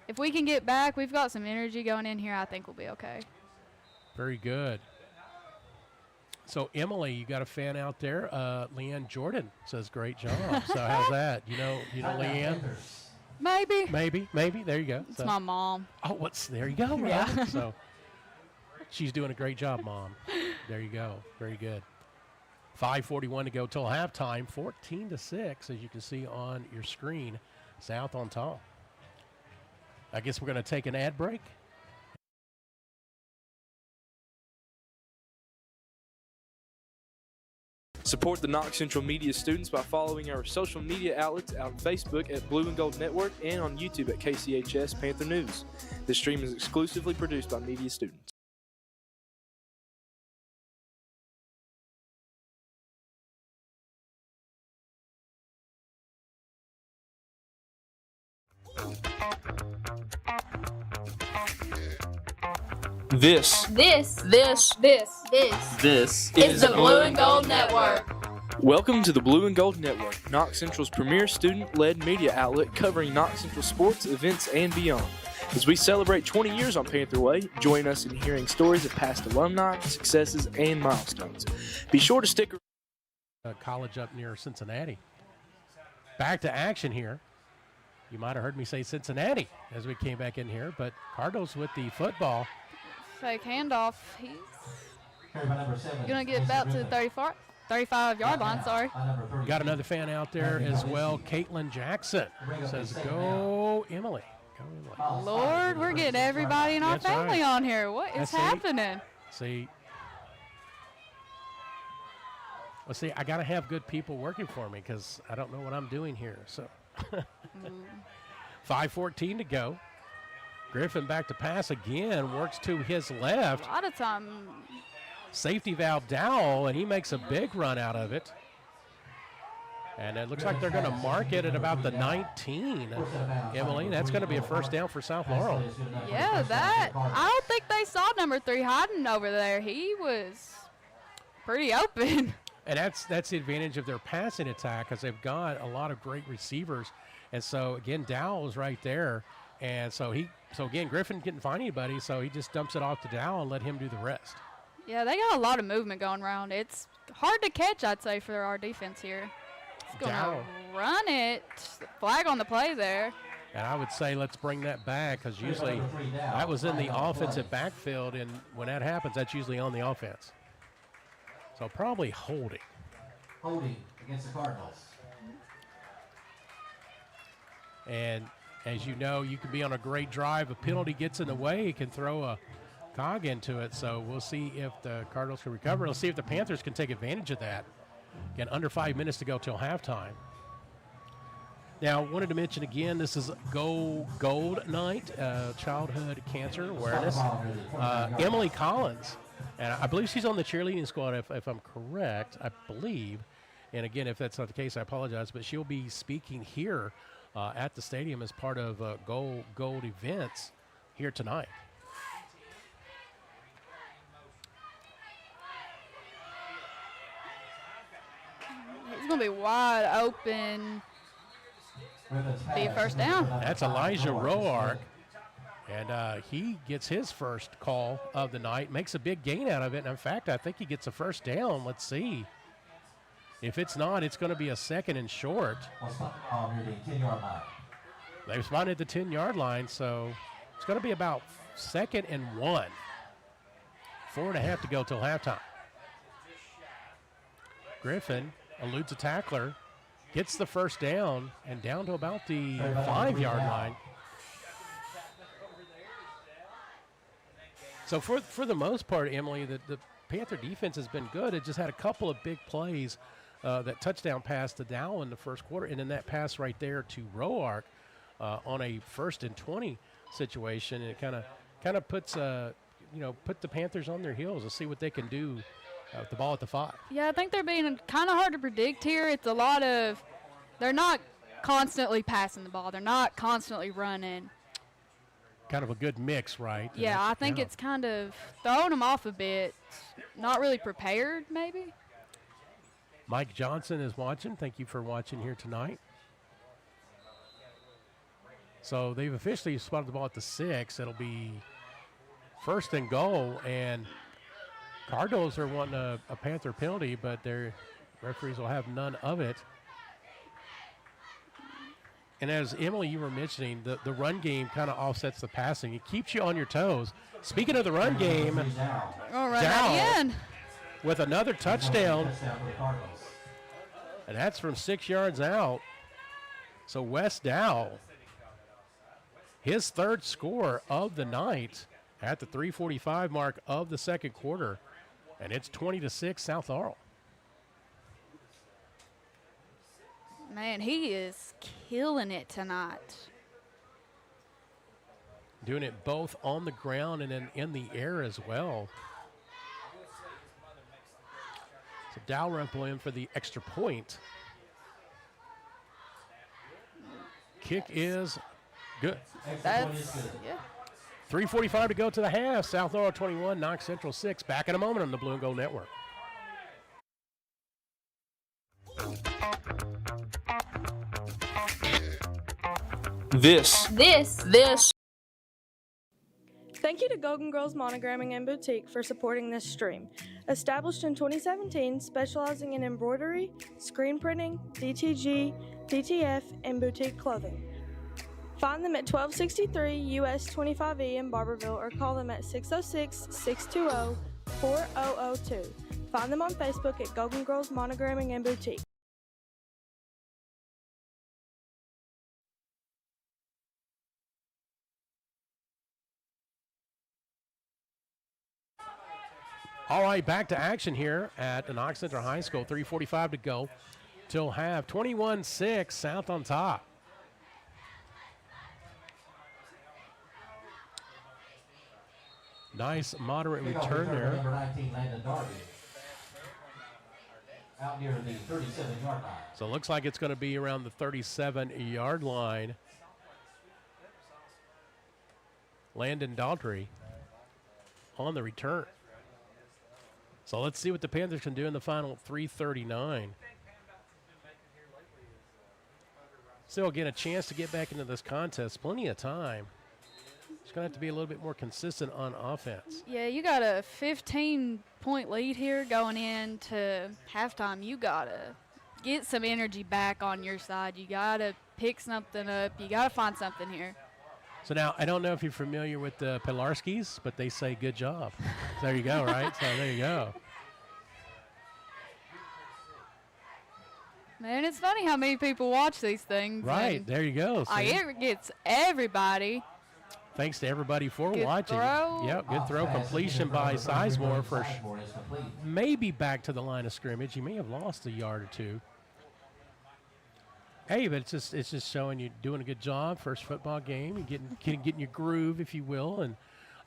Speaker 9: if we can get back, we've got some energy going in here, I think we'll be okay.
Speaker 7: Very good. So, Emily, you got a fan out there. Leanne Jordan says, great job. So, how's that? You know Leanne?
Speaker 9: Maybe.
Speaker 7: Maybe. There you go.
Speaker 9: It's my mom.
Speaker 7: Oh, there you go. Right?
Speaker 9: Yeah.
Speaker 7: So, she's doing a great job, Mom. There you go. Very good. 5:41 to go till halftime. 14-6, as you can see on your screen. South on top. I guess we're going to take an ad break.
Speaker 2: Support the Knox Central Media students by following our social media outlets on Facebook at Blue and Gold Network and on YouTube at KCHS Panther News. This stream is exclusively produced by media students. This
Speaker 4: This
Speaker 2: is
Speaker 4: the Blue and Gold Network.
Speaker 2: Welcome to the Blue and Gold Network, Knox Central's premier student-led media outlet covering Knox Central sports, events, and beyond. As we celebrate 20 years on Panther Way, join us in hearing stories of past alumni, successes, and milestones. Be sure to stick around.
Speaker 7: College up near Cincinnati. Back to action here. You might have heard me say Cincinnati as we came back in here, but Cardinals with the football.
Speaker 9: Fake handoff. He's
Speaker 8: Carry by number 7.
Speaker 9: going to get about to the 35-yard line, sorry.
Speaker 7: Got another fan out there as well. Caitlin Jackson says, go Emily. Go Emily.
Speaker 9: Lord, we're getting everybody in our
Speaker 7: That's
Speaker 9: family
Speaker 7: right.
Speaker 9: on here. What is happening?
Speaker 7: See, I got to have good people working for me because I don't know what I'm doing here. So 5:14 to go. Griffin back to pass again, works to his left.
Speaker 9: A lot of time.
Speaker 7: Safety valve Dowell, and he makes a big run out of it. And it looks like they're going to mark it at about the 19. Emily, that's going to be a first down for South Laurel.
Speaker 9: Yeah, I don't think they saw number 3 hiding over there. He was pretty open.
Speaker 7: And that's the advantage of their passing attack because they've got a lot of great receivers. And so, again, Dowell is right there. And so, again, Griffin couldn't find anybody, so he just dumps it off to Dowell and let him do the rest.
Speaker 9: Yeah, they got a lot of movement going around. It's hard to catch, I'd say, for our defense here. It's going to run it. Flag on the play there.
Speaker 7: And I would say let's bring that back because usually that was in the offensive backfield, and when that happens, that's usually on the offense. So probably holding.
Speaker 8: Holding against the Cardinals.
Speaker 7: And as you know, you can be on a great drive. A penalty gets in the way, you can throw a cog into it. So we'll see if the Cardinals can recover. We'll see if the Panthers can take advantage of that. Again, under 5 minutes to go till halftime. Now, wanted to mention again, this is Go Gold Night, Childhood Cancer Awareness. Emily Collins, and I believe she's on the cheerleading squad, if I'm correct, I believe. And again, if that's not the case, I apologize, but she'll be speaking here at the stadium as part of Gold events here tonight.
Speaker 9: He's going to be wide open. Be a first down.
Speaker 7: That's Elijah Roark, and he gets his first call of the night, makes a big gain out of it. And in fact, I think he gets a first down. Let's see. If it's not, it's going to be a second and short. They've spotted the 10-yard line, so it's going to be about 2nd and 1. 4.5 to go till halftime. Griffin eludes a tackler, gets the first down, and down to about the 5-yard line. So for the most part, Emily, the Panther defense has been good. It just had a couple of big plays. That touchdown pass to Dowell in the first quarter, and then that pass right there to Roark on a 1st and 20 situation. And it kind of puts put the Panthers on their heels to see what they can do with the ball at the 5.
Speaker 9: Yeah, I think they're being kind of hard to predict here. It's a lot of they're not constantly passing the ball. They're not constantly running.
Speaker 7: Kind of a good mix, right?
Speaker 9: Yeah, I think it's kind of throwing them off a bit. Not really prepared, maybe.
Speaker 7: Mike Johnson is watching. Thank you for watching here tonight. So they've officially spotted the ball at the 6. It'll be 1st and goal, and Cardinals are wanting a Panther penalty, but their referees will have none of it. And as Emily, you were mentioning, the run game kind of offsets the passing. It keeps you on your toes. Speaking of the run game,
Speaker 9: all right, again
Speaker 7: with another touchdown, and that's from 6 yards out. So Wes Dowell, his 3rd score of the night at the 3:45 mark of the 2nd quarter, and it's 20-6 South Laurel.
Speaker 9: Man, he is killing it tonight.
Speaker 7: Doing it both on the ground and then in the air as well. So Dalrymple in for the extra point. Kick is good.
Speaker 9: That's, yeah.
Speaker 7: 3:45 to go to the half. South Laurel 21, Knox Central 6. Back in a moment on the Blue and Gold Network.
Speaker 2: This
Speaker 3: Thank you to Golden Girls Monogramming and Boutique for supporting this stream. Established in 2017, specializing in embroidery, screen printing, DTG, DTF, and boutique clothing. Find them at 1263 US 25E in Barberville or call them at 606-620-4644. 4002. Find them on Facebook at Golden Girls Monogramming and Boutique.
Speaker 7: All right, back to action here at the Knox Central High School. 3:45 to go till half. 21-6, South on top. Nice moderate return there.
Speaker 8: Number 19, Landon Darby. Out near the 37-yard line.
Speaker 7: So it looks like it's going to be around the 37-yard line. Landon Daughtry on the return. So let's see what the Panthers can do in the final 3:39. Still getting a chance to get back into this contest. Plenty of time. It's going to have to be a little bit more consistent on offense.
Speaker 9: Yeah, you got a 15-point lead here going into halftime. You got to get some energy back on your side. You got to pick something up. You got to find something here.
Speaker 7: So now, I don't know if you're familiar with the Pilarskis, but they say good job. So there you go, right? So there you go.
Speaker 9: Man, it's funny how many people watch these things.
Speaker 7: Right, there you go.
Speaker 9: It gets everybody.
Speaker 7: Thanks to everybody for
Speaker 9: Good
Speaker 7: watching.
Speaker 9: throw.
Speaker 7: Yep, good throw. Completion by Sizemore for maybe back to the line of scrimmage. He may have lost a yard or two. Hey, but it's just showing you doing a good job. First football game, and getting your groove, if you will. And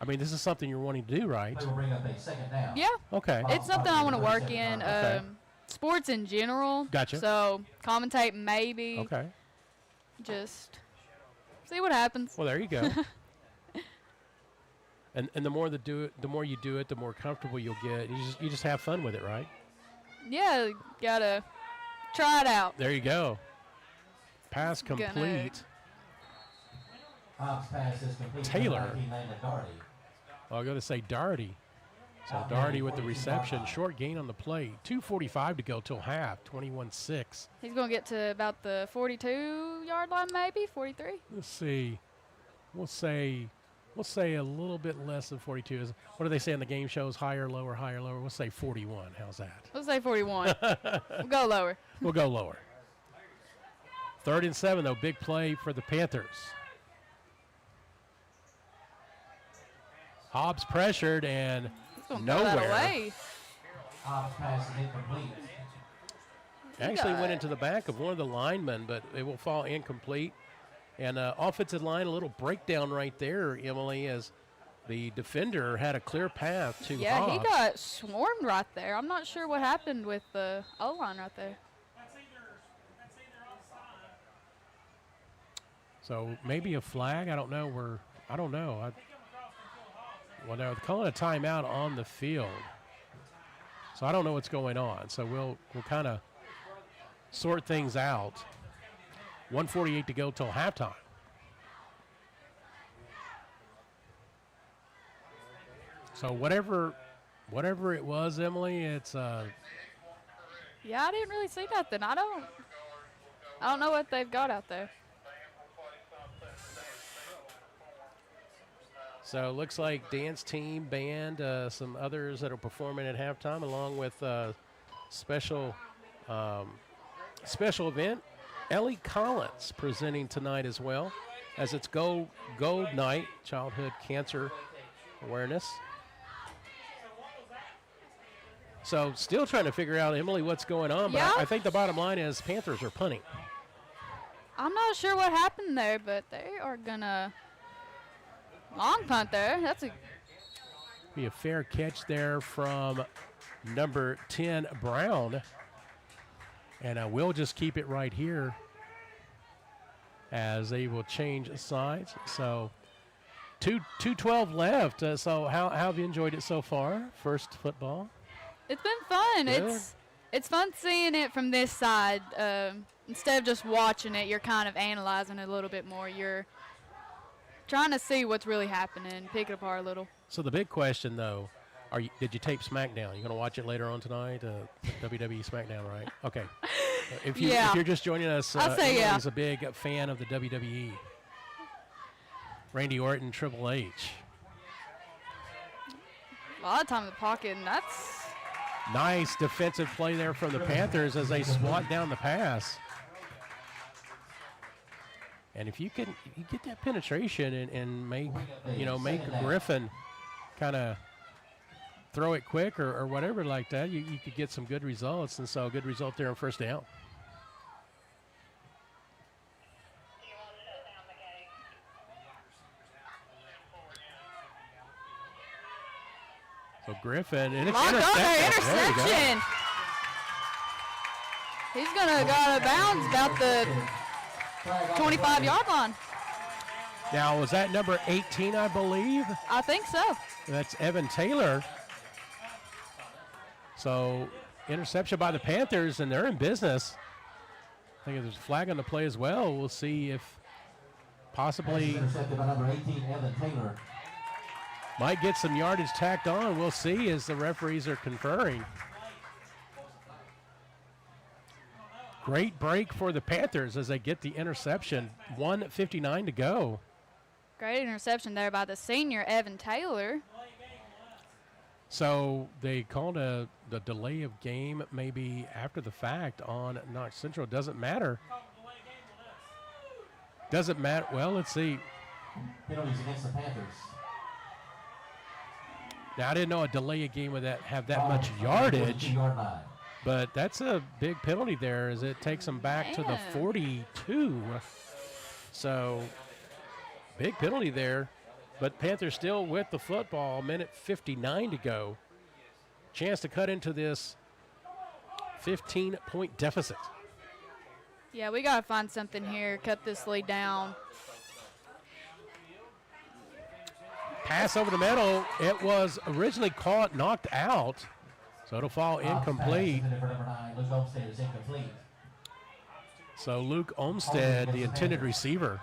Speaker 7: I mean, this is something you're wanting to do, right?
Speaker 9: Yeah.
Speaker 7: Okay.
Speaker 9: It's something I want to work in.
Speaker 7: Okay.
Speaker 9: Sports in general.
Speaker 7: Gotcha.
Speaker 9: So commentate maybe.
Speaker 7: Okay.
Speaker 9: Just see what happens.
Speaker 7: Well, there you go. and the more you do it, the more comfortable you'll get. You just have fun with it, right?
Speaker 9: Yeah, gotta try it out.
Speaker 7: There you go. Pass complete.
Speaker 8: Pass is complete.
Speaker 7: Taylor. I'm going to say Darty. So Darty with the reception. Short gain on the play. 2:45 to go till half. 21-6.
Speaker 9: He's going to get to about the 42-yard line, maybe 43.
Speaker 7: Let's see. We'll say a little bit less than 42. What do they say in the game shows? Higher, lower, higher, lower. We'll say 41. How's that?
Speaker 9: Let's say 41. We'll go lower.
Speaker 7: We'll go lower. 3rd and 7, though. Big play for the Panthers. Hobbs pressured and nowhere.
Speaker 8: Hobbs pass is incomplete.
Speaker 7: Actually went into the back of one of the linemen, but it will fall incomplete. And offensive line, a little breakdown right there, Emily, as the defender had a clear path to Hobbs.
Speaker 9: Yeah, he got swarmed right there. I'm not sure what happened with the O-line right there.
Speaker 7: So maybe a flag. I don't know. Well, they're calling a timeout on the field. So I don't know what's going on. So we'll kind of sort things out. 1:48 to go till halftime. So whatever it was, Emily, it's
Speaker 9: Yeah, I didn't really see nothing. I don't know what they've got out there.
Speaker 7: So it looks like dance team, band, some others that are performing at halftime, along with special event. Ellie Collins presenting tonight as well, as it's Gold Night, Childhood Cancer Awareness. So still trying to figure out, Emily, what's going on. But
Speaker 9: Yeah.
Speaker 7: I think the bottom line is Panthers are punting.
Speaker 9: I'm not sure what happened there, but they are going to long punt there. That's
Speaker 7: Be a fair catch there from number 10, Brown. And we'll just keep it right here as they will change sides. So 2:12 left. So how have you enjoyed it so far? First football?
Speaker 9: It's been fun.
Speaker 7: Good.
Speaker 9: It's fun seeing it from this side. Instead of just watching it, you're kind of analyzing it a little bit more. You're trying to see what's really happening, pick it apart a little.
Speaker 7: So the big question, though, did you tape SmackDown? You going to watch it later on tonight? WWE SmackDown, right? Okay. If you're just joining us,
Speaker 9: I'll say yeah.
Speaker 7: Emily's a big fan of the WWE. Randy Orton, Triple H.
Speaker 9: A lot of time in the pocket, and that's
Speaker 7: Nice defensive play there from the Panthers as they swat down the pass. And if you get that penetration and make Griffin kind of throw it quick or whatever like that, you could get some good results. And so a good result there on first down. So Griffin, and it's
Speaker 9: interception. He's going to go out of bounds about the 25-yard line.
Speaker 7: Now, was that number 18, I believe?
Speaker 9: I think so.
Speaker 7: That's Evan Taylor. So interception by the Panthers, and they're in business. I think there's a flag on the play as well. We'll see if possibly
Speaker 8: Intercepted by number 18, Evan Taylor.
Speaker 7: might get some yardage tacked on. We'll see as the referees are conferring. Great break for the Panthers as they get the interception. 1:59 to go.
Speaker 9: Great interception there by the senior, Evan Taylor.
Speaker 7: So they called the delay of game maybe after the fact on Knox Central. Doesn't matter. Doesn't matter. Well, let's see.
Speaker 8: Penalties against the Panthers.
Speaker 7: Now, I didn't know a delay of game would have that much yardage, but that's a big penalty there as it takes them back to the 42. So big penalty there. But Panthers still with the football, 1:59 to go. Chance to cut into this 15-point deficit.
Speaker 9: Yeah, we got to find something here, cut this lead down.
Speaker 7: Pass over the middle. It was originally caught, knocked out, so it'll fall incomplete. So Luke Olmstead, the intended receiver.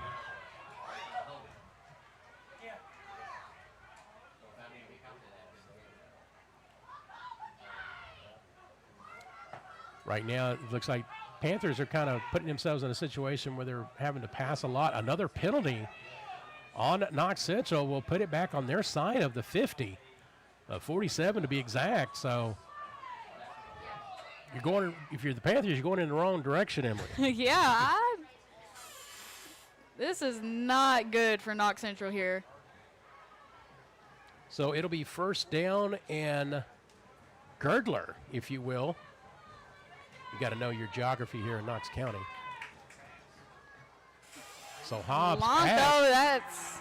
Speaker 7: Right now, it looks like Panthers are kind of putting themselves in a situation where they're having to pass a lot. Another penalty on Knox Central will put it back on their side of the 50, 47 to be exact. So you're going, if you're the Panthers, you're going in the wrong direction, Emily.
Speaker 9: Yeah, this is not good for Knox Central here.
Speaker 7: So it'll be first down and Girdler, if you will. You got to know your geography here in Knox County. So Hobbs
Speaker 9: Lonzo, that's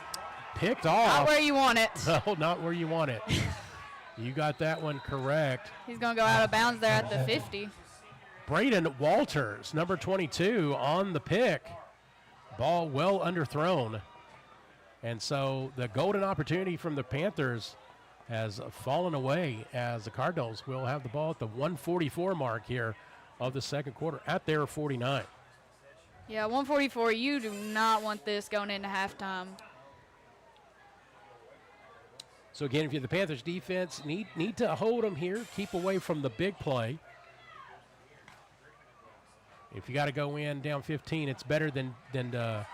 Speaker 7: picked off.
Speaker 9: not where you want it.
Speaker 7: No, not where you want it. You got that one correct.
Speaker 9: He's going to go out of bounds there at the 50.
Speaker 7: Braden Walters, number 22, on the pick. Ball well underthrown. And so the golden opportunity from the Panthers has fallen away as the Cardinals will have the ball at the 1:44 mark here of the second quarter at their 49.
Speaker 9: Yeah, 144, you do not want this going into halftime.
Speaker 7: So again, if you're the Panthers defense, need to hold them here, keep away from the big play. If you got to go in down 15, it's better than the
Speaker 9: There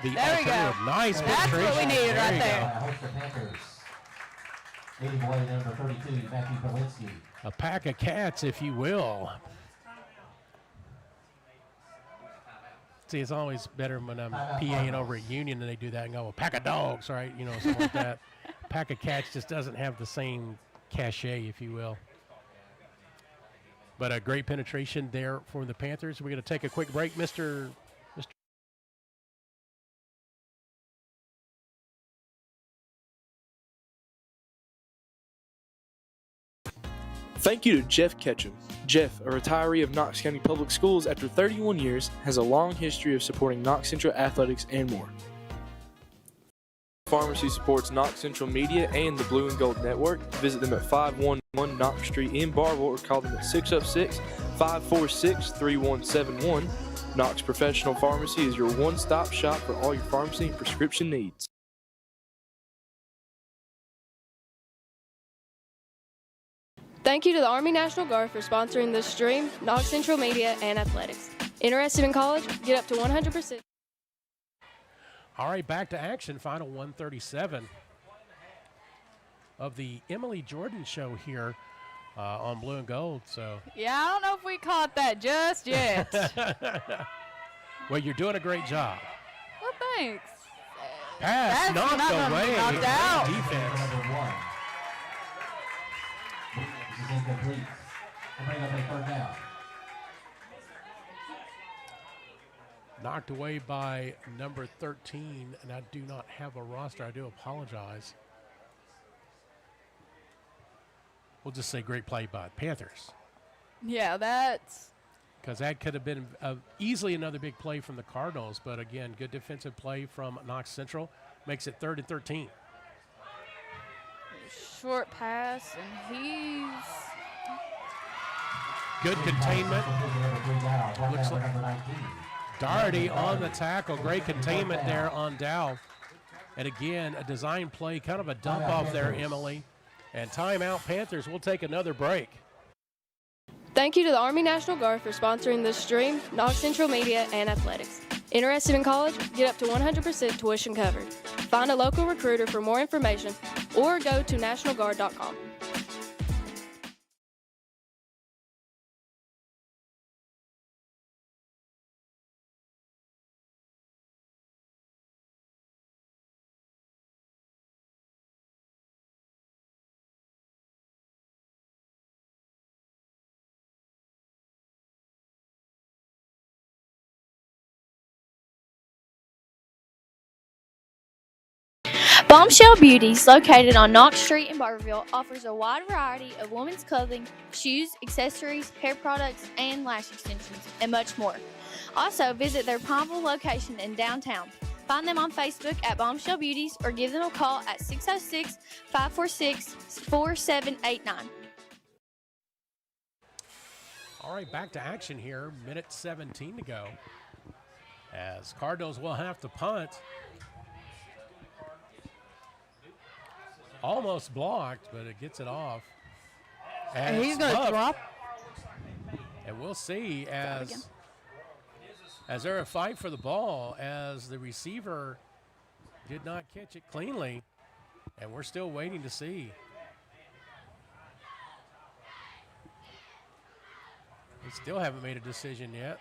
Speaker 9: we go.
Speaker 7: alternative. Nice
Speaker 9: That's
Speaker 7: penetration.
Speaker 9: what we needed right there.
Speaker 8: Host the Panthers. Leading away number 32, Matthew Polinsky.
Speaker 7: A pack of cats, if you will. See, it's always better when I'm PAing over at Union and they do that and go, a pack of dogs, right? You know, something like that. Pack of cats just doesn't have the same cachet, if you will. But a great penetration there for the Panthers. We're going to take a quick break, Mr.
Speaker 2: Thank you to Jeff Ketchum. Jeff, a retiree of Knox County Public Schools after 31 years, has a long history of supporting Knox Central athletics and more. Pharmacy supports Knox Central Media and the Blue and Gold Network. Visit them at 511 Knox Street in Barville or call them at 606-546-3171. Knox Professional Pharmacy is your one-stop shop for all your pharmacy and prescription needs.
Speaker 5: Thank you to the Army National Guard for sponsoring this stream, Knox Central Media, and Athletics. Interested in college? Get up to 100%.
Speaker 7: All right, back to action. Final 137. of the Emily Jordan show here on Blue and Gold. So
Speaker 9: Yeah, I don't know if we caught that just yet.
Speaker 7: well, you're doing a great job.
Speaker 9: Well, thanks.
Speaker 7: Pass knocked away.
Speaker 9: Knocked out.
Speaker 7: Defense.
Speaker 8: Number 1. This is incomplete. We'll bring up a third down.
Speaker 7: Knocked away by number 13, and I do not have a roster. I do apologize. We'll just say great play by Panthers,
Speaker 9: Yeah, that's
Speaker 7: because that could have been easily another big play from the Cardinals. But again, good defensive play from Knox Central makes it 3rd and 13.
Speaker 9: short pass, and he's
Speaker 7: Good containment. Looks like Doherty on the tackle. Great containment there on Dow. And again, a design play, kind of a dump off there, Emily. And timeout, Panthers. We'll take another break.
Speaker 5: Thank you to the Army National Guard for sponsoring this stream, Knox Central Media, and Athletics. Interested in college? Get up to 100% tuition covered. Find a local recruiter for more information or go to nationalguard.com.
Speaker 1: Bombshell Beauties, located on Knox Street in Barberville, offers a wide variety of women's clothing, shoes, accessories, hair products, and lash extensions, and much more. Also, visit their Pineville location in downtown. Find them on Facebook at Bombshell Beauties or give them a call at 606-546-4789.
Speaker 7: All right, back to action here. Minute 17 to go. As Cardinals will have to punt. Almost blocked, but it gets it off.
Speaker 9: And he's going to drop.
Speaker 7: And we'll see as they're a fight for the ball, as the receiver did not catch it cleanly, and we're still waiting to see. They still haven't made a decision yet.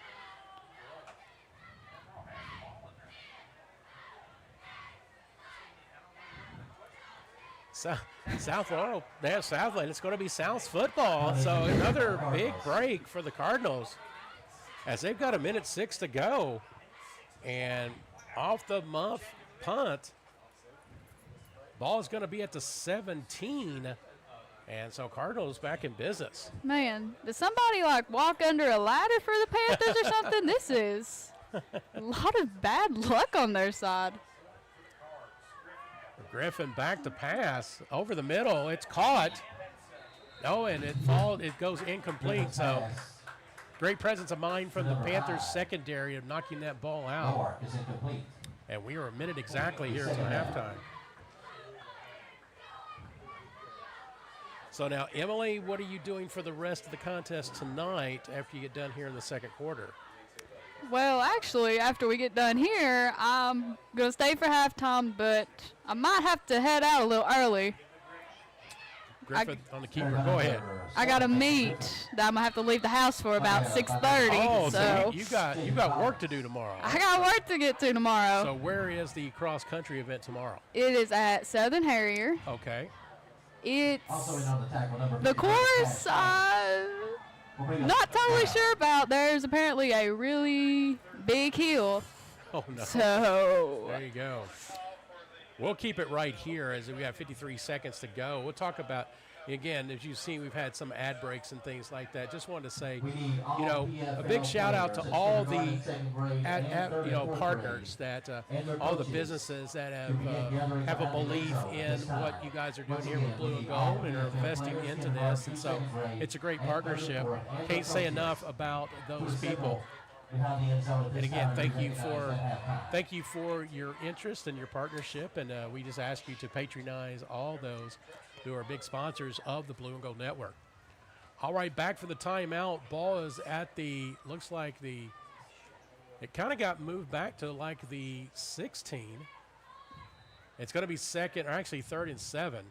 Speaker 7: South Laurel, there's Southland. It's going to be South's football. So another big break for the Cardinals as they've got 1:06 to go. And off the muff punt, ball is going to be at the 17. And so Cardinals back in business.
Speaker 9: Man, did somebody like walk under a ladder for the Panthers or something? This is a lot of bad luck on their side.
Speaker 7: Griffin back to pass over the middle. It's caught. Oh, and it goes incomplete. So great presence of mind from the Panthers secondary of knocking that ball out. And we are a minute exactly here to halftime. So now, Emily, what are you doing for the rest of the contest tonight after you get done here in the second quarter?
Speaker 9: Well, actually, after we get done here, I'm going to stay for halftime, but I might have to head out a little early.
Speaker 7: Griffith on the keeper. Go ahead.
Speaker 9: I got a meet that I'm going to have to leave the house for about 6:30.
Speaker 7: Oh,
Speaker 9: so
Speaker 7: you got work to do tomorrow.
Speaker 9: I got work to get to tomorrow.
Speaker 7: So where is the cross-country event tomorrow?
Speaker 9: It is at Southern Harrier.
Speaker 7: Okay.
Speaker 9: It's the course not totally sure about. There's apparently a really big hill.
Speaker 7: Oh, no.
Speaker 9: So
Speaker 7: there you go. We'll keep it right here as we have 53 seconds to go. We'll talk about, again, as you've seen, we've had some ad breaks and things like that. Just wanted to say, a big shout out to all the partners that, all the businesses that have a belief in what you guys are doing here with Blue and Gold and are investing into this. And so it's a great partnership. Can't say enough about those people. And again, thank you for your interest and your partnership, and we just ask you to patronize all those who are big sponsors of the Blue and Gold Network. All right, back for the timeout. Ball is at it kind of got moved back to like the 16. It's going to be 3rd and 7.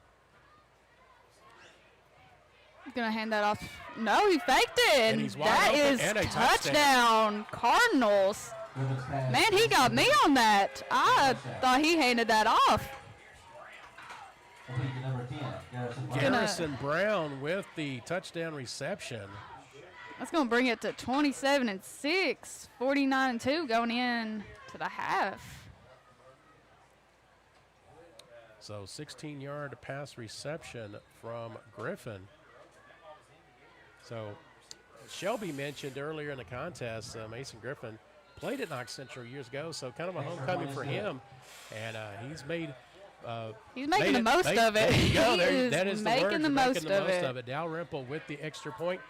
Speaker 9: Gonna hand that off. No, he faked it.
Speaker 7: And he's wide
Speaker 9: that
Speaker 7: open
Speaker 9: is
Speaker 7: and a
Speaker 9: touchdown, Cardinals. Man, he got me on that. I thought he handed that off.
Speaker 7: Garrison Brown with the touchdown reception.
Speaker 9: That's going to bring it to 27-6, 49-2 going in to the half.
Speaker 7: So 16-yard pass reception from Griffin. So Shelby mentioned earlier in the contest, Mason Griffin played at Knox Central years ago, so kind of a homecoming for him. And he's made
Speaker 9: he's making the most of it.
Speaker 7: There you go.
Speaker 9: He
Speaker 7: That is
Speaker 9: making the most of it.
Speaker 7: Dow Rempel with the extra point.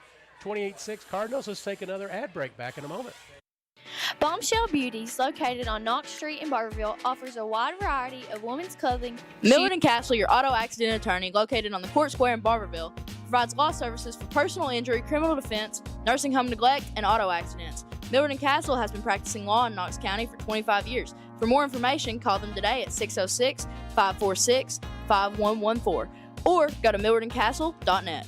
Speaker 7: 28-6 Cardinals. Let's take another ad break. Back in a moment.
Speaker 1: Bombshell Beauties, located on Knox Street in Barberville, offers a wide variety of women's clothing.
Speaker 4: Millard and Castle, your auto accident attorney, located on the Court Square in Barberville, provides law services for personal injury, criminal defense, nursing home neglect, and auto accidents. Millard and Castle has been practicing law in Knox County for 25 years. For more information, call them today at 606-546-5114 or go to millardandcastle.net.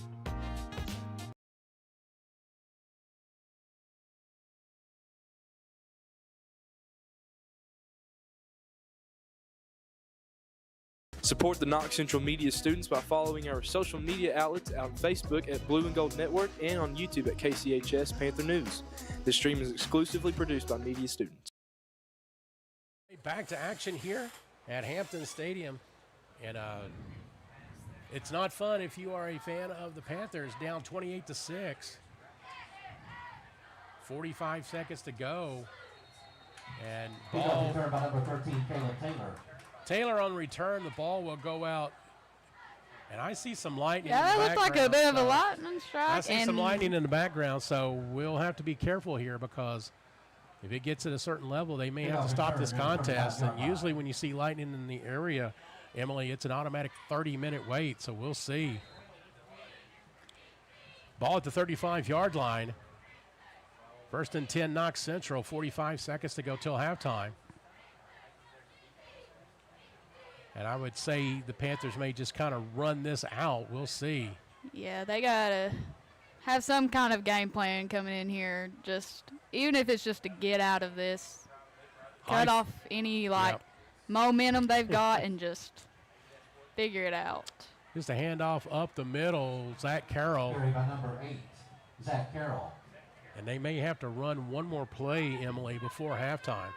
Speaker 2: Support the Knox Central Media students by following our social media outlets on Facebook at Blue and Gold Network and on YouTube at KCHS Panther News. This stream is exclusively produced by media students.
Speaker 7: Back to action here at Hampton Stadium. And it's not fun if you are a fan of the Panthers, down 28-6. 45 seconds to go. And ball.
Speaker 8: By number 13, Caleb Taylor.
Speaker 7: Taylor on return, the ball will go out. And I see some lightning
Speaker 9: Yeah,
Speaker 7: in the
Speaker 9: that looked like a bit of a
Speaker 7: so
Speaker 9: lightning strike.
Speaker 7: I see some lightning in the background, so we'll have to be careful here because if it gets at a certain level, they may have to stop this contest. And usually when you see lightning in the area, Emily, it's an automatic 30-minute wait, so we'll see. Ball at the 35-yard line. 1st and 10, Knox Central, 45 seconds to go till halftime. And I would say the Panthers may just kind of run this out. We'll see.
Speaker 9: Yeah, they got to have some kind of game plan coming in here. Just even if it's just to get out of this, cut off any momentum they've got and just figure it out.
Speaker 7: Just a handoff up the middle, Zach Carroll.
Speaker 8: Carried by number 8, Zach Carroll.
Speaker 7: And they may have to run one more play, Emily, before halftime.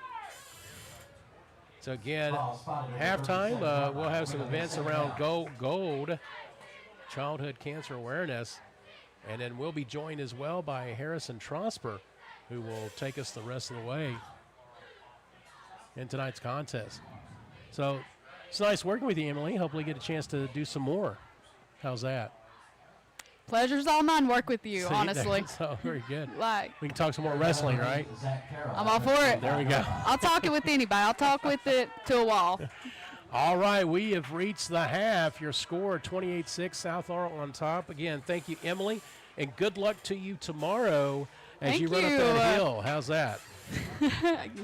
Speaker 7: So again, halftime, we'll have some events around gold, childhood cancer awareness. And then we'll be joined as well by Harrison Trosper, who will take us the rest of the way in tonight's contest. So it's nice working with you, Emily. Hopefully get a chance to do some more. How's that?
Speaker 9: Pleasure's all mine work with you, honestly.
Speaker 7: So very good.
Speaker 9: Like,
Speaker 7: we can talk some more wrestling, right?
Speaker 9: I'm all for it.
Speaker 7: There we go.
Speaker 9: I'll talk it with anybody. I'll talk with it to a wall.
Speaker 7: All right, we have reached the half. Your score, 28-6, South Laurel on top. Again, thank you, Emily, and good luck to you tomorrow as you run up that hill. How's that?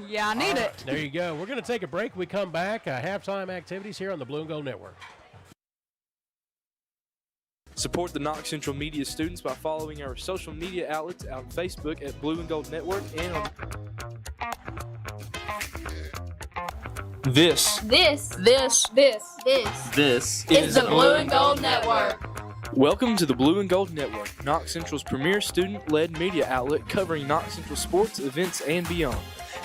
Speaker 9: Yeah, I need it.
Speaker 7: There you go. We're going to take a break. We come back. Halftime activities here on the Blue and Gold Network.
Speaker 2: Support the Knox Central Media students by following our social media outlets on Facebook at Blue and Gold Network and on This
Speaker 4: This
Speaker 2: is
Speaker 4: the Blue and Gold Network.
Speaker 2: Welcome to the Blue and Gold Network, Knox Central's premier student-led media outlet covering Knox Central sports, events, and beyond.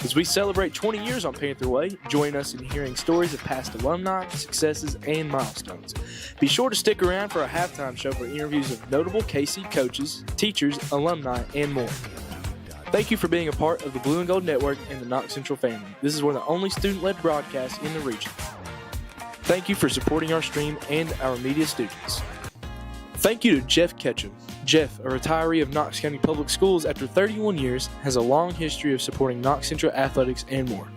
Speaker 2: As we celebrate 20 years on Panther Way, join us in hearing stories of past alumni, successes, and milestones. Be sure to stick around for a halftime show for interviews of notable KC coaches, teachers, alumni, and more. Thank you for being a part of the Blue and Gold Network and the Knox Central family. This is one of the only student-led broadcasts in the region. Thank you for supporting our stream and our media students. Thank you to Jeff Ketchum. Jeff, a retiree of Knox County Public Schools after 31 years, has a long history of supporting Knox Central athletics and more.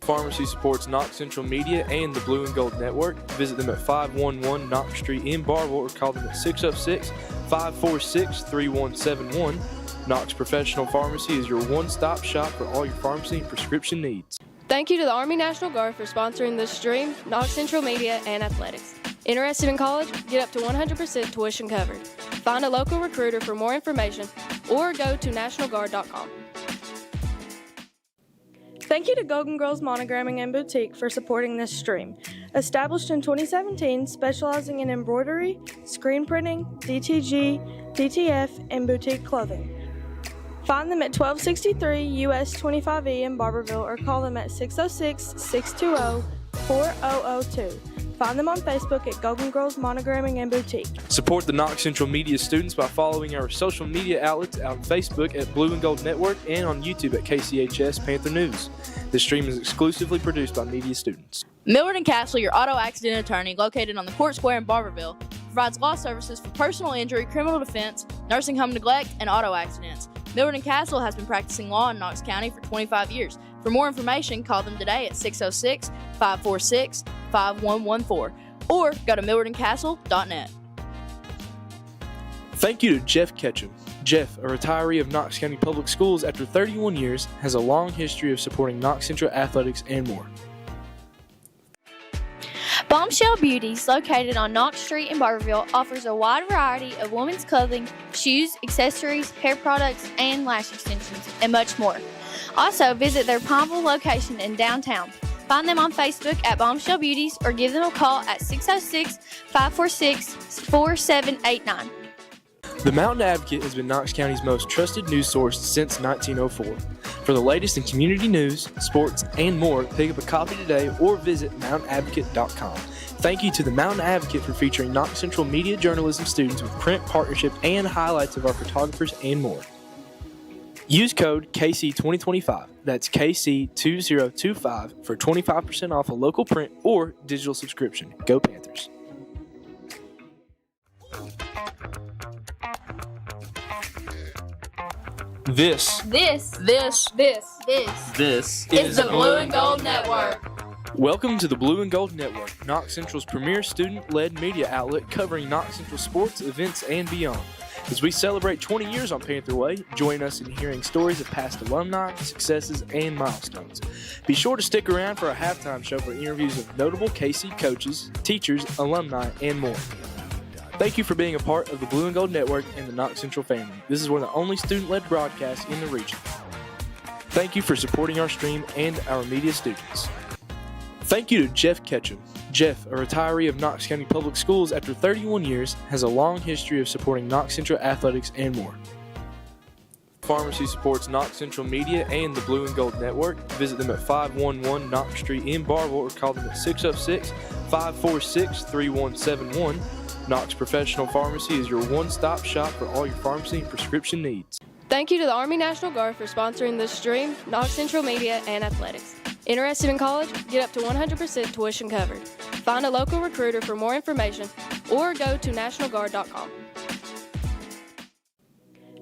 Speaker 2: Pharmacy supports Knox Central Media and the Blue and Gold Network. Visit them at 511 Knox Street in Barville or call them at 606-546-3171. Knox Professional Pharmacy is your one-stop shop for all your pharmacy and prescription needs.
Speaker 5: Thank you to the Army National Guard for sponsoring this stream, Knox Central Media, and athletics. Interested in college? Get up to 100% tuition covered. Find a local recruiter for more information or go to nationalguard.com.
Speaker 3: Thank you to Golden Girls Monogramming and Boutique for supporting this stream. Established in 2017, specializing in embroidery, screen printing, DTG, DTF, and boutique clothing. Find them at 1263 US 25E in Barberville or call them at 606-620-4002. Find them on Facebook at Golden Girls Monogramming and Boutique.
Speaker 2: Support the Knox Central Media students by following our social media outlets on Facebook at Blue and Gold Network and on YouTube at KCHS Panther News. This stream is exclusively produced by media students.
Speaker 4: Millard & Castle, your auto accident attorney, located on the Court Square in Barberville, provides law services for personal injury, criminal defense, nursing home neglect, and auto accidents. Millard & Castle has been practicing law in Knox County for 25 years. For more information, call them today at 606-546-5114 or go to millardandcastle.net.
Speaker 2: Thank you to Jeff Ketchum. Jeff, a retiree of Knox County Public Schools after 31 years, has a long history of supporting Knox Central athletics and more.
Speaker 1: Bombshell Beauties, located on Knox Street in Barberville, offers a wide variety of women's clothing, shoes, accessories, hair products, and lash extensions, and much more. Also, visit their Pineville location in downtown. Find them on Facebook at Bombshell Beauties or give them a call at 606-546-4789.
Speaker 2: The Mountain Advocate has been Knox County's most trusted news source since 1904. For the latest in community news, sports, and more, pick up a copy today or visit mountainadvocate.com. Thank you to the Mountain Advocate for featuring Knox Central media journalism students with print partnership and highlights of our photographers and more. Use code KC2025, that's KC2025, for 25% off a local print or digital subscription. Go Panthers. This
Speaker 4: This
Speaker 2: is
Speaker 4: the Blue and Gold Network.
Speaker 2: Welcome to the Blue and Gold Network, Knox Central's premier student-led media outlet covering Knox Central sports, events, and beyond. As we celebrate 20 years on Panther Way, join us in hearing stories of past alumni, successes, and milestones. Be sure to stick around for our halftime show for interviews of notable KC coaches, teachers, alumni, and more. Thank you for being a part of the Blue and Gold Network and the Knox Central family. This is one of the only student-led broadcasts in the region. Thank you for supporting our stream and our media students. Thank you to Jeff Ketchum. Jeff, a retiree of Knox County Public Schools after 31 years, has a long history of supporting Knox Central athletics and more. Pharmacy supports Knox Central Media and the Blue and Gold Network. Visit them at 511 Knox Street in Barville or call them at 606-546-3171. Knox Professional Pharmacy is your one-stop shop for all your pharmacy and prescription needs.
Speaker 5: Thank you to the Army National Guard for sponsoring this stream, Knox Central Media, and Athletics. Interested in college? Get up to 100% tuition covered. Find a local recruiter for more information or go to nationalguard.com.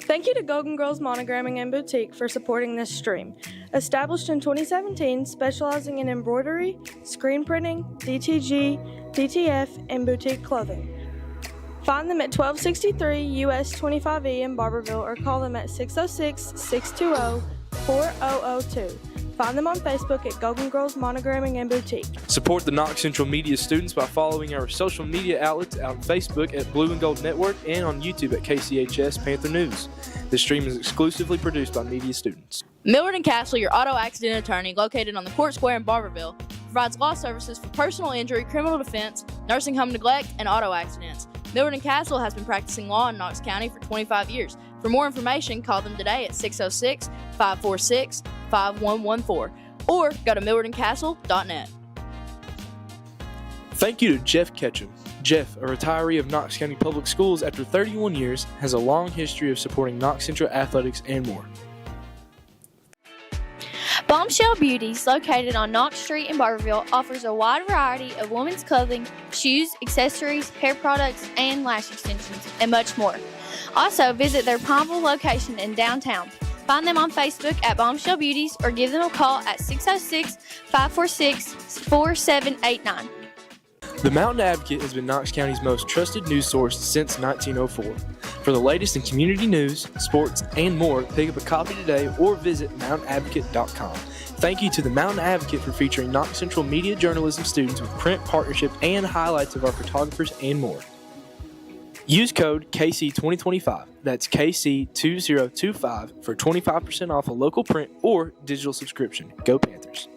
Speaker 3: Thank you to Golden Girls Monogramming and Boutique for supporting this stream. Established in 2017, specializing in embroidery, screen printing, DTG, DTF, and boutique clothing. Find them at 1263 US 25E in Barberville or call them at 606-620-4002. Find them on Facebook at Golden Girls Monogramming and Boutique.
Speaker 2: Support the Knox Central media students by following our social media outlets on Facebook at Blue and Gold Network and on YouTube at KCHS Panther News. This stream is exclusively produced by media students.
Speaker 4: Millard & Castle, your auto accident attorney, located on the Court Square in Barberville, provides law services for personal injury, criminal defense, nursing home neglect, and auto accidents. Millard & Castle has been practicing law in Knox County for 25 years. For more information, call them today at 606-546-5114 or go to millardandcastle.net.
Speaker 2: Thank you to Jeff Ketchum. Jeff, a retiree of Knox County Public Schools after 31 years, has a long history of supporting Knox Central athletics and more.
Speaker 1: Bombshell Beauties, located on Knox Street in Barberville, offers a wide variety of women's clothing, shoes, accessories, hair products, and lash extensions, and much more. Also, visit their Pineville location in downtown. Find them on Facebook at Bombshell Beauties or give them a call at 606-546-4789.
Speaker 2: The Mountain Advocate has been Knox County's most trusted news source since 1904. For the latest in community news, sports, and more, pick up a copy today or visit mountainadvocate.com. Thank you to the Mountain Advocate for featuring Knox Central media journalism students with print partnership and highlights of our photographers and more. Use code KC2025, that's KC2025, for 25% off a local print or digital subscription. Go Panthers.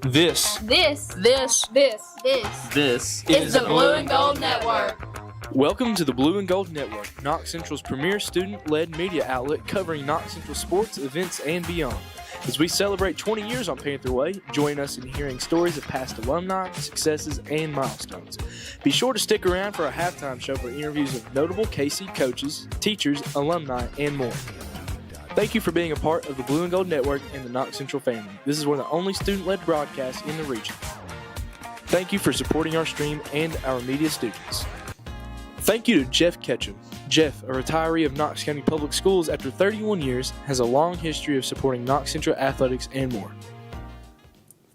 Speaker 2: This
Speaker 4: This
Speaker 2: is
Speaker 4: the Blue and Gold Network.
Speaker 2: Welcome to the Blue and Gold Network, Knox Central's premier student-led media outlet covering Knox Central sports, events, and beyond. As we celebrate 20 years on Panther Way, join us in hearing stories of past alumni, successes, and milestones. Be sure to stick around for our halftime show for interviews with notable KC coaches, teachers, alumni, and more. Thank you for being a part of the Blue and Gold Network and the Knox Central family. This is one of the only student-led broadcasts in the region. Thank you for supporting our stream and our media students. Thank you to Jeff Ketchum. Jeff, a retiree of Knox County Public Schools after 31 years, has a long history of supporting Knox Central athletics and more.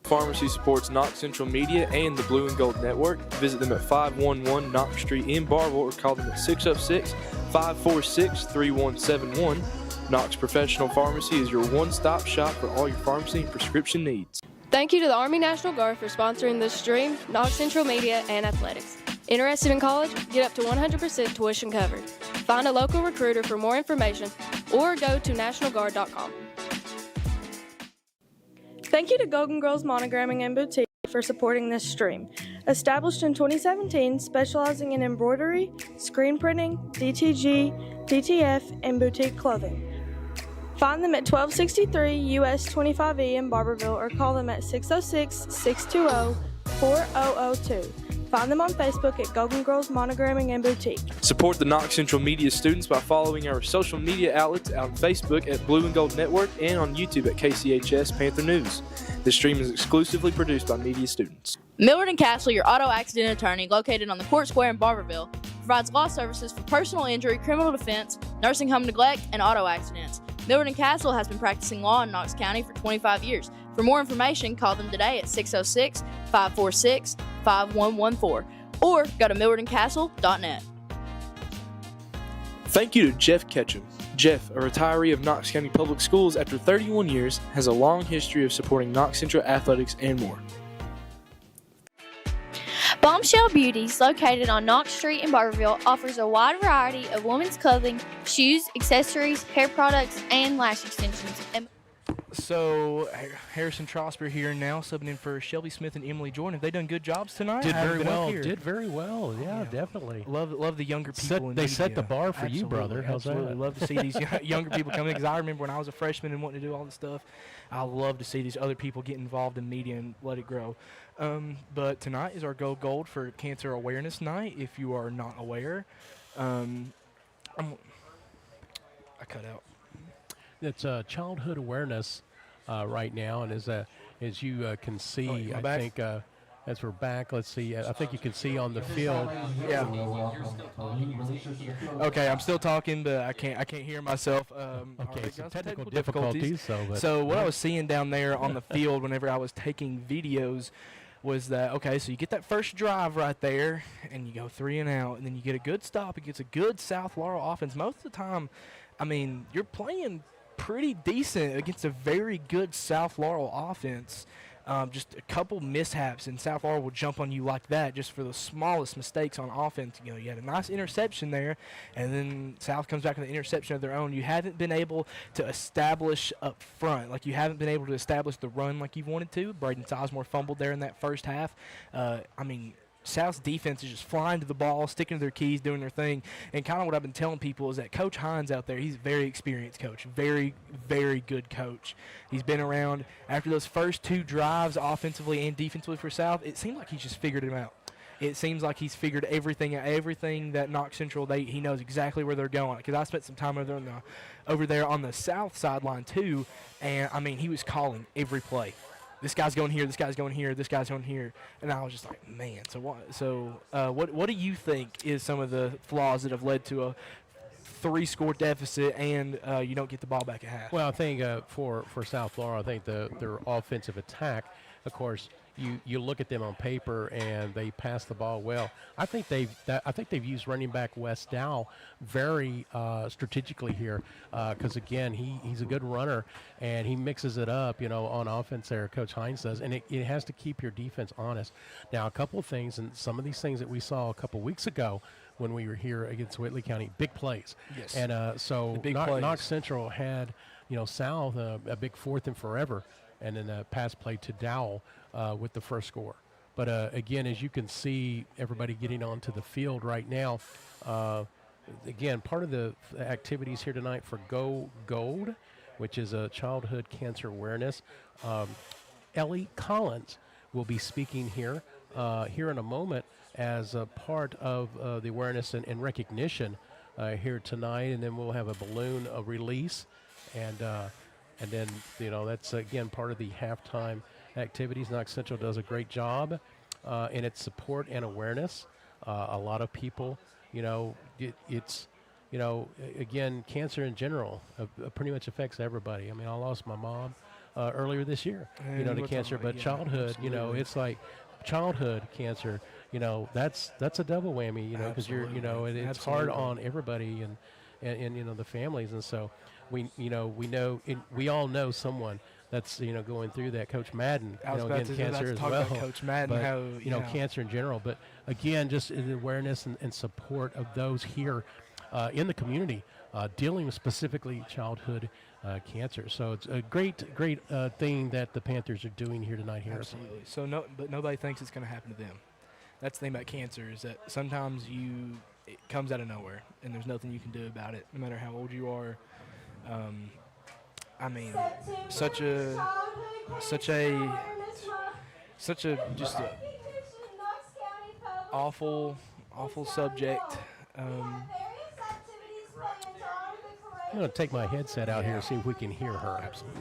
Speaker 2: Pharmacy supports Knox Central Media and the Blue and Gold Network. Visit them at 511 Knox Street in Barville or call them at 606-546-3171. Knox Professional Pharmacy is your one-stop shop for all your pharmacy and prescription needs.
Speaker 5: Thank you to the Army National Guard for sponsoring this stream, Knox Central Media, and Athletics. Interested in college? Get up to 100% tuition covered. Find a local recruiter for more information or go to nationalguard.com.
Speaker 3: Thank you to Golden Girls Monogramming and Boutique for supporting this stream. Established in 2017, specializing in embroidery, screen printing, DTG, DTF, and boutique clothing. Find them at 1263 US 25E in Barberville or call them at 606-620-4002. Find them on Facebook at Golden Girls Monogramming and Boutique.
Speaker 2: Support the Knox Central Media students by following our social media outlets on Facebook at Blue and Gold Network and on YouTube at KCHS Panther News. This stream is exclusively produced by media students.
Speaker 4: Millard & Castle, your auto accident attorney, located on the Court Square in Barberville, provides law services for personal injury, criminal defense, nursing home neglect, and auto accidents. Millard & Castle has been practicing law in Knox County for 25 years. For more information, call them today at 606-546-5114 or go to millardandcastle.net.
Speaker 2: Thank you to Jeff Ketchum. Jeff, a retiree of Knox County Public Schools after 31 years, has a long history of supporting Knox Central athletics and more.
Speaker 1: Bombshell Beauties, located on Knox Street in Barberville, offers a wide variety of women's clothing, shoes, accessories, hair products, and lash extensions.
Speaker 10: So, Harrison Trosper here now, subbing in for Shelby Smith and Emily Jordan. Have they done good jobs tonight?
Speaker 7: Did very well. Yeah, definitely.
Speaker 10: Love the younger people.
Speaker 7: They set the bar for
Speaker 10: Absolutely,
Speaker 7: you, brother. How's
Speaker 10: absolutely.
Speaker 7: that?
Speaker 10: Love to see these younger people come in because I remember when I was a freshman and wanting to do all this stuff, I love to see these other people get involved in media and let it grow. But tonight is our Go Gold for Cancer Awareness Night. If you are not aware, I cut out.
Speaker 7: It's childhood awareness right now, and as you can see, I
Speaker 10: back?
Speaker 7: think as we're back, let's see. I think you can see on the field.
Speaker 10: Yeah. Okay, I'm still talking, but I can't hear myself.
Speaker 7: Okay, some
Speaker 10: guys,
Speaker 7: technical difficulties.
Speaker 10: So what I was seeing down there on the field whenever I was taking videos was that, okay, so you get that first drive right there, and you go 3 and out, and then you get a good stop. It gets a good South Laurel offense. Most of the time, I mean, you're playing pretty decent against a very good South Laurel offense. Just a couple mishaps, and South Laurel will jump on you like that just for the smallest mistakes on offense. You know, you had a nice interception there, and then South comes back with an interception of their own. You haven't been able to establish up front. Like, you haven't been able to establish the run like you wanted to. Braden Sizemore fumbled there in that first half. South's defense is just flying to the ball, sticking to their keys, doing their thing. And kind of what I've been telling people is that Coach Hines out there, he's a very experienced coach, very, very good coach. He's been around. After those first 2 drives, offensively and defensively for South, it seemed like he's just figured them out. It seems like he's figured everything that Knox Central, he knows exactly where they're going. Because I spent some time over there on the south sideline too, and, I mean, he was calling every play. This guy's going here, this guy's going here, this guy's going here. And I was just like, man, so what? So what do you think is some of the flaws that have led to a 3-score deficit and you don't get the ball back at half?
Speaker 7: Well, I think for South Florida, I think their offensive attack, of course, you look at them on paper and they pass the ball well. I think they've used running back Wes Dow very strategically here because again he's a good runner and he mixes it up on offense there. Coach Hines does, and it has to keep your defense honest. Now a couple of things, and some of these things that we saw a couple weeks ago when we were here against Whitley County, big plays.
Speaker 10: Yes.
Speaker 7: And so Knox Central had South a big 4th and forever, and then a pass play to Dowell with the first score. But again, as you can see, everybody getting onto the field right now. Again, part of the activities here tonight for Go Gold, which is a childhood cancer awareness. Ellie Collins will be speaking here in a moment as a part of the awareness and recognition here tonight, and then we'll have a balloon release, and then that's again part of the halftime activities. Knox Central does a great job in its support and awareness. A lot of people, it's again, cancer in general pretty much affects everybody. I mean, I lost my mom earlier this year, to cancer, but childhood, it's like childhood cancer. That's a double whammy, because you're, it's hard on everybody and the families, and so we all know someone that's going through that. Coach Madden, again, cancer as well.
Speaker 10: Coach Madden,
Speaker 7: but, cancer in general. But again, just the awareness and support of those here in the community dealing with specifically childhood cancer. So it's a great thing that the Panthers are doing here tonight, Harrison.
Speaker 10: Absolutely. So but nobody thinks it's going to happen to them. That's the thing about cancer, is that sometimes it comes out of nowhere, and there's nothing you can do about it, no matter how old you are. I mean, such a just a awful subject.
Speaker 7: I'm going to take my headset out here and see if we can hear her.
Speaker 10: Absolutely.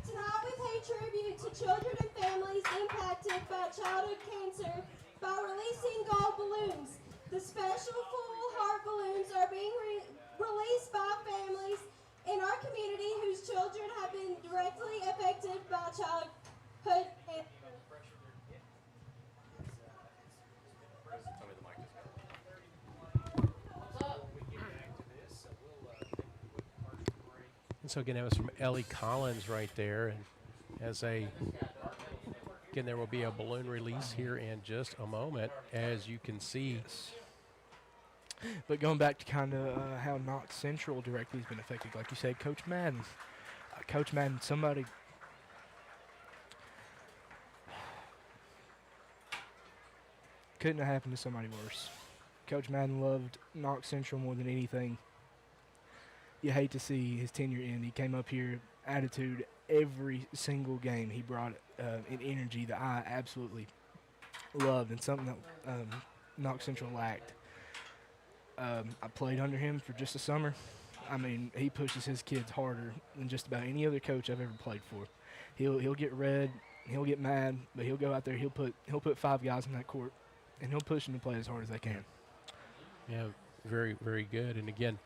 Speaker 11: Tonight we pay tribute to children and families impacted by childhood cancer by releasing gold balloons. The special full heart balloons are being released by families in our community whose children have been directly affected by childhood cancer.
Speaker 7: And so again, that was from Ellie Collins right there, and again, there will be a balloon release here in just a moment, as you can see.
Speaker 10: But going back to kind of how Knox Central directly has been affected, like you said, Coach Madden, somebody couldn't have happened to somebody worse. Coach Madden loved Knox Central more than anything. You hate to see his tenure end. He came up here, attitude every single game. He brought an energy that I absolutely loved, and something that Knox Central lacked. I played under him for just a summer. I mean, he pushes his kids harder than just about any other coach I've ever played for. He'll get red, he'll get mad, but he'll go out there. He'll put 5 guys in that court, and he'll push them to play as hard as they can.
Speaker 7: Yeah, very, very good. And again,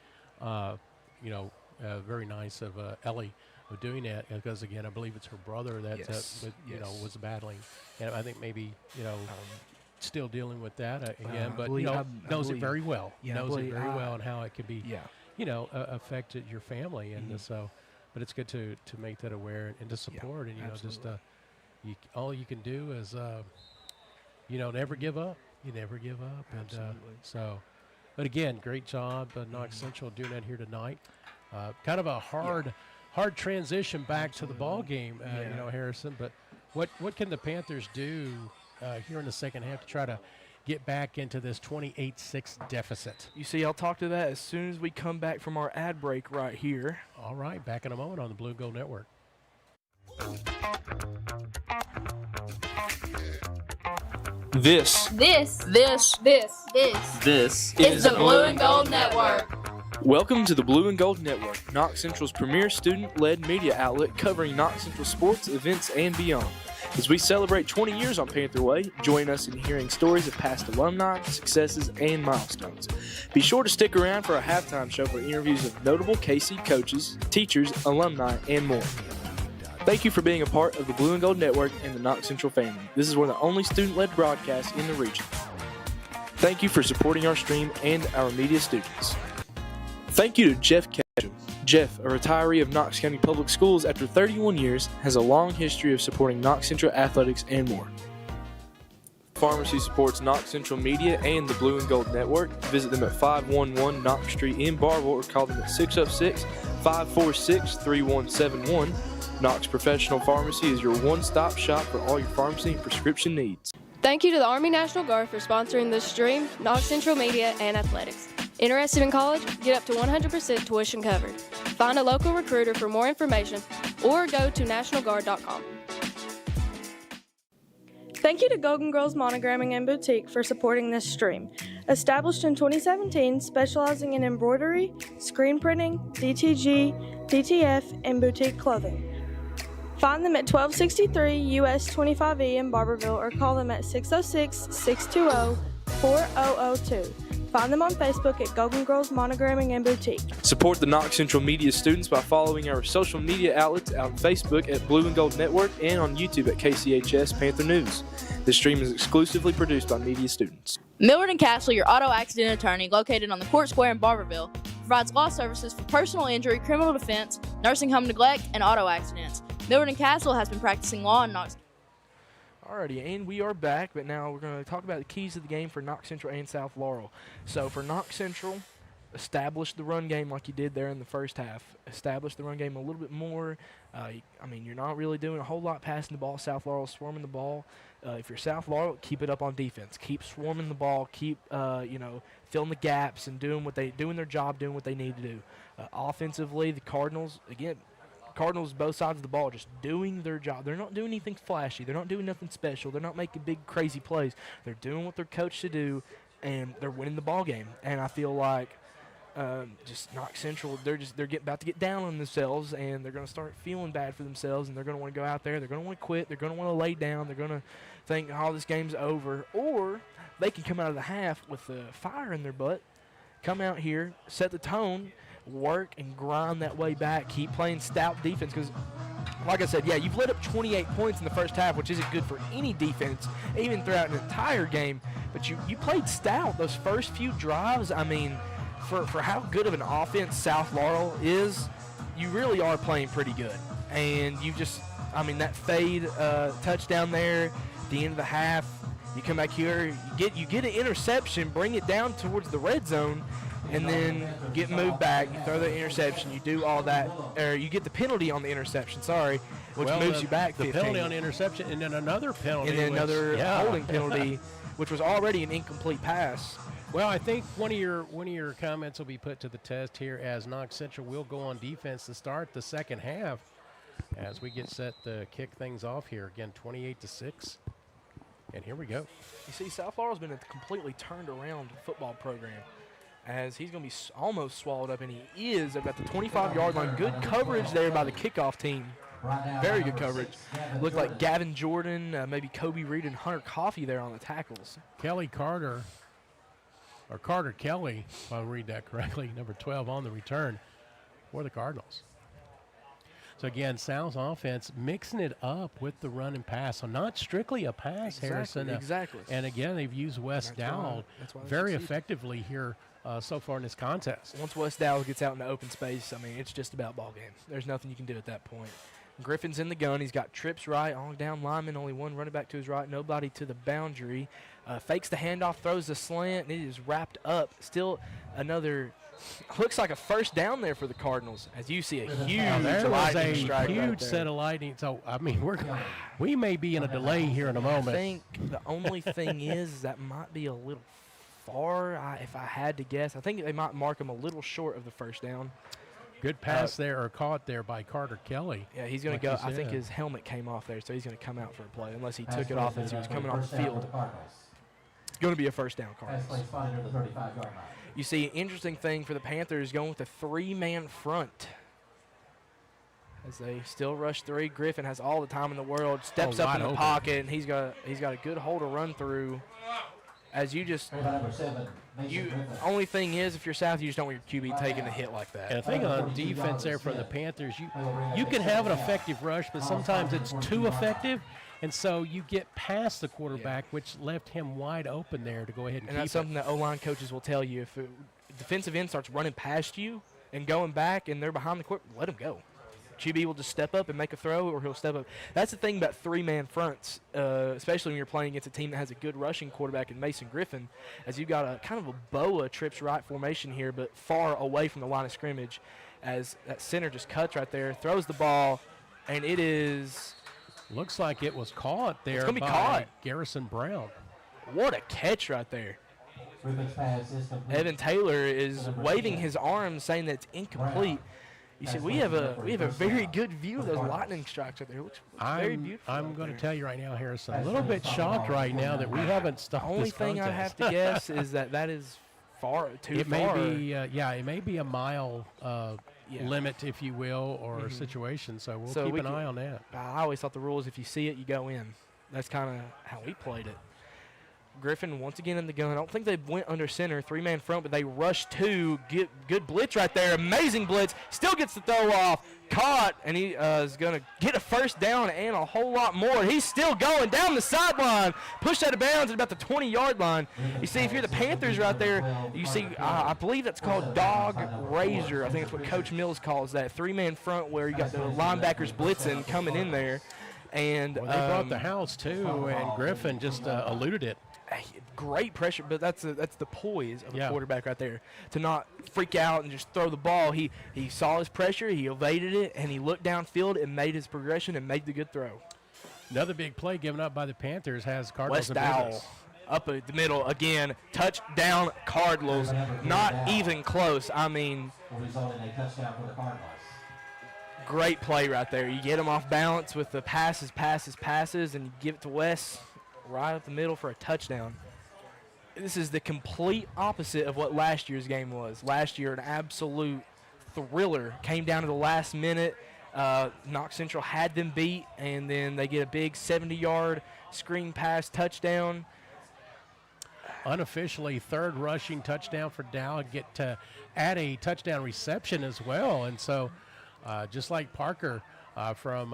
Speaker 7: very nice of Ellie of doing that, because again, I believe it's her brother that was battling, and I think maybe still dealing with that again, but knows it very well. Knows it very well, and how it could be, affected your family, and so. But it's good to make that aware and to support, and all you can do is never give up. You never give up, and so. But again, great job, Knox Central doing that here tonight. Kind of a hard transition back to the ball game, Harrison. But what can the Panthers do here in the second half to try to get back into this 28-6 deficit?
Speaker 10: You see, I'll talk to that as soon as we come back from our ad break right here.
Speaker 7: All right, back in a moment on the Blue and Gold Network.
Speaker 2: This
Speaker 4: This
Speaker 2: is
Speaker 4: the Blue and Gold Network.
Speaker 2: Welcome to the Blue and Gold Network, Knox Central's premier student-led media outlet covering Knox Central sports, events, and beyond. As we celebrate 20 years on Panther Way, join us in hearing stories of past alumni, successes, and milestones. Be sure to stick around for our halftime show for interviews of notable KC coaches, teachers, alumni, and more. Thank you for being a part of the Blue and Gold Network and the Knox Central family. This is one of the only student-led broadcasts in the region. Thank you for supporting our stream and our media students. Thank you to Jeff Ketchum. Jeff, a retiree of Knox County Public Schools after 31 years, has a long history of supporting Knox Central athletics and more. Pharmacy supports Knox Central Media and the Blue and Gold Network. Visit them at 511 Knox Street in Barville or call them at 606-546-3171. Knox Professional Pharmacy is your one-stop shop for all your pharmacy and prescription needs.
Speaker 5: Thank you to the Army National Guard for sponsoring this stream, Knox Central Media, and athletics. Interested in college? Get up to 100% tuition covered. Find a local recruiter for more information or go to nationalguard.com.
Speaker 3: Thank you to Golden Girls Monogramming and Boutique for supporting this stream. Established in 2017, specializing in embroidery, screen printing, DTG, DTF, and boutique clothing. Find them at 1263 US 25E in Barberville or call them at 606-620-4002. Find them on Facebook at Golden Girls Monogramming and Boutique.
Speaker 2: Support the Knox Central Media students by following our social media outlets on Facebook at Blue and Gold Network and on YouTube at KCHS Panther News. This stream is exclusively produced by media students.
Speaker 4: Millard and Castle, your auto accident attorney, located on the Court Square in Barberville, provides law services for personal injury, criminal defense, nursing home neglect, and auto accidents. Millard and Castle has been practicing law in Knox.
Speaker 10: Alrighty, and we are back, but now we're going to talk about the keys of the game for Knox Central and South Laurel. So for Knox Central, establish the run game like you did there in the first half. Establish the run game a little bit more. You're not really doing a whole lot passing the ball. South Laurel swarming the ball. If you're South Laurel, keep it up on defense. Keep swarming the ball. Keep filling the gaps and doing their job, doing what they need to do. Offensively, the Cardinals both sides of the ball just doing their job. They're not doing anything flashy. They're not doing nothing special. They're not making big crazy plays. They're doing what they're coached to do, and they're winning the ball game. And I feel like just Knox Central, they're about to get down on themselves, and they're going to start feeling bad for themselves, and they're going to want to go out there. They're going to want to quit. They're going to want to lay down. They're going to think, oh, this game's over. Or they can come out of the half with the fire in their butt, come out here, set the tone, work and grind that way back, keep playing stout defense, because like I said, you've let up 28 points in the first half, which isn't good for any defense, even throughout an entire game, but you played stout those first few drives. I mean, for how good of an offense South Laurel is, you really are playing pretty good. And that fade touchdown there at the end of the half, you come back here, you get an interception, bring it down towards the red zone, and then you get moved back, you throw the interception, you do all that, or you get the penalty on the interception, which moves you back 15.
Speaker 7: The penalty on the interception, and then another penalty.
Speaker 10: And then another holding penalty, which was already an incomplete pass.
Speaker 7: Well, I think one of your comments will be put to the test here, as Knox Central will go on defense to start the second half as we get set to kick things off here. Again, 28-6. And here we go.
Speaker 10: You see, South Laurel's been a completely turned around football program, as he's going to be almost swallowed up, and he is about the 25-yard line. Good coverage there by the kickoff team. Very good coverage. Looked like Gavin Jordan, maybe Kobe Reed, and Hunter Coffey there on the tackles.
Speaker 7: Carter Kelly, if I read that correctly, number 12 on the return for the Cardinals. So again, Sal's offense mixing it up with the run and pass. So not strictly a pass, Harrison.
Speaker 10: Exactly.
Speaker 7: And again, they've used Wes Dowell very effectively here so far in this contest.
Speaker 10: Once Wes Dowell gets out in the open space, it's just about ball game. There's nothing you can do at that point. Griffin's in the gun. He's got trips right, all down lineman, only one running back to his right, nobody to the boundary. Fakes the handoff, throws the slant, and it is wrapped up. Still another, looks like a first down there for the Cardinals, as you see a huge lightning strike.
Speaker 7: Huge set of lightning. So, we may be in a delay here in a moment.
Speaker 10: I think the only thing is that might be a little far, if I had to guess. I think they might mark him a little short of the first down.
Speaker 7: Good pass there, or caught there by Carter Kelly.
Speaker 10: Yeah, he's going to go. I think his helmet came off there, so he's going to come out for a play, unless he took it off as he was coming off the field. It's going to be a first down, Cardinals. You see, interesting thing for the Panthers, going with a three-man front. As they still rush three. Griffin has all the time in the world, steps up in the pocket, and he's got a good hole to run through. As you just Only thing is, if you're South, you just don't want your QB taking a hit like that.
Speaker 7: And the thing on defense there from the Panthers, you can have an effective rush, but sometimes it's too effective, and so you get past the quarterback, which left him wide open there to go ahead and keep
Speaker 10: that's something that O-line coaches will tell you. If a defensive end starts running past you and going back and they're behind the court, let him go. QB will just step up and make a throw, or he'll step up. That's the thing about three-man fronts, especially when you're playing against a team that has a good rushing quarterback in Mason Griffin, as you've got a kind of a boa trips right formation here, but far away from the line of scrimmage, as that center just cuts right there, throws the ball, and it is.
Speaker 7: Looks like it was caught there
Speaker 10: by
Speaker 7: caught. Garrison Brown.
Speaker 10: What a catch right there. Evan Taylor is waving his arms, saying that it's incomplete. You see, we have a very good view of those lightning strikes right there. It looks very beautiful.
Speaker 7: I'm going to tell you right now, Harrison, a little bit shocked right now that we haven't stopped
Speaker 10: the only
Speaker 7: this
Speaker 10: thing
Speaker 7: contest.
Speaker 10: I have to guess is that is too far.
Speaker 7: It may be a mile limit, if you will, or situation. So we'll keep an eye on that.
Speaker 10: I always thought the rule is if you see it, you go in. That's kind of how we played it. Griffin once again in the gun. I don't think they went under center, three-man front, but they rushed two. Good blitz right there. Amazing blitz. Still gets the throw off. Caught, and he is going to get a first down and a whole lot more. He's still going down the sideline. Pushed out of bounds at about the 20-yard line. You see, if you're the Panthers right there, you see, I believe that's called dog razor. I think that's what Coach Mills calls that. Three-man front where you got the linebackers blitzing coming in there. And
Speaker 7: they brought the house, too, and Griffin just eluded it.
Speaker 10: Great pressure, but that's the poise of a quarterback right there, to not freak out and just throw the ball. He saw his pressure, he evaded it, and he looked downfield and made his progression and made the good throw.
Speaker 7: Another big play given up by the Panthers has Cardinals
Speaker 10: West Dowell up at the middle again. Touchdown Cardinals. Not even close. I mean, great play right there. You get him off balance with the passes, and you give it to Wes right up the middle for a touchdown. This is the complete opposite of what last year's game was. Last year, an absolute thriller. Came down to the last minute. Knox Central had them beat, and then they get a big 70-yard screen pass touchdown.
Speaker 7: Unofficially, third rushing touchdown for Dow. Get to add a touchdown reception as well. And so just like Parker from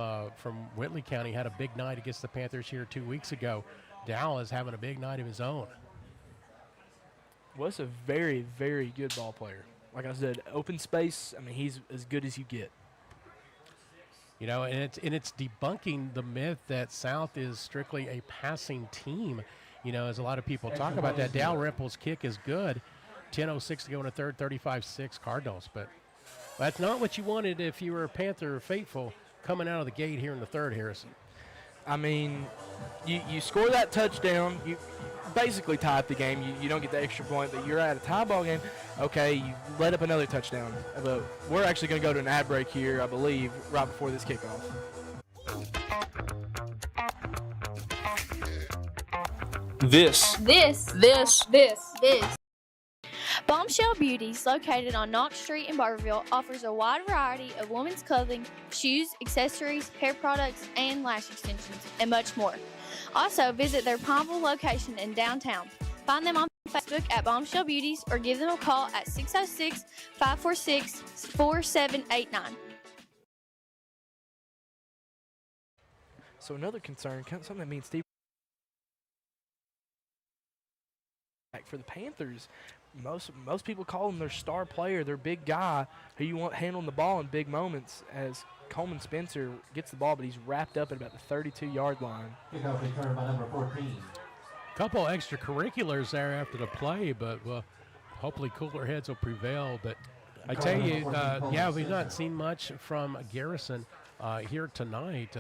Speaker 7: Whitley County had a big night against the Panthers here 2 weeks ago, Dow is having a big night of his own.
Speaker 10: Wes a very, very good ball player. Like I said, open space, I mean, he's as good as you get.
Speaker 7: You know, and it's debunking the myth that South is strictly a passing team. You know, as a lot of people talk about that. Dalrymple's kick is good. 10:06 to go in the third, 35-6 Cardinals. But that's not what you wanted if you were a Panther faithful coming out of the gate here in the third, Harrison.
Speaker 10: I mean, you score that touchdown, you basically tie up the game. You don't get the extra point, but you're at a tie ball game. Okay, you let up another touchdown. But we're actually going to go to an ad break here, I believe, right before this kickoff.
Speaker 2: This.
Speaker 1: Bombshell Beauties, located on Knox Street in Barberville, offers a wide variety of women's clothing, shoes, accessories, hair products, and lash extensions, and much more. Also, visit their Pineville location in downtown. Find them on Facebook at Bombshell Beauties or give them a call at 606-546-4789.
Speaker 10: So another concern, something that means Steve for the Panthers. Most people call him their star player, their big guy who you want handling the ball in big moments, as Coleman Spencer gets the ball, but he's wrapped up at about the 32-yard line.
Speaker 8: Kickoff return by number 14.
Speaker 7: Couple extracurriculars there after the play, but hopefully cooler heads will prevail. But I tell you, we've not seen much from Garrison here tonight,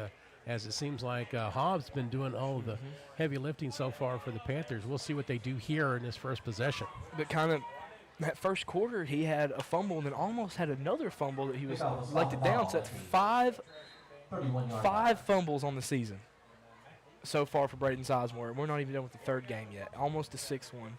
Speaker 7: as it seems like Hobbs been doing all the heavy lifting so far for the Panthers. We'll see what they do here in this first possession.
Speaker 10: But kind of that first quarter, he had a fumble and then almost had another fumble that he was elected down. So that's five fumbles on the season so far for Braden Sizemore. We're not even done with the third game yet. Almost the sixth one.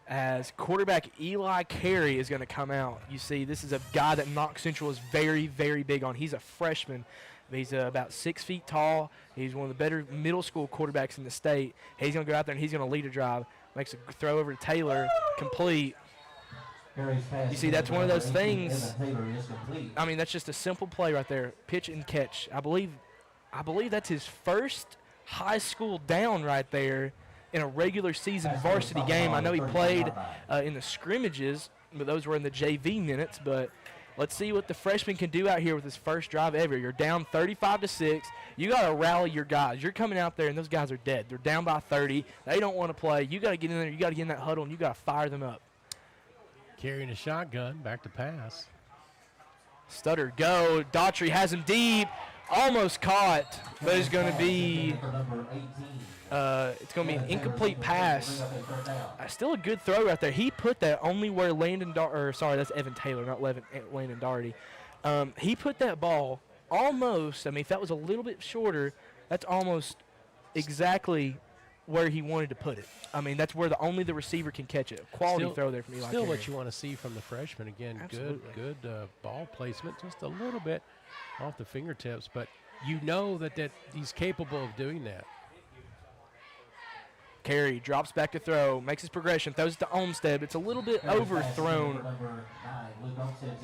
Speaker 10: As quarterback Eli Carey is going to come out. You see, this is a guy that Knox Central is very, very big on. He's a freshman. He's about 6 feet tall. He's one of the better middle school quarterbacks in the state. He's going to go out there and he's going to lead a drive. Makes a throw over to Taylor, complete. You see, that's one of those things. I mean, that's just a simple play right there. Pitch and catch. I believe that's his first high school down right there in a regular season varsity game. I know he played in the scrimmages, but those were in the JV minutes. But let's see what the freshman can do out here with his first drive ever. You're down 35-6. You got to rally your guys. You're coming out there, and those guys are dead. They're down by 30. They don't want to play. You got to get in there. You got to get in that huddle, and you got to fire them up.
Speaker 7: Carrying a shotgun, back to pass.
Speaker 10: Stutter go. Daughtry has him deep. Almost caught, but it's going to be an incomplete pass. Still a good throw right there. He put that only where that's Evan Taylor, not Landon Daugherty. He put that ball almost, I mean, if that was a little bit shorter, that's almost exactly where he wanted to put it. I mean, that's where only the receiver can catch it. Quality throw there from Eli
Speaker 7: Still
Speaker 10: Carey.
Speaker 7: what you want to see from the freshman. Again, good ball placement, just a little bit off the fingertips, but you know that he's capable of doing that.
Speaker 10: Carey drops back to throw, makes his progression, throws it to Olmstead. It's a little bit overthrown.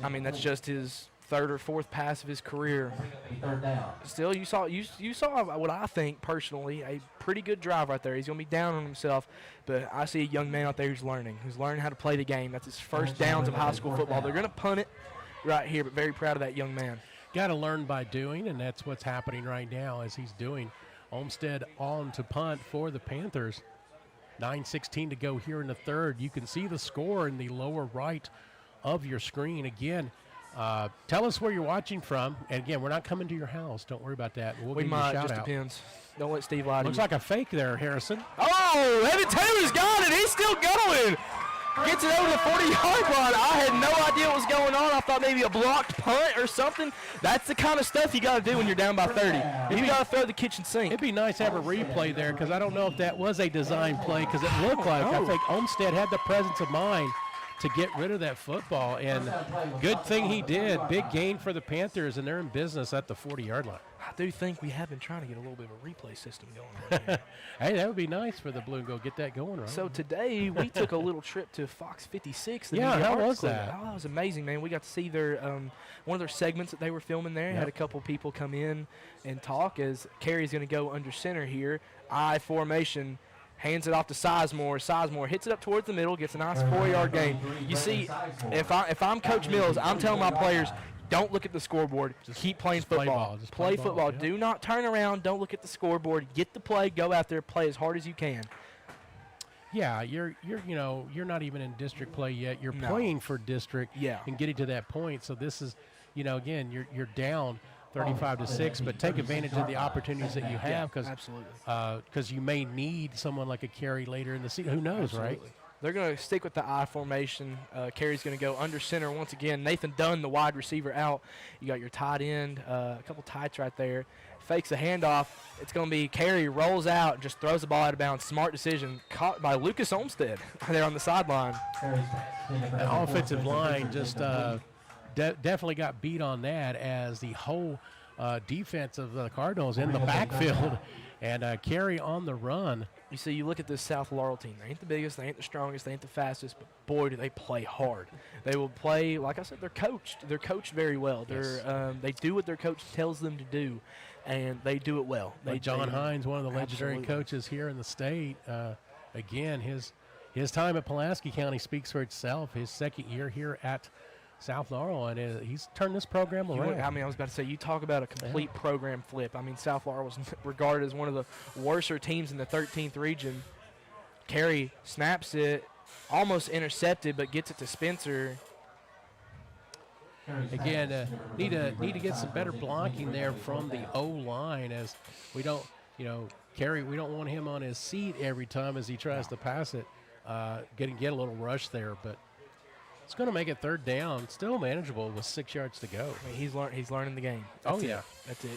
Speaker 10: I mean, that's just his third or fourth pass of his career. Still, you saw what I think personally a pretty good drive right there. He's going to be down on himself, but I see a young man out there who's learning how to play the game. That's his first downs of high school football. They're going to punt it right here, but very proud of that young man.
Speaker 7: Got to learn by doing, and that's what's happening right now as he's doing. Olmstead on to punt for the Panthers. 9:16 to go here in the third. You can see the score in the lower right of your screen. Again, tell us where you're watching from. And again, we're not coming to your house. Don't worry about that.
Speaker 10: We might. Just depends. Don't let Steve lie to you.
Speaker 7: Looks like a fake there, Harrison.
Speaker 10: Oh, Evan Taylor's got it. He's still going. Gets it over the 40-yard line. I had no idea what was going on. I thought maybe a blocked punt or something. That's the kind of stuff you got to do when you're down by 30. You got to throw the kitchen sink.
Speaker 7: It'd be nice to have a replay there because I don't know if that was a design play because it looked like I think Olmstead had the presence of mind to get rid of that football, and good thing he did. Big gain for the Panthers, and they're in business at the 40-yard line.
Speaker 10: I do think we have been trying to get a little bit of a replay system going on.
Speaker 7: Hey, that would be nice for the Blue and Gold. Get that going, right?
Speaker 10: So today we took a little trip to Fox 56.
Speaker 7: Yeah, how was that?
Speaker 10: Oh, that was amazing, man. We got to see their one of their segments that they were filming there. Had a couple people come in and talk as Carey's going to go under center here. I formation. Hands it off to Sizemore. Sizemore hits it up towards the middle, gets a nice 4-yard gain. You see, if I'm Coach Mills, I'm telling my players, don't look at the scoreboard. Just keep playing football. Play football. Do not turn around. Don't look at the scoreboard. Get the play. Go out there. Play as hard as you can.
Speaker 7: Yeah, you're not even in district play yet. You're playing for district and getting to that point. So this is, again, you're down 35-6, but take advantage of the opportunities that you have because you may need someone like a Carey later in the season. Who knows, right?
Speaker 10: They're going to stick with the I formation. Carey's going to go under center once again. Nathan Dunn, the wide receiver, out. You got your tight end, a couple tights right there. Fakes the handoff. It's going to be Carey rolls out and just throws the ball out of bounds. Smart decision caught by Lucas Olmstead there on the sideline.
Speaker 7: The offensive line just definitely got beat on that as the whole defense of the Cardinals in the backfield and Carey on the run.
Speaker 10: You see, you look at this South Laurel team. They ain't the biggest, they ain't the strongest, they ain't the fastest, but boy, do they play hard. They will play, like I said, they're coached. They're coached very well.
Speaker 7: Yes.
Speaker 10: They do what their coach tells them to do, and they do it well.
Speaker 7: John Hines, one of the legendary coaches here in the state, again, his time at Pulaski County speaks for itself. His second year here at South Laurel, and he's turned this program around.
Speaker 10: I was about to say, you talk about a complete program flip. I mean, South Laurel was regarded as one of the worser teams in the 13th region. Carey snaps it, almost intercepted, but gets it to Spencer.
Speaker 7: Again, need to get some better blocking there from the O-line as we don't, Carey, we don't want him on his seat every time as he tries to pass it. Get a little rush there, but it's going to make it third down, still manageable with 6 yards to go.
Speaker 10: I mean, he's learning the game.
Speaker 7: That's
Speaker 10: That's it.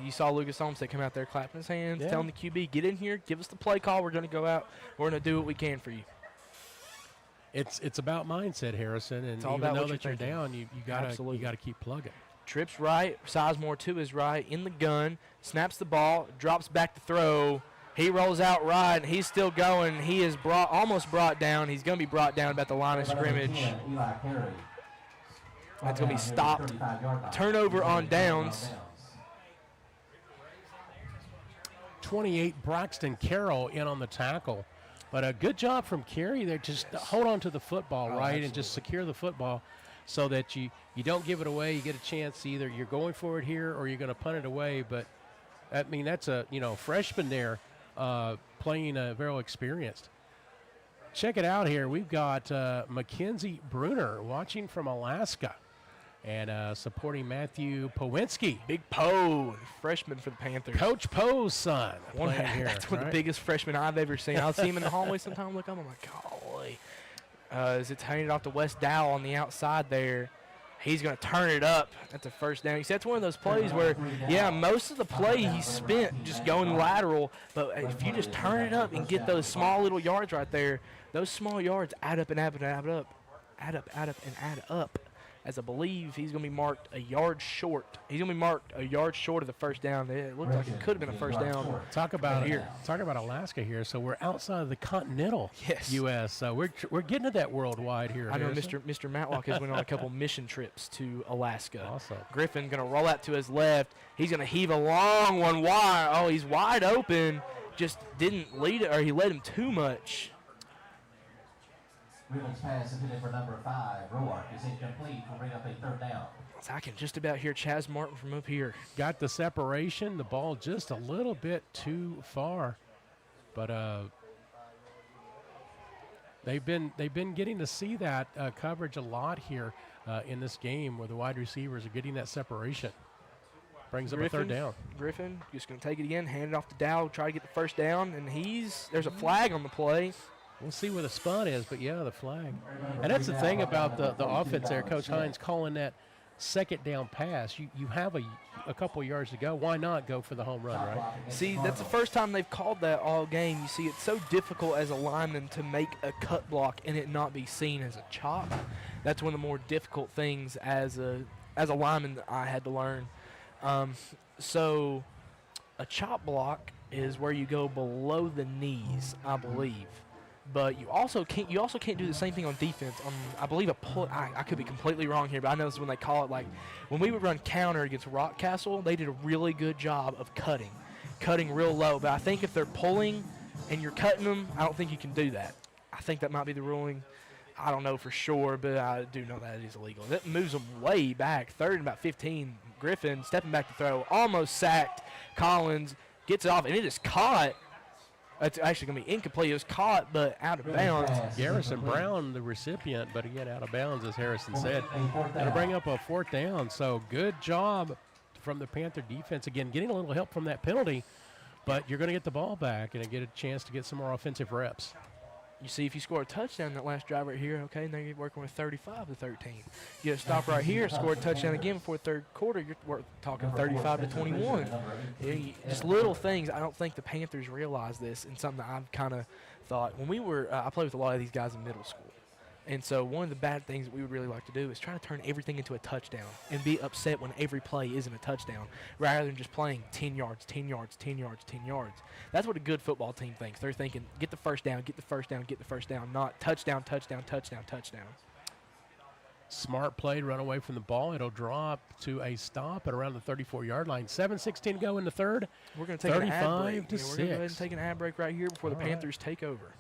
Speaker 10: You saw Lucas Olmstead come out there clapping his hands, telling the QB, get in here, give us the play call. We're going to go out. We're going to do what we can for you.
Speaker 7: It's about mindset, Harrison, and
Speaker 10: even
Speaker 7: though that you're down, you gotta keep plugging.
Speaker 10: Trips right, Sizemore to his right, in the gun, snaps the ball, drops back to throw. He rolls out right, and he's still going. He is almost brought down. He's going to be brought down about the line of scrimmage. That's going to be stopped. Turnover on downs.
Speaker 7: 28, Braxton Carroll in on the tackle. But a good job from Carey there. Just hold on to the football, right, and just secure the football so that you don't give it away. You get a chance either you're going for it here or you're going to punt it away. But, I mean, that's a, freshman there playing very experienced. Check it out here. We've got Mackenzie Bruner watching from Alaska and supporting Matthew Powinski.
Speaker 10: Big Poe, freshman for the Panthers.
Speaker 7: Coach Poe's son playing here.
Speaker 10: That's one of the biggest freshmen I've ever seen. I'll see him in the hallway sometime. Look, I'm like, golly. As it's handed off to West Dow on the outside there. He's going to turn it up. That's a first down. You see, that's one of those plays where, most of the play he spent just going lateral. But if you just turn it up and get those small little yards right there, those small yards add up and add up and add up. Add up and add up. As I believe he's going to be marked a yard short. He's going to be marked a yard short of the first down. It looked like it could have been a first down.
Speaker 7: Talk about Alaska here. So we're outside of the continental U.S. So we're getting to that worldwide here.
Speaker 10: I know Mr. Matlock has went on a couple mission trips to Alaska.
Speaker 7: Awesome.
Speaker 10: Griffin going to roll out to his left. He's going to heave a long one wide. Oh, he's wide open. Just didn't lead it, or he led him too much.
Speaker 8: Griffin's pass intended for number 5, Roark, is incomplete. Will bring up a third down.
Speaker 10: So I can just about hear Chaz Martin from up here.
Speaker 7: Got the separation, the ball just a little bit too far, but they've been getting to see that coverage a lot here in this game, where the wide receivers are getting that separation. Brings up a third down.
Speaker 10: Griffin just going to take it again, hand it off to Dow, try to get the first down, and there's a flag on the play.
Speaker 7: We'll see where the spot is, but the flag. And that's the thing about the offense there, Coach Hines calling that second down pass. You have a couple yards to go. Why not go for the home run, right?
Speaker 10: See, that's the first time they've called that all game. You see, it's so difficult as a lineman to make a cut block and it not be seen as a chop. That's one of the more difficult things as a lineman that I had to learn. So a chop block is where you go below the knees, I believe. But you also can't do the same thing on defense. I believe I could be completely wrong here, but I know this is when they call it, like when we would run counter against Rockcastle, they did a really good job of cutting real low. But I think if they're pulling and you're cutting them, I don't think you can do that. I think that might be the ruling. I don't know for sure, but I do know that it is illegal. That moves them way back, third and about 15. Griffin stepping back to throw, almost sacked. Collins gets it off, and it is caught. It's actually going to be incomplete. It was caught, but out of bounds.
Speaker 7: Garrison Brown, the recipient, but he got out of bounds, as Harrison said. That'll bring up a fourth down. So good job from the Panther defense. Again, getting a little help from that penalty, but you're going to get the ball back and get a chance to get some more offensive reps.
Speaker 10: You see, if you score a touchdown that last drive right here, okay, now you're working with 35-13. You get a stop right here, score a touchdown again before third quarter, you're talking 35-21. Just little things. I don't think the Panthers realize this, and something that I've kind of thought. When we were, I played with a lot of these guys in middle school. And so one of the bad things that we would really like to do is try to turn everything into a touchdown and be upset when every play isn't a touchdown, rather than just playing 10 yards, 10 yards, 10 yards, 10 yards. That's what a good football team thinks. They're thinking, get the first down, get the first down, get the first down, not touchdown, touchdown, touchdown, touchdown.
Speaker 7: Smart play, run away from the ball. It'll drop to a stop at around the 34-yard line. 7:16 to go in the third.
Speaker 10: We're going to take an ad break.
Speaker 7: 35-6.
Speaker 10: We're going to go ahead and take an ad break right here before the Panthers take over.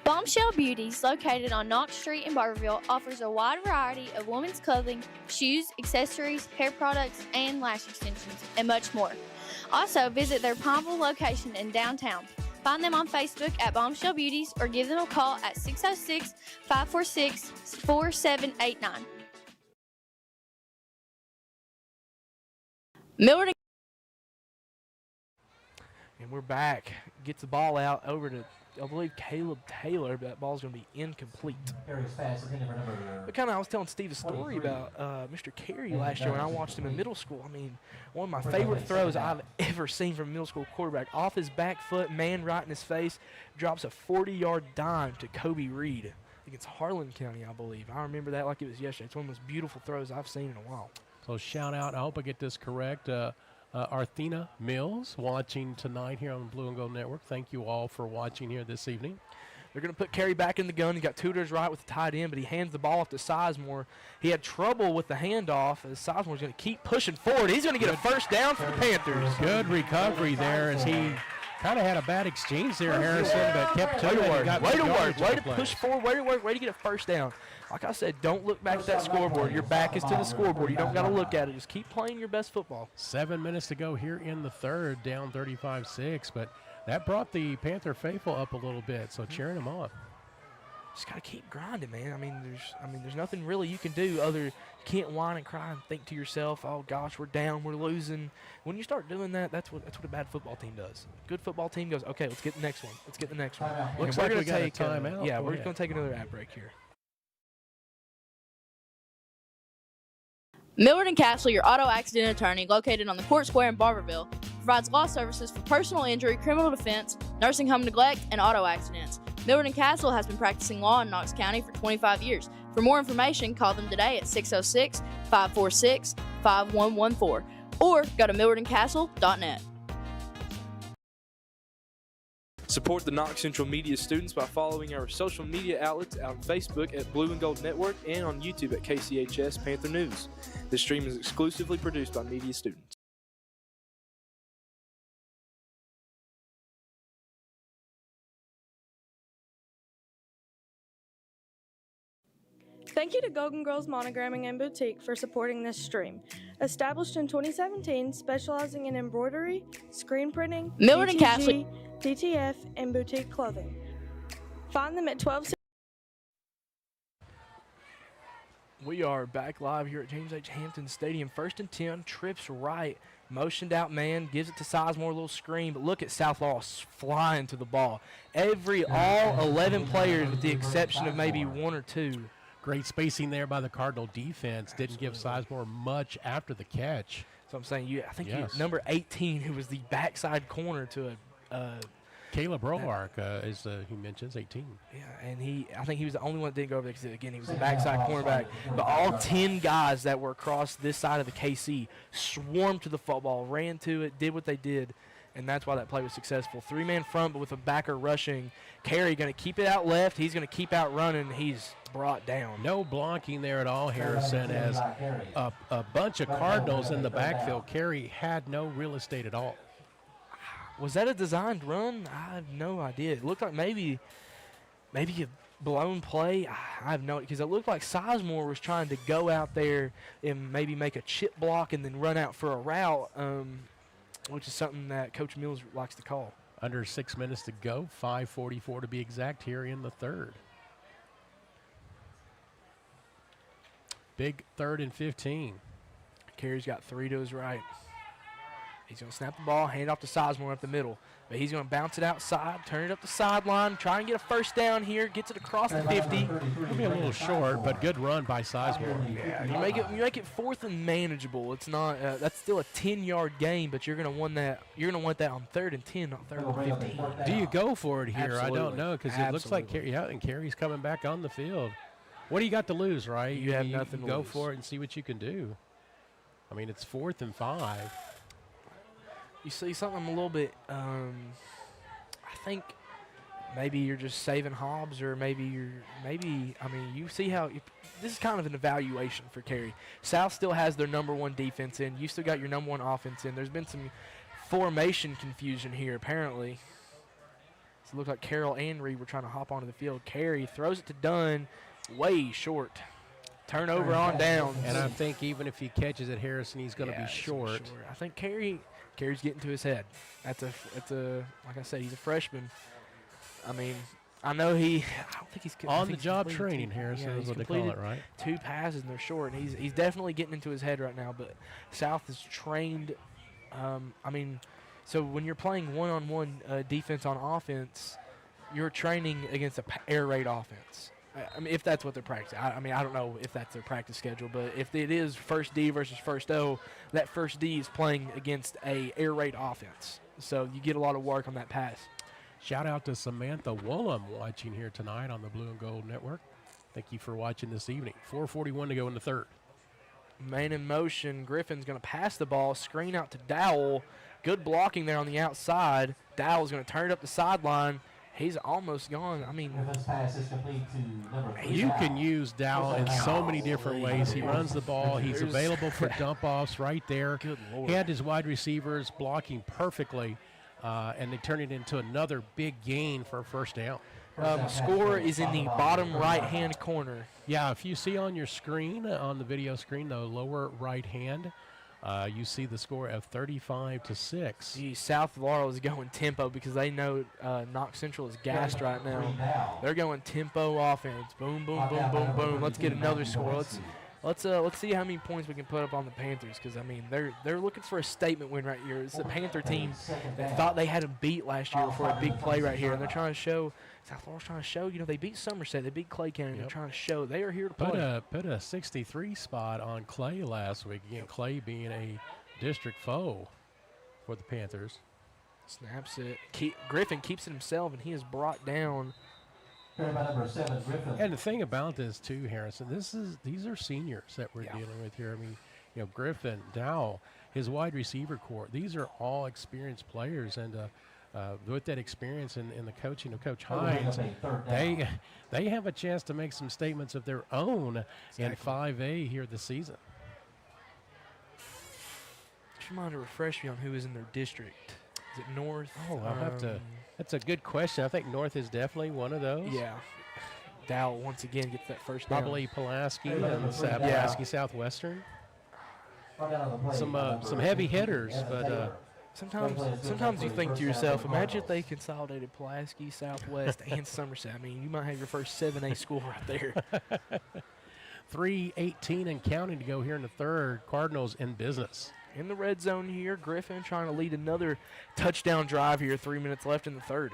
Speaker 1: Bombshell Beauties, located on Knox Street in Barberville, offers a wide variety of women's clothing, shoes, accessories, hair products, and lash extensions, and much more. Also, visit their Pineville location in downtown. Find them on Facebook at Bombshell Beauties or give them a call at 606-546-4789.
Speaker 4: Millard
Speaker 10: And we're back. Gets the ball out over to, I believe, Caleb Taylor, but that ball's going to be incomplete. But kind of, I was telling Steve a story about Mr. Carey last year when I watched him in middle school. I mean, one of my favorite throws I've ever seen from a middle school quarterback. Off his back foot, man right in his face, drops a 40-yard dime to Kobe Reed against Harlan County, I believe. I remember that like it was yesterday. It's one of the most beautiful throws I've seen in a while.
Speaker 7: So shout out, I hope I get this correct, Arthena Mills watching tonight here on the Blue and Gold Network. Thank you all for watching here this evening.
Speaker 10: They're going to put Carey back in the gun. He got two to his right with the tight end, but he hands the ball off to Sizemore. He had trouble with the handoff as Sizemore's going to keep pushing forward. He's going to get a first down for the Panthers.
Speaker 7: Good recovery there as he kind of had a bad exchange there, Harrison, but kept to it.
Speaker 10: Way to work. Way to push forward. Way to work. Way to get a first down. Like I said, don't look back at that scoreboard. Your back is to the scoreboard. You don't got to look at it. Just keep playing your best football.
Speaker 7: 7 minutes to go here in the third, down 35-6, but that brought the Panther faithful up a little bit, so cheering them on.
Speaker 10: Just got to keep grinding, man. I mean, there's nothing really you can do other. You can't whine and cry and think to yourself, "Oh gosh, we're down, we're losing." When you start doing that, that's what a bad football team does. A good football team goes, "Okay, let's get the next one. Let's get the next one."
Speaker 7: Looks like we got a timeout.
Speaker 10: Yeah, we're going to take another ad break here.
Speaker 4: Millard and Castle, your auto accident attorney, located on the Court Square in Barberville, provides law services for personal injury, criminal defense, nursing home neglect, and auto accidents. Millard and Castle has been practicing law in Knox County for 25 years. For more information, call them today at 606-546-5114 or go to millardandcastle.net.
Speaker 2: Support the Knox Central Media students by following our social media outlets on Facebook at Blue and Gold Network and on YouTube at KCHS Panther News. This stream is exclusively produced by media students.
Speaker 3: Thank you to Golden Girls Monogramming and Boutique for supporting this stream. Established in 2017, specializing in embroidery, screen printing,
Speaker 4: Millard and
Speaker 3: DTG, DTF, and boutique clothing. Find them at 12.
Speaker 10: We are back live here at James H. Hampton Stadium. 1st and 10, trips right, motioned out man, gives it to Sizemore, a little screen, but look at South Law flying to the ball. All 11 players with the exception of maybe one or two.
Speaker 7: Great spacing there by the Cardinal defense. Didn't give Sizemore much after the catch.
Speaker 10: So I'm saying, I think number 18, who was the backside corner to
Speaker 7: Caleb Roark is who mentions 18.
Speaker 10: Yeah, and I think he was the only one that didn't go over there because, again, he was the backside cornerback. But all 10 guys that were across this side of the KC swarmed to the football, ran to it, did what they did, and that's why that play was successful. 3-man front, but with a backer rushing. Carey going to keep it out left. He's going to keep out running. He's brought down.
Speaker 7: No blocking there at all, Harrison, as a bunch of Cardinals in the backfield. Carey had no real estate at all.
Speaker 10: Was that a designed run? I have no idea. It looked like maybe a blown play. I have no, because it looked like Sizemore was trying to go out there and maybe make a chip block and then run out for a route, which is something that Coach Mills likes to call.
Speaker 7: Under 6 minutes to go, 5:44 to be exact here in the third. Big 3rd and 15.
Speaker 10: Carey's got 3 to his right. He's going to snap the ball, hand it off to Sizemore up the middle. But he's going to bounce it outside, turn it up the sideline, try and get a first down here, gets it across the 50.
Speaker 7: It'll be a little short, but good run by Sizemore.
Speaker 10: Yeah, you make it 4th and manageable. It's not that's still a 10-yard game, but you're going to want that on 3rd and 10, not 3rd and 15.
Speaker 7: Do you go for it here?
Speaker 10: Absolutely.
Speaker 7: I don't know, because it looks like Carey's coming back on the field. What do you got to lose, right?
Speaker 10: You have nothing to
Speaker 7: go
Speaker 10: lose.
Speaker 7: for it and see what you can do. I mean, it's 4th and 5.
Speaker 10: You see something a little bit, I think maybe you're just saving Hobbs, or you see how this is kind of an evaluation for Carey. South still has their number 1 defense in. You still got your number 1 offense in. There's been some formation confusion here, apparently. So it looked like Carroll and Reed were trying to hop onto the field. Carey throws it to Dunn, way short. Turnover on downs.
Speaker 7: And I think even if he catches it, Harrison, he's going to be short.
Speaker 10: I think Carey's getting to his head. That's a like I said, he's a freshman. I mean, I don't think he's
Speaker 7: on the job training. Harrison is what they call it, right?
Speaker 10: 2 passes and they're short, and he's definitely getting into his head right now. But South is trained. So when you're playing one-on-one defense on offense, you're training against an air raid offense. I mean, if that's what they're practicing. I don't know if that's their practice schedule, but if it is first D versus first O, that first D is playing against a air raid offense. So you get a lot of work on that pass.
Speaker 7: Shout out to Samantha Woolham watching here tonight on the Blue and Gold Network. Thank you for watching this evening. 4:41 to go in the third.
Speaker 10: Man in motion. Griffin's going to pass the ball, screen out to Dowell. Good blocking there on the outside. Dowell's going to turn it up the sideline. He's almost gone. I mean,
Speaker 8: Griffin's pass is complete to number 3.
Speaker 7: You can use Dowell in so many different ways. He runs the ball. He's available for dump-offs right there.
Speaker 10: Good Lord.
Speaker 7: He had his wide receivers blocking perfectly, and they turned it into another big gain for a first down.
Speaker 10: Score is in the bottom right-hand corner.
Speaker 7: Yeah, if you see on your screen, on the video screen, the lower right hand, you see the score of 35-6.
Speaker 10: Gee, South Laurel is going tempo because they know Knox Central is gassed right now. They're going tempo offense. Boom, boom, boom, boom, boom. Let's get another score. Let's see how many points we can put up on the Panthers, because I mean they're looking for a statement win right here. It's the Panther team that thought they had them beat last year for a big play right here, and they're trying to show. South Laurel's trying to show. They beat Somerset, they beat Clay County. They're trying to show they are here to play.
Speaker 7: Put a 63 spot on Clay last week. Again, Clay being a district foe for the Panthers.
Speaker 10: Snaps it. Griffin keeps it himself, and he is brought down.
Speaker 8: Number 7, Griffin.
Speaker 7: And the thing about this too, Harrison, these are seniors that we're dealing with here. I mean, Griffin, Dowell, his wide receiver core, these are all experienced players, and with that experience in the coaching of Coach Hines, they have a chance to make some statements of their own in 5A here this season.
Speaker 10: Just remind to refresh me on who is in their district. Is it North?
Speaker 7: Oh, I'll have to. That's a good question. I think North is definitely one of those.
Speaker 10: Yeah. Dowell once again gets that first down.
Speaker 7: Probably Pulaski and Pulaski Southwestern. Some heavy hitters, but
Speaker 10: sometimes you think to yourself, imagine if they consolidated Pulaski, Southwest, and Somerset. I mean, you might have your first 7A school right there.
Speaker 7: 3:18 and counting to go here in the third. Cardinals in business.
Speaker 10: In the red zone here, Griffin trying to lead another touchdown drive here, 3 minutes left in the third.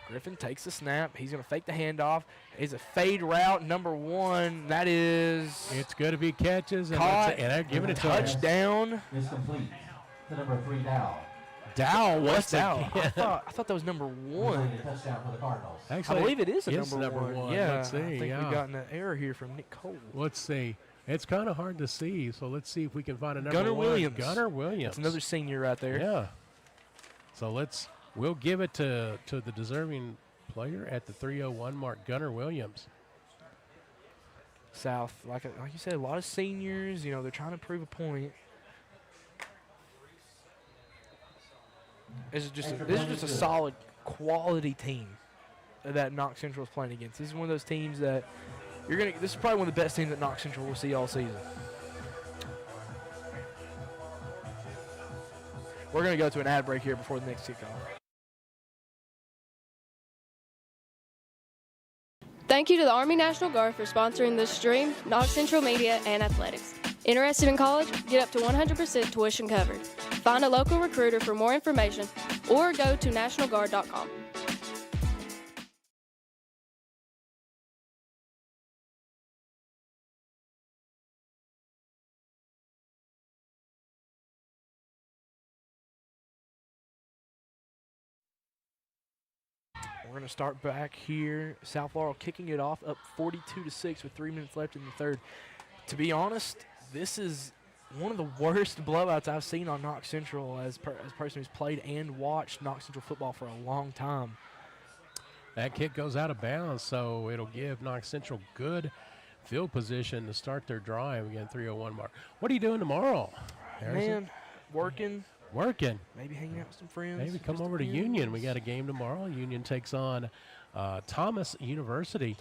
Speaker 10: Griffin takes the snap. He's going to fake the handoff. It's a fade route, number 1. That is...
Speaker 7: It's good if he catches.
Speaker 10: Caught.
Speaker 7: And they're giving it to
Speaker 10: touchdown.
Speaker 8: Is complete to number 3, Dowell.
Speaker 7: Dowell.
Speaker 10: What's Dowell? I thought that was number 1.
Speaker 8: Touchdown for the Cardinals.
Speaker 7: Actually,
Speaker 10: I believe it is
Speaker 7: number one.
Speaker 10: Yeah,
Speaker 7: let's see.
Speaker 10: I think we've gotten an error here from Nick Cole.
Speaker 7: Let's see. It's kind of hard to see, so let's see if we can find a number
Speaker 10: Gunnar
Speaker 7: 1.
Speaker 10: Williams.
Speaker 7: Gunnar Williams.
Speaker 10: That's another senior right there.
Speaker 7: Yeah. So we'll give it to the deserving player at the 3:01 mark, Gunnar Williams.
Speaker 10: South, like you said, a lot of seniors. They're trying to prove a point. This is just a solid, quality team that Knox Central is playing against. This is one of those teams that this is probably one of the best teams that Knox Central will see all season. We're going to go to an ad break here before the next kickoff.
Speaker 5: Thank you to the Army National Guard for sponsoring this stream, Knox Central Media, and Athletics. Interested in college? Get up to 100% tuition covered. Find a local recruiter for more information or go to nationalguard.com.
Speaker 10: We're going to start back here. South Laurel kicking it off, up 42-6 with 3 minutes left in the third. To be honest, this is one of the worst blowouts I've seen on Knox Central as a person who's played and watched Knox Central football for a long time.
Speaker 7: That kick goes out of bounds, so it'll give Knox Central good field position to start their drive. Again, 3:01 mark. What are you doing tomorrow, Harrison?
Speaker 10: Man, working. Maybe hanging out with some friends.
Speaker 7: Maybe come over to Union. We got a game tomorrow. Union takes on Thomas University,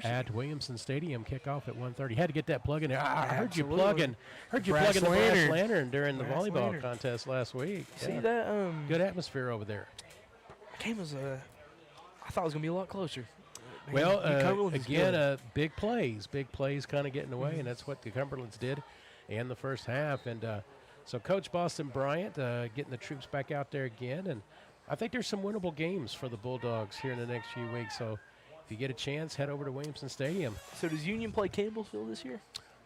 Speaker 7: at Williamson Stadium. Kickoff at 1:30. Had to get that plug in there. I heard you plugging the brass lantern during the volleyball contest last week.
Speaker 10: See that?
Speaker 7: Good atmosphere over there.
Speaker 10: Game was I thought it was gonna be a lot closer. Man,
Speaker 7: well, again, big plays kind of getting away, and that's what the Cumberlands did in the first half. And so Coach Boston Bryant getting the troops back out there again, and I think there's some winnable games for the Bulldogs here in the next few weeks. So if you get a chance, head over to Williamson Stadium.
Speaker 10: So does Union play Campbellsville this year?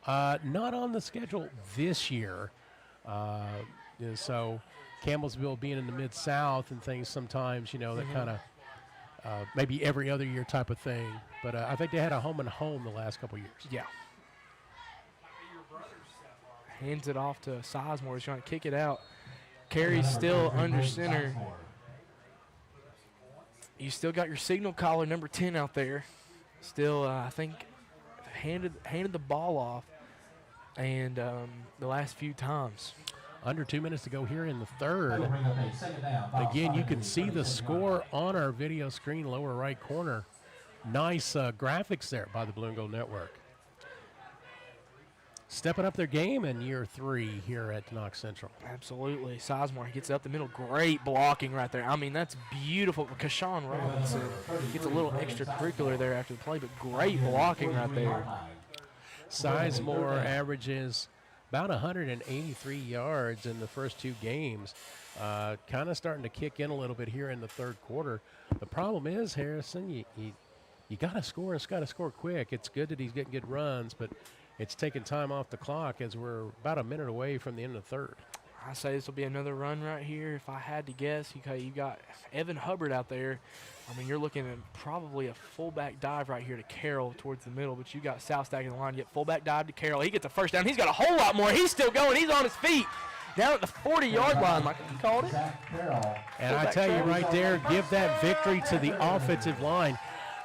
Speaker 7: Not on the schedule this year. So Campbellsville being in the Mid-South and things sometimes, that kind of maybe every other year type of thing. But I think they had a home and home the last couple years.
Speaker 10: Yeah. hands it off to Sizemore. He's trying to kick it out. Carey's still under center. You still got your signal caller, number 10, out there. Still, I think, handed the ball off, and the last few times.
Speaker 7: Under 2 minutes to go here in the third. Again, you can see the score on our video screen, lower right corner. Nice graphics there by the Blue and Gold Network. Stepping up their game in year 3 here at Knox Central.
Speaker 10: Absolutely. Sizemore gets up the middle. Great blocking right there. I mean, that's beautiful. Kashawn Robinson gets a little extracurricular there after the play, but great blocking right there.
Speaker 7: Sizemore averages about 183 yards in the first 2 games. Kind of starting to kick in a little bit here in the third quarter. The problem is, Harrison, you got to score. It's got to score quick. It's good that he's getting good runs, but it's taking time off the clock as we're about a minute away from the end of the third.
Speaker 10: I say this will be another run right here. If I had to guess, you got Evan Hubbard out there. I mean, you're looking at probably a fullback dive right here to Carroll towards the middle, but you got South stacking the line. You get fullback dive to Carroll. He gets a first down. He's got a whole lot more. He's still going. He's on his feet. Down at the 40-yard line, like you called it.
Speaker 7: And I tell you right there, give that victory to the offensive line.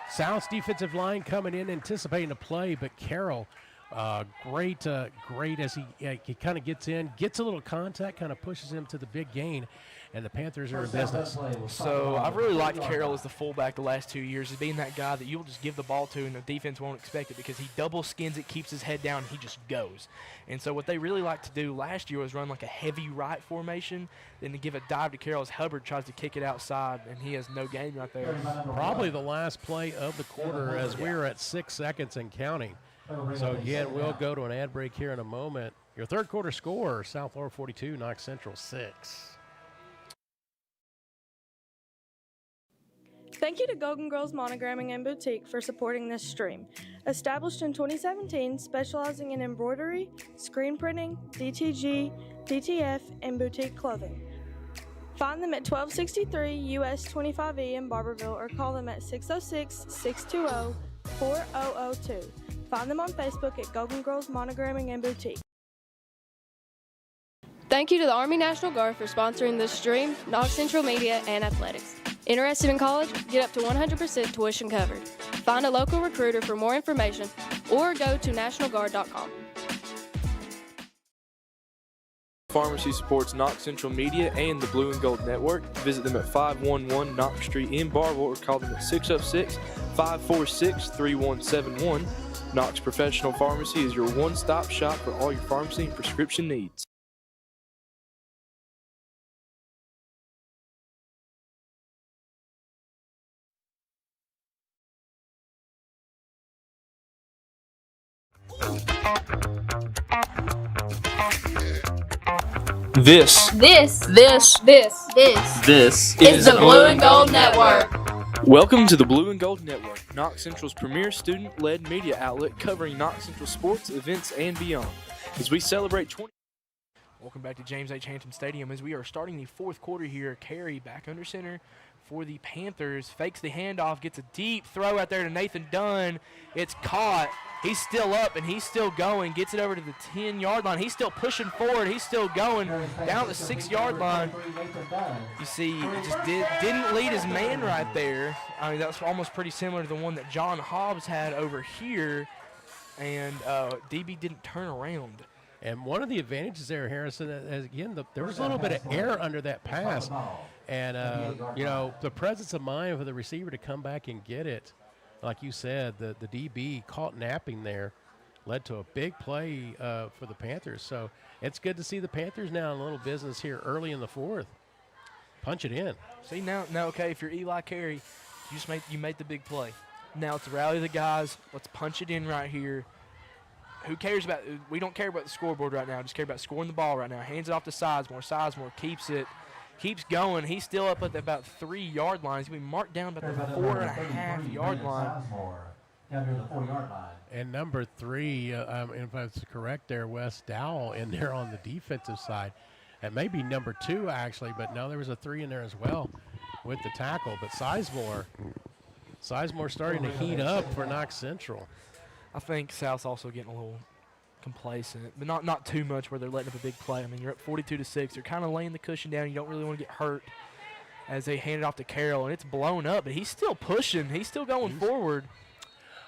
Speaker 7: South's defensive line coming in anticipating a play, but Carroll, great as he kind of gets in, gets a little contact, kind of pushes him to the big gain, and the Panthers are in business.
Speaker 10: So I've really liked Carroll as the fullback the last 2 years, as being that guy that you'll just give the ball to and the defense won't expect it because he double skins it, keeps his head down, and he just goes. And so what they really liked to do last year was run like a heavy right formation, then to give a dive to Carroll as Hubbard tries to kick it outside, and he has no gain right there.
Speaker 7: Probably the last play of the quarter as we're at 6 seconds and counting. So again, we'll go to an ad break here in a moment. Your third quarter score, South Laurel 42, Knox Central 6.
Speaker 3: Thank you to Golden Girls Monogramming and Boutique for supporting this stream. Established in 2017, specializing in embroidery, screen printing, DTG, DTF, and boutique clothing. Find them at 1263 US 25E in Barberville or call them at 606-620-4002. Find them on Facebook at Golden Girls Monogramming and Boutique.
Speaker 5: Thank you to the Army National Guard for sponsoring this stream, Knox Central Media, and Athletics. Interested in college? Get up to 100% tuition covered. Find a local recruiter for more information or go to nationalguard.com.
Speaker 2: Pharmacy supports Knox Central Media and the Blue and Gold Network. Visit them at 511 Knox Street in Barville or call them at 606-546-3171. Knox Professional Pharmacy is your one-stop shop for all your pharmacy and prescription needs. This is
Speaker 4: the Blue and Gold Network.
Speaker 2: Welcome to the Blue and Gold Network, Knox Central's premier student-led media outlet covering Knox Central sports, events, and beyond. As we celebrate 20.
Speaker 10: Welcome back to James H. Hampton Stadium as we are starting the fourth quarter here. Carey back under center for the Panthers. Fakes the handoff, gets a deep throw out there to Nathan Dunn. It's caught. He's still up and he's still going. Gets it over to the 10-yard line. He's still pushing forward. He's still going down the 6-yard line. You see, he just didn't lead his man right there. I mean, that's almost pretty similar to the one that John Hobbs had over here. And DB didn't turn around.
Speaker 7: And one of the advantages there, Harrison, again, there was a little bit of air under that pass. And, the presence of mind for the receiver to come back and get it, like you said, the DB caught napping there, led to a big play for the Panthers. So it's good to see the Panthers now in a little business here early in the fourth. Punch it in.
Speaker 10: See, now okay, if you're Eli Carey, you made the big play. Now it's rally the guys. Let's punch it in right here. Who cares about – we don't care about the scoreboard right now. Just care about scoring the ball right now. Hands it off to Sizemore. Sizemore keeps it. Keeps going. He's still up at about 3-yard line. He's going to be marked down about the 4.5-yard line.
Speaker 8: Down near the 4-yard line.
Speaker 7: And number 3, if that's correct there, Wes Dowell in there on the defensive side. And maybe number 2, actually, but no, there was a 3 in there as well with the tackle. But Sizemore starting to heat up for Knox Central.
Speaker 10: I think South's also getting a little complacent, but not too much where they're letting up a big play. I mean, you're up 42-6. You're kind of laying the cushion down. You don't really want to get hurt as they hand it off to Carroll, and it's blown up, but he's still pushing. He's still going forward.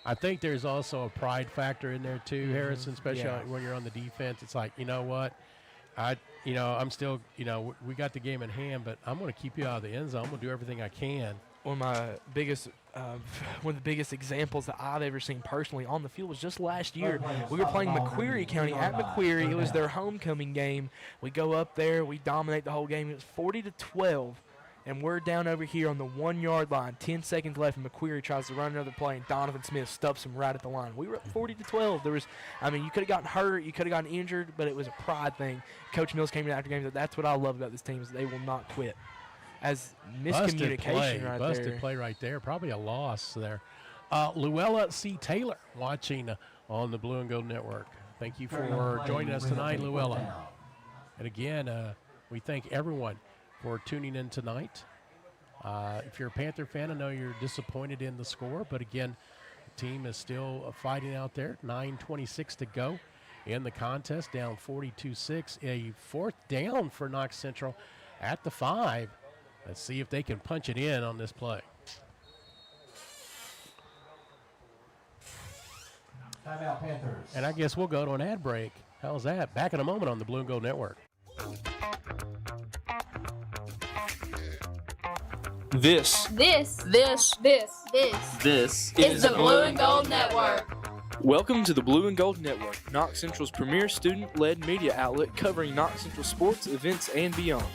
Speaker 7: I think there's also a pride factor in there too, Harrison, especially when you're on the defense. It's like, you know what, I'm still, we got the game in hand, but I'm going to keep you out of the end zone. I'm going to do everything I can.
Speaker 10: One of the biggest examples that I've ever seen personally on the field was just last year. We were playing McQuarrie County at McQuarrie. It was their homecoming game. We go up there, we dominate the whole game. It was 40-12. And we're down over here on the 1 yard line, 10 seconds left, and McQuarrie tries to run another play, and Donovan Smith stuffs him right at the line. We were up 40-12. You could have gotten hurt, you could have gotten injured, but it was a pride thing. Coach Mills came in after games. That's what I love about this team is they will not quit. As miscommunication
Speaker 7: Busted play right there. Probably a loss there. Luella C. Taylor watching on the Blue and Gold Network. Thank you for joining us tonight, Luella. And again, we thank everyone for tuning in tonight. If you're a Panther fan, I know you're disappointed in the score, but again, the team is still fighting out there. 9:26 to go in the contest, down 42-6. A fourth down for Knox Central at the 5. Let's see if they can punch it in on this play.
Speaker 8: Timeout, Panthers.
Speaker 7: And I guess we'll go to an ad break. How's that? Back in a moment on the Blue and Gold Network.
Speaker 2: This
Speaker 4: This
Speaker 2: is
Speaker 4: the Blue and Gold Network.
Speaker 2: Welcome to the Blue and Gold Network, Knox Central's premier student-led media outlet covering Knox Central sports, events, and beyond.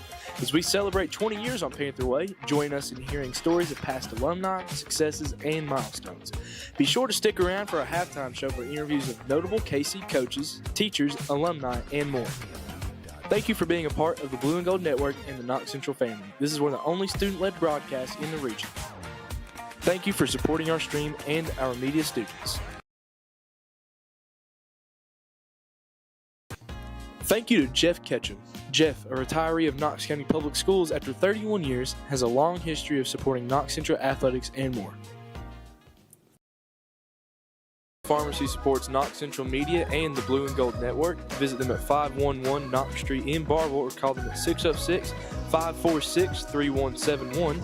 Speaker 2: As we celebrate 20 years on Panther Way, join us in hearing stories of past alumni, successes, and milestones. Be sure to stick around for a halftime show for interviews of notable KC coaches, teachers, alumni, and more. Thank you for being a part of the Blue and Gold Network and the Knox Central family. This is one of the only student-led broadcasts in the region. Thank you for supporting our stream and our media students. Thank you to Jeff Ketchum. Jeff, a retiree of Knox County Public Schools after 31 years, has a long history of supporting Knox Central athletics and more. Pharmacy supports Knox Central Media and the Blue and Gold Network. Visit them at 511 Knox Street in Barville or call them at 606-546-3171.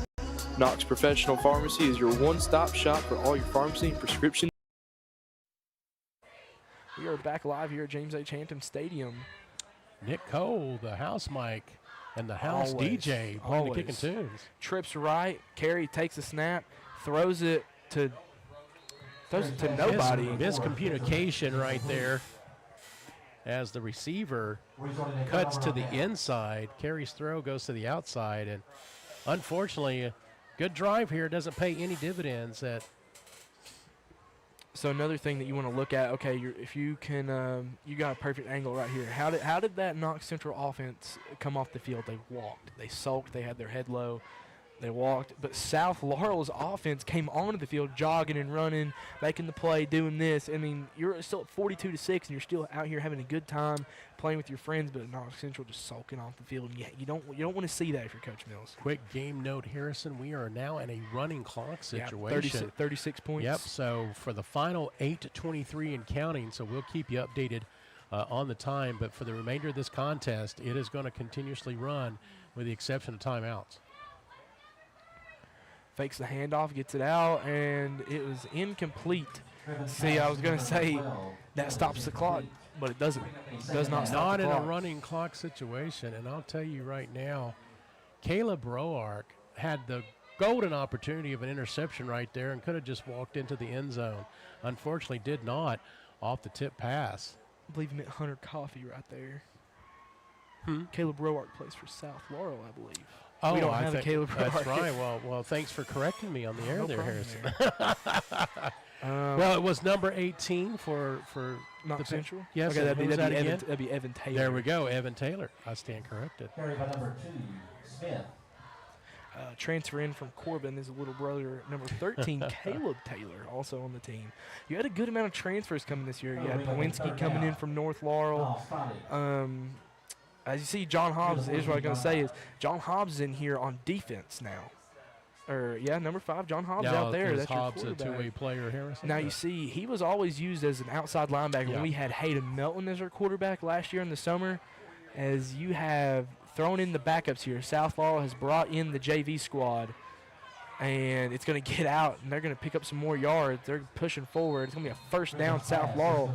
Speaker 2: Knox Professional Pharmacy is your one-stop shop for all your pharmacy and prescription.
Speaker 10: We are back live here at James H. Hampton Stadium.
Speaker 7: Nick Cole, the house mic, and the house DJ playing the kicking tunes.
Speaker 10: Trips right, Carey takes a snap, throws it to nobody.
Speaker 7: Miscommunication right there as the receiver cuts to the inside. Carey's throw goes to the outside, and unfortunately, a good drive here doesn't pay any dividends.
Speaker 10: So another thing that you want to look at, okay, if you can, you got a perfect angle right here. How did that Knox Central offense come off the field? They walked, they sulked, they had their head low, they walked. But South Laurel's offense came onto the field, jogging and running, making the play, doing this. I mean, you're still at 42-6, and you're still out here having a good time playing with your friends. But Knox Central just sulking off the field. And you don't want to see that if you're Coach Mills.
Speaker 7: Quick game note, Harrison. We are now in a running clock situation.
Speaker 10: Yeah, 36 points.
Speaker 7: Yep. So for the final 8:23 and counting. So we'll keep you updated on the time. But for the remainder of this contest, it is going to continuously run, with the exception of timeouts.
Speaker 10: Fakes the handoff, gets it out, and it was incomplete. See, I was going to say that stops the clock, but it doesn't. It does not stop the clock.
Speaker 7: Not in a running clock situation, and I'll tell you right now, Caleb Roark had the golden opportunity of an interception right there and could have just walked into the end zone. Unfortunately, did not off the tip pass.
Speaker 10: I believe he meant Hunter Coffee right there. Caleb Roark plays for South Laurel, I believe.
Speaker 7: Oh,
Speaker 10: we don't have a Caleb Roark.
Speaker 7: That's right. Well, thanks for correcting me on the air there, Harrison.
Speaker 10: Well,
Speaker 7: Well, it was number 18 for
Speaker 10: Knox Central?
Speaker 7: Yes.
Speaker 10: Okay,
Speaker 7: Who was that again?
Speaker 10: that'd be Evan Taylor.
Speaker 7: There we go, Evan Taylor. I stand corrected.
Speaker 8: Carried by number 2, Smith.
Speaker 10: Transfer in from Corbin is a little brother, number 13, Caleb Taylor, also on the team. You had a good amount of transfers coming this year. You had Powinski coming in from North Laurel. As you see, John Hobbs, here's what I'm going to say is John Hobbs is in here on defense now. number 5, John Hobbs
Speaker 7: Now,
Speaker 10: out there.
Speaker 7: is
Speaker 10: That's your
Speaker 7: Hobbs a
Speaker 10: quarterback.
Speaker 7: two-way player, Harrison?
Speaker 10: Now, you see, he was always used as an outside linebacker when we had Hayden Melton as our quarterback last year in the summer. As you have thrown in the backups here, South Laurel has brought in the JV squad, and it's going to get out, and they're going to pick up some more yards. They're pushing forward. It's going to be a first down South Laurel.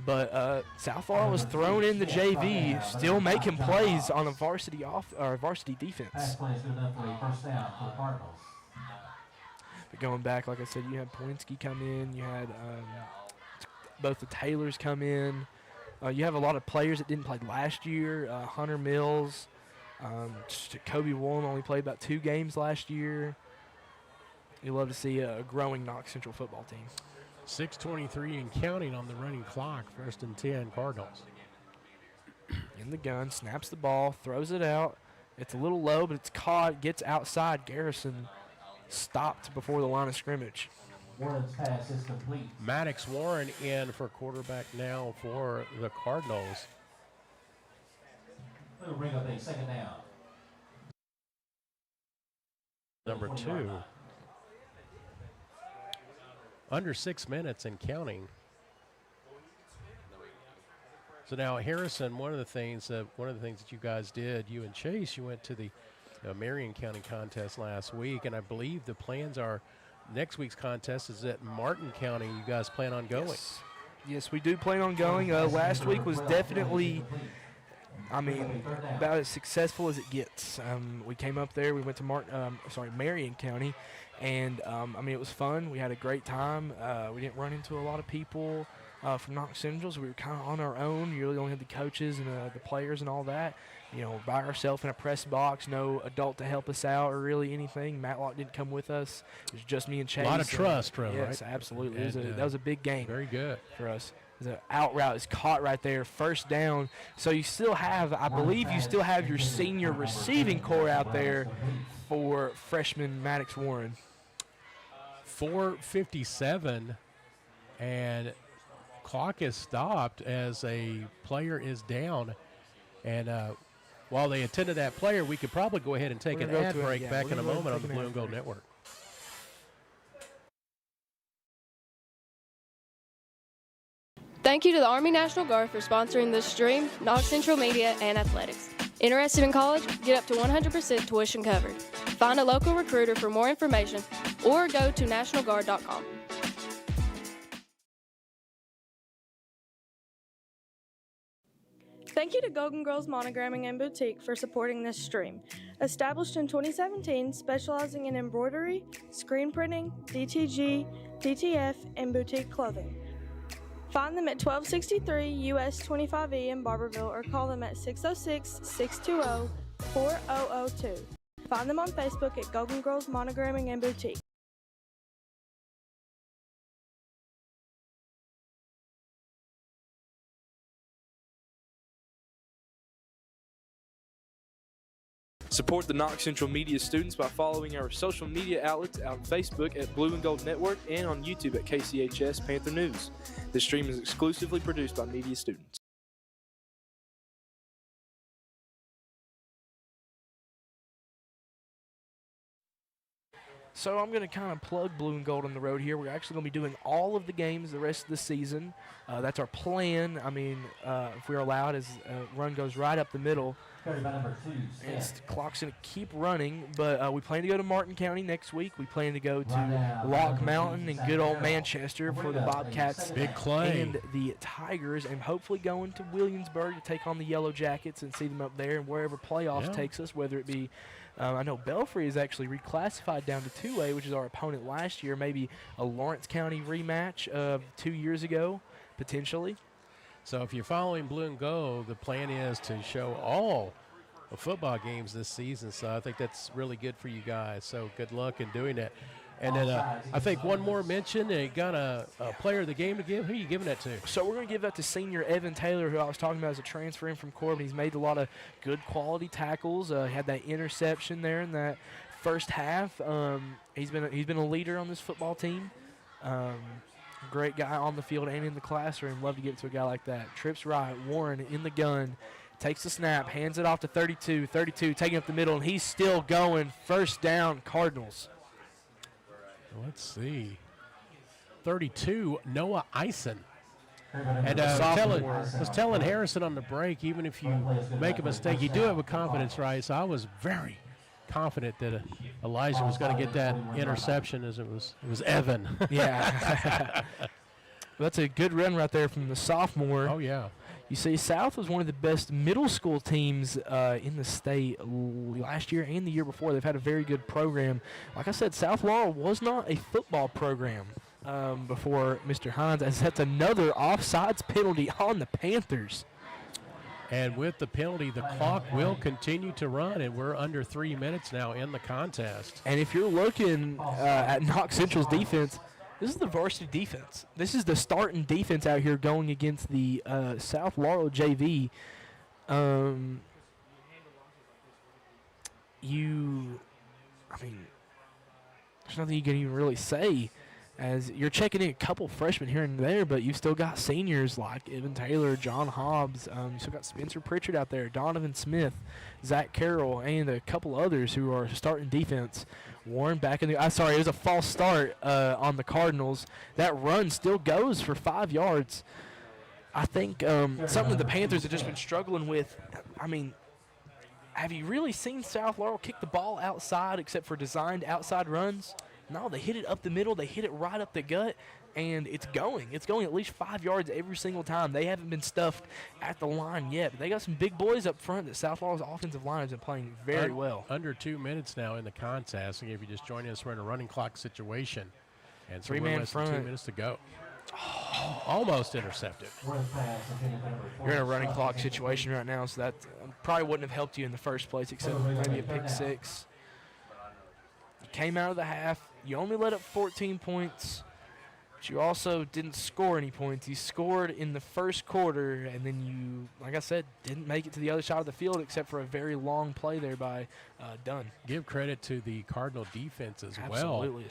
Speaker 10: But South Laurel was thrown in the JV, still making plays on a varsity defense.
Speaker 8: Pass play is good enough for a first down for the Cardinals.
Speaker 10: But going back, like I said, you had Poinski come in. You had both the Taylors come in. You have a lot of players that didn't play last year. Hunter Mills, Kobe Woolen only played about 2 games last year. You love to see a growing Knox Central football team.
Speaker 7: 6:23 and counting on the running clock. 1st and 10, Cardinals.
Speaker 10: In the gun, snaps the ball, throws it out. It's a little low, but it's caught. Gets outside. Garrison stopped before the line of scrimmage.
Speaker 8: Warren's pass is complete.
Speaker 7: Maddox Warren in for quarterback now for the Cardinals.
Speaker 8: It'll bring up a second down.
Speaker 7: Number 2. Under 6 minutes and counting. So now, Harrison, one of the things that you guys did, you and Chase, you went to the Marion County contest last week, and I believe the plans are next week's contest is at Martin County. You guys plan on going?
Speaker 10: Yes, we do plan on going. Last week was definitely, about as successful as it gets. We came up there. We went to Marion County, and it was fun. We had a great time. We didn't run into a lot of people from Knox Central, so we were kind of on our own. You really only had the coaches and the players and all that. By ourselves in a press box, no adult to help us out or really anything. Matlock didn't come with us. It was just me and Chase.
Speaker 7: A lot of trust, right?
Speaker 10: Yes, absolutely. That was a big game.
Speaker 7: Very good
Speaker 10: for us. The out route is caught right there, first down. So you still have, I believe you still have your senior receiving core out there for freshman Maddox Warren.
Speaker 7: 4:57, and clock is stopped as a player is down. And while they attend to that player, we could probably go ahead and take an ad break back in a moment on the Blue and Gold Network.
Speaker 5: Thank you to the Army National Guard for sponsoring this stream, Knox Central Media, and Athletics. Interested in college? Get up to 100% tuition covered. Find a local recruiter for more information or go to nationalguard.com.
Speaker 3: Thank you to Golden Girls Monogramming and Boutique for supporting this stream. Established in 2017, specializing in embroidery, screen printing, DTG, DTF, and boutique clothing. Find them at 1263 US 25E in Barberville or call them at 606-620-4002. Find them on Facebook at Golden Girls Monogramming and Boutique.
Speaker 2: Support the Knox Central Media students by following our social media outlets on Facebook at Blue and Gold Network and on YouTube at KCHS Panther News. This stream is exclusively produced by media students.
Speaker 10: So I'm going to kind of plug Blue and Gold on the road here. We're actually going to be doing all of the games the rest of the season. That's our plan. If we're allowed, as run goes right up the middle. The clock's going to keep running, but we plan to go to Martin County next week. We plan to go to Lock Mountain and good old Manchester for the Bobcats
Speaker 7: Big Clay
Speaker 10: and the Tigers, and hopefully going to Williamsburg to take on the Yellow Jackets and see them up there, and wherever playoffs takes us, whether it be I know Belfry is actually reclassified down to 2A, which is our opponent last year, maybe a Lawrence County rematch of 2 years ago, potentially.
Speaker 7: So if you're following Blue and Gold, the plan is to show all the football games this season. So I think that's really good for you guys. So good luck in doing that. And then I think one more mention, they got a player of the game to give. Who are you giving that to?
Speaker 10: So we're going to give that to senior Evan Taylor, who I was talking about as a transfer in from Corbin. He's made a lot of good quality tackles. Had that interception there in that first half. He's been a leader on this football team. Great guy on the field and in the classroom. Love to get to a guy like that. Trips right, Warren in the gun. takes the snap, hands it off to 32. 32 taking up the middle, and he's still going. First down, Cardinals.
Speaker 7: Let's see. 32, Noah Eisen. And was telling Harrison on the break, even if you make a mistake, you do it with confidence, right? So I was very confident that Elijah was going to get that interception, as it was Evan.
Speaker 10: Yeah. That's a good run right there from the sophomore.
Speaker 7: Oh, yeah.
Speaker 10: You see, South was one of the best middle school teams in the state last year and the year before. They've had a very good program. Like I said, South Laurel was not a football program before Mr. Hines, as that's another offsides penalty on the Panthers.
Speaker 7: And with the penalty, the clock will continue to run, and we're under 3 minutes now in the contest.
Speaker 10: And if you're looking at Knox Central's defense, this is the varsity defense. This is the starting defense out here going against the South Laurel JV. There's nothing you can even really say, as you're checking in a couple freshmen here and there, but you've still got seniors like Evan Taylor, John Hobbs. You still got Spencer Pritchard out there, Donovan Smith, Zach Carroll, and a couple others who are starting defense. Warren back in the it was a false start on the Cardinals. That run still goes for 5 yards. I think something that the Panthers have just been struggling with. Have you really seen South Laurel kick the ball outside except for designed outside runs? No, they hit it up the middle. They hit it right up the gut, and it's going. It's going at least 5 yards every single time. They haven't been stuffed at the line yet, but they got some big boys up front that South Laurel's offensive line has been playing very well.
Speaker 7: Under 2 minutes now in the contest. And if you just join us, we're in a running clock situation. And so
Speaker 10: Three-man
Speaker 7: we're less than
Speaker 10: front.
Speaker 7: 2 minutes to go. Almost intercepted.
Speaker 10: You're in a running clock situation right now, so that probably wouldn't have helped you in the first place, except maybe a pick six. You came out of the half. You only let up 14 points, but you also didn't score any points. You scored in the first quarter, and then you, like I said, didn't make it to the other side of the field except for a very long play there by Dunn.
Speaker 7: Give credit to the Cardinal defense as
Speaker 10: Absolutely.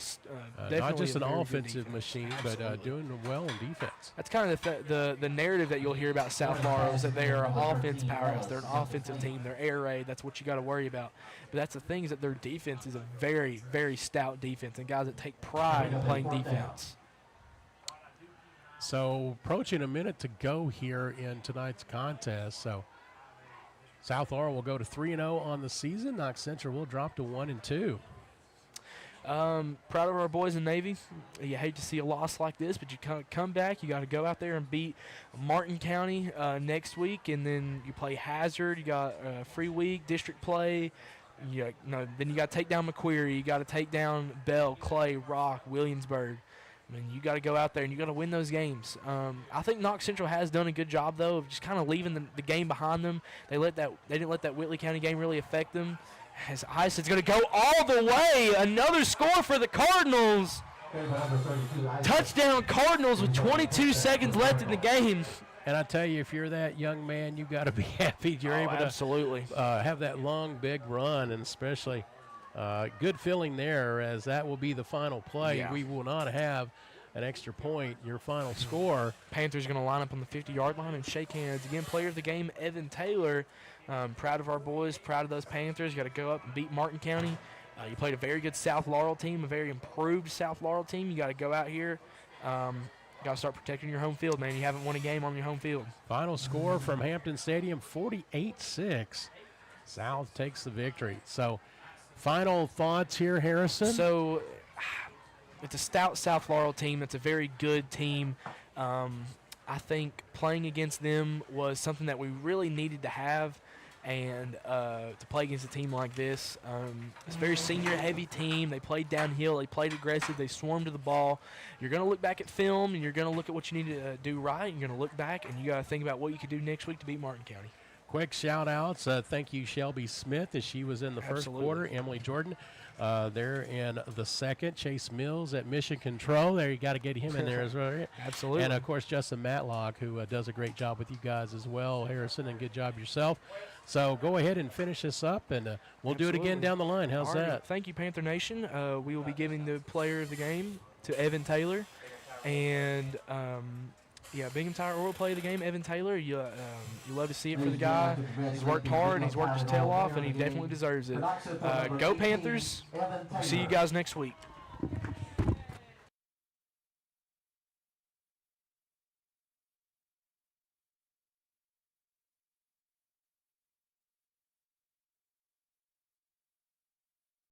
Speaker 7: well. Not just an offensive machine, but doing well in defense.
Speaker 10: That's kind of the narrative that you'll hear about South Laurel, is that they are an offense powerhouse. They're an offensive team. They're air raid. That's what you got to worry about. But that's the thing, is that their defense is a very, very stout defense, and guys that take pride in playing defense.
Speaker 7: So approaching a minute to go here in tonight's contest. So South Laurel will go to 3-0 on the season. Knox Central will drop to 1-2.
Speaker 10: Proud of our boys in Navy. You hate to see a loss like this, but you come back. You got to go out there and beat Martin County next week, and then you play Hazard. You got free week, district play. Then you got to take down McQuarrie. You got to take down Bell, Clay, Rock, Williamsburg. You got to go out there and you got to win those games. I think Knox Central has done a good job, though, of just kind of leaving the game behind them. They didn't let that Whitley County game really affect them. As Ison's going to go all the way. Another score for the Cardinals. Touchdown Cardinals with 22 seconds left in the game.
Speaker 7: And I tell you, if you're that young man, you've got to be happy you're able
Speaker 10: absolutely.
Speaker 7: to have that long, big run, and especially good feeling there, as that will be the final play.
Speaker 10: Yeah.
Speaker 7: We will not have an extra point, your final score.
Speaker 10: Panthers going to line up on the 50-yard line and shake hands. Again, player of the game, Evan Taylor. Proud of our boys, proud of those Panthers. You got to go up and beat Martin County. You played a very good South Laurel team, a very improved South Laurel team. You got to go out here. Got to start protecting your home field, man. You haven't won a game on your home field.
Speaker 7: Final score from Hampton Stadium, 48-6. South takes the victory. So, final thoughts here, Harrison?
Speaker 10: So, it's a stout South Laurel team. It's a very good team. I think playing against them was something that we really needed to have. And to play against a team like this, it's a very senior-heavy team. They played downhill. They played aggressive. They swarmed to the ball. You're going to look back at film, and you're going to look at what you need to do right. You're going to look back, and you got to think about what you could do next week to beat Martin County.
Speaker 7: Quick shout-outs. Thank you, Shelby Smith, as she was in the first quarter. Emily Jordan there in the second. Chase Mills at Mission Control. There, you got to get him in there as well. Right?
Speaker 10: Absolutely.
Speaker 7: And, of course, Justin Matlock, who does a great job with you guys as well, Harrison, and good job yourself. So go ahead and finish this up, and we'll do it again down the line. How's that?
Speaker 10: Thank you, Panther Nation. We will be giving the player of the game to Evan Taylor. And Yeah, Bingham Tire will play the game. Evan Taylor, you love to see it for the guy. He's worked hard, and he's worked his tail off, and he definitely deserves it. Go Panthers. See you guys next week.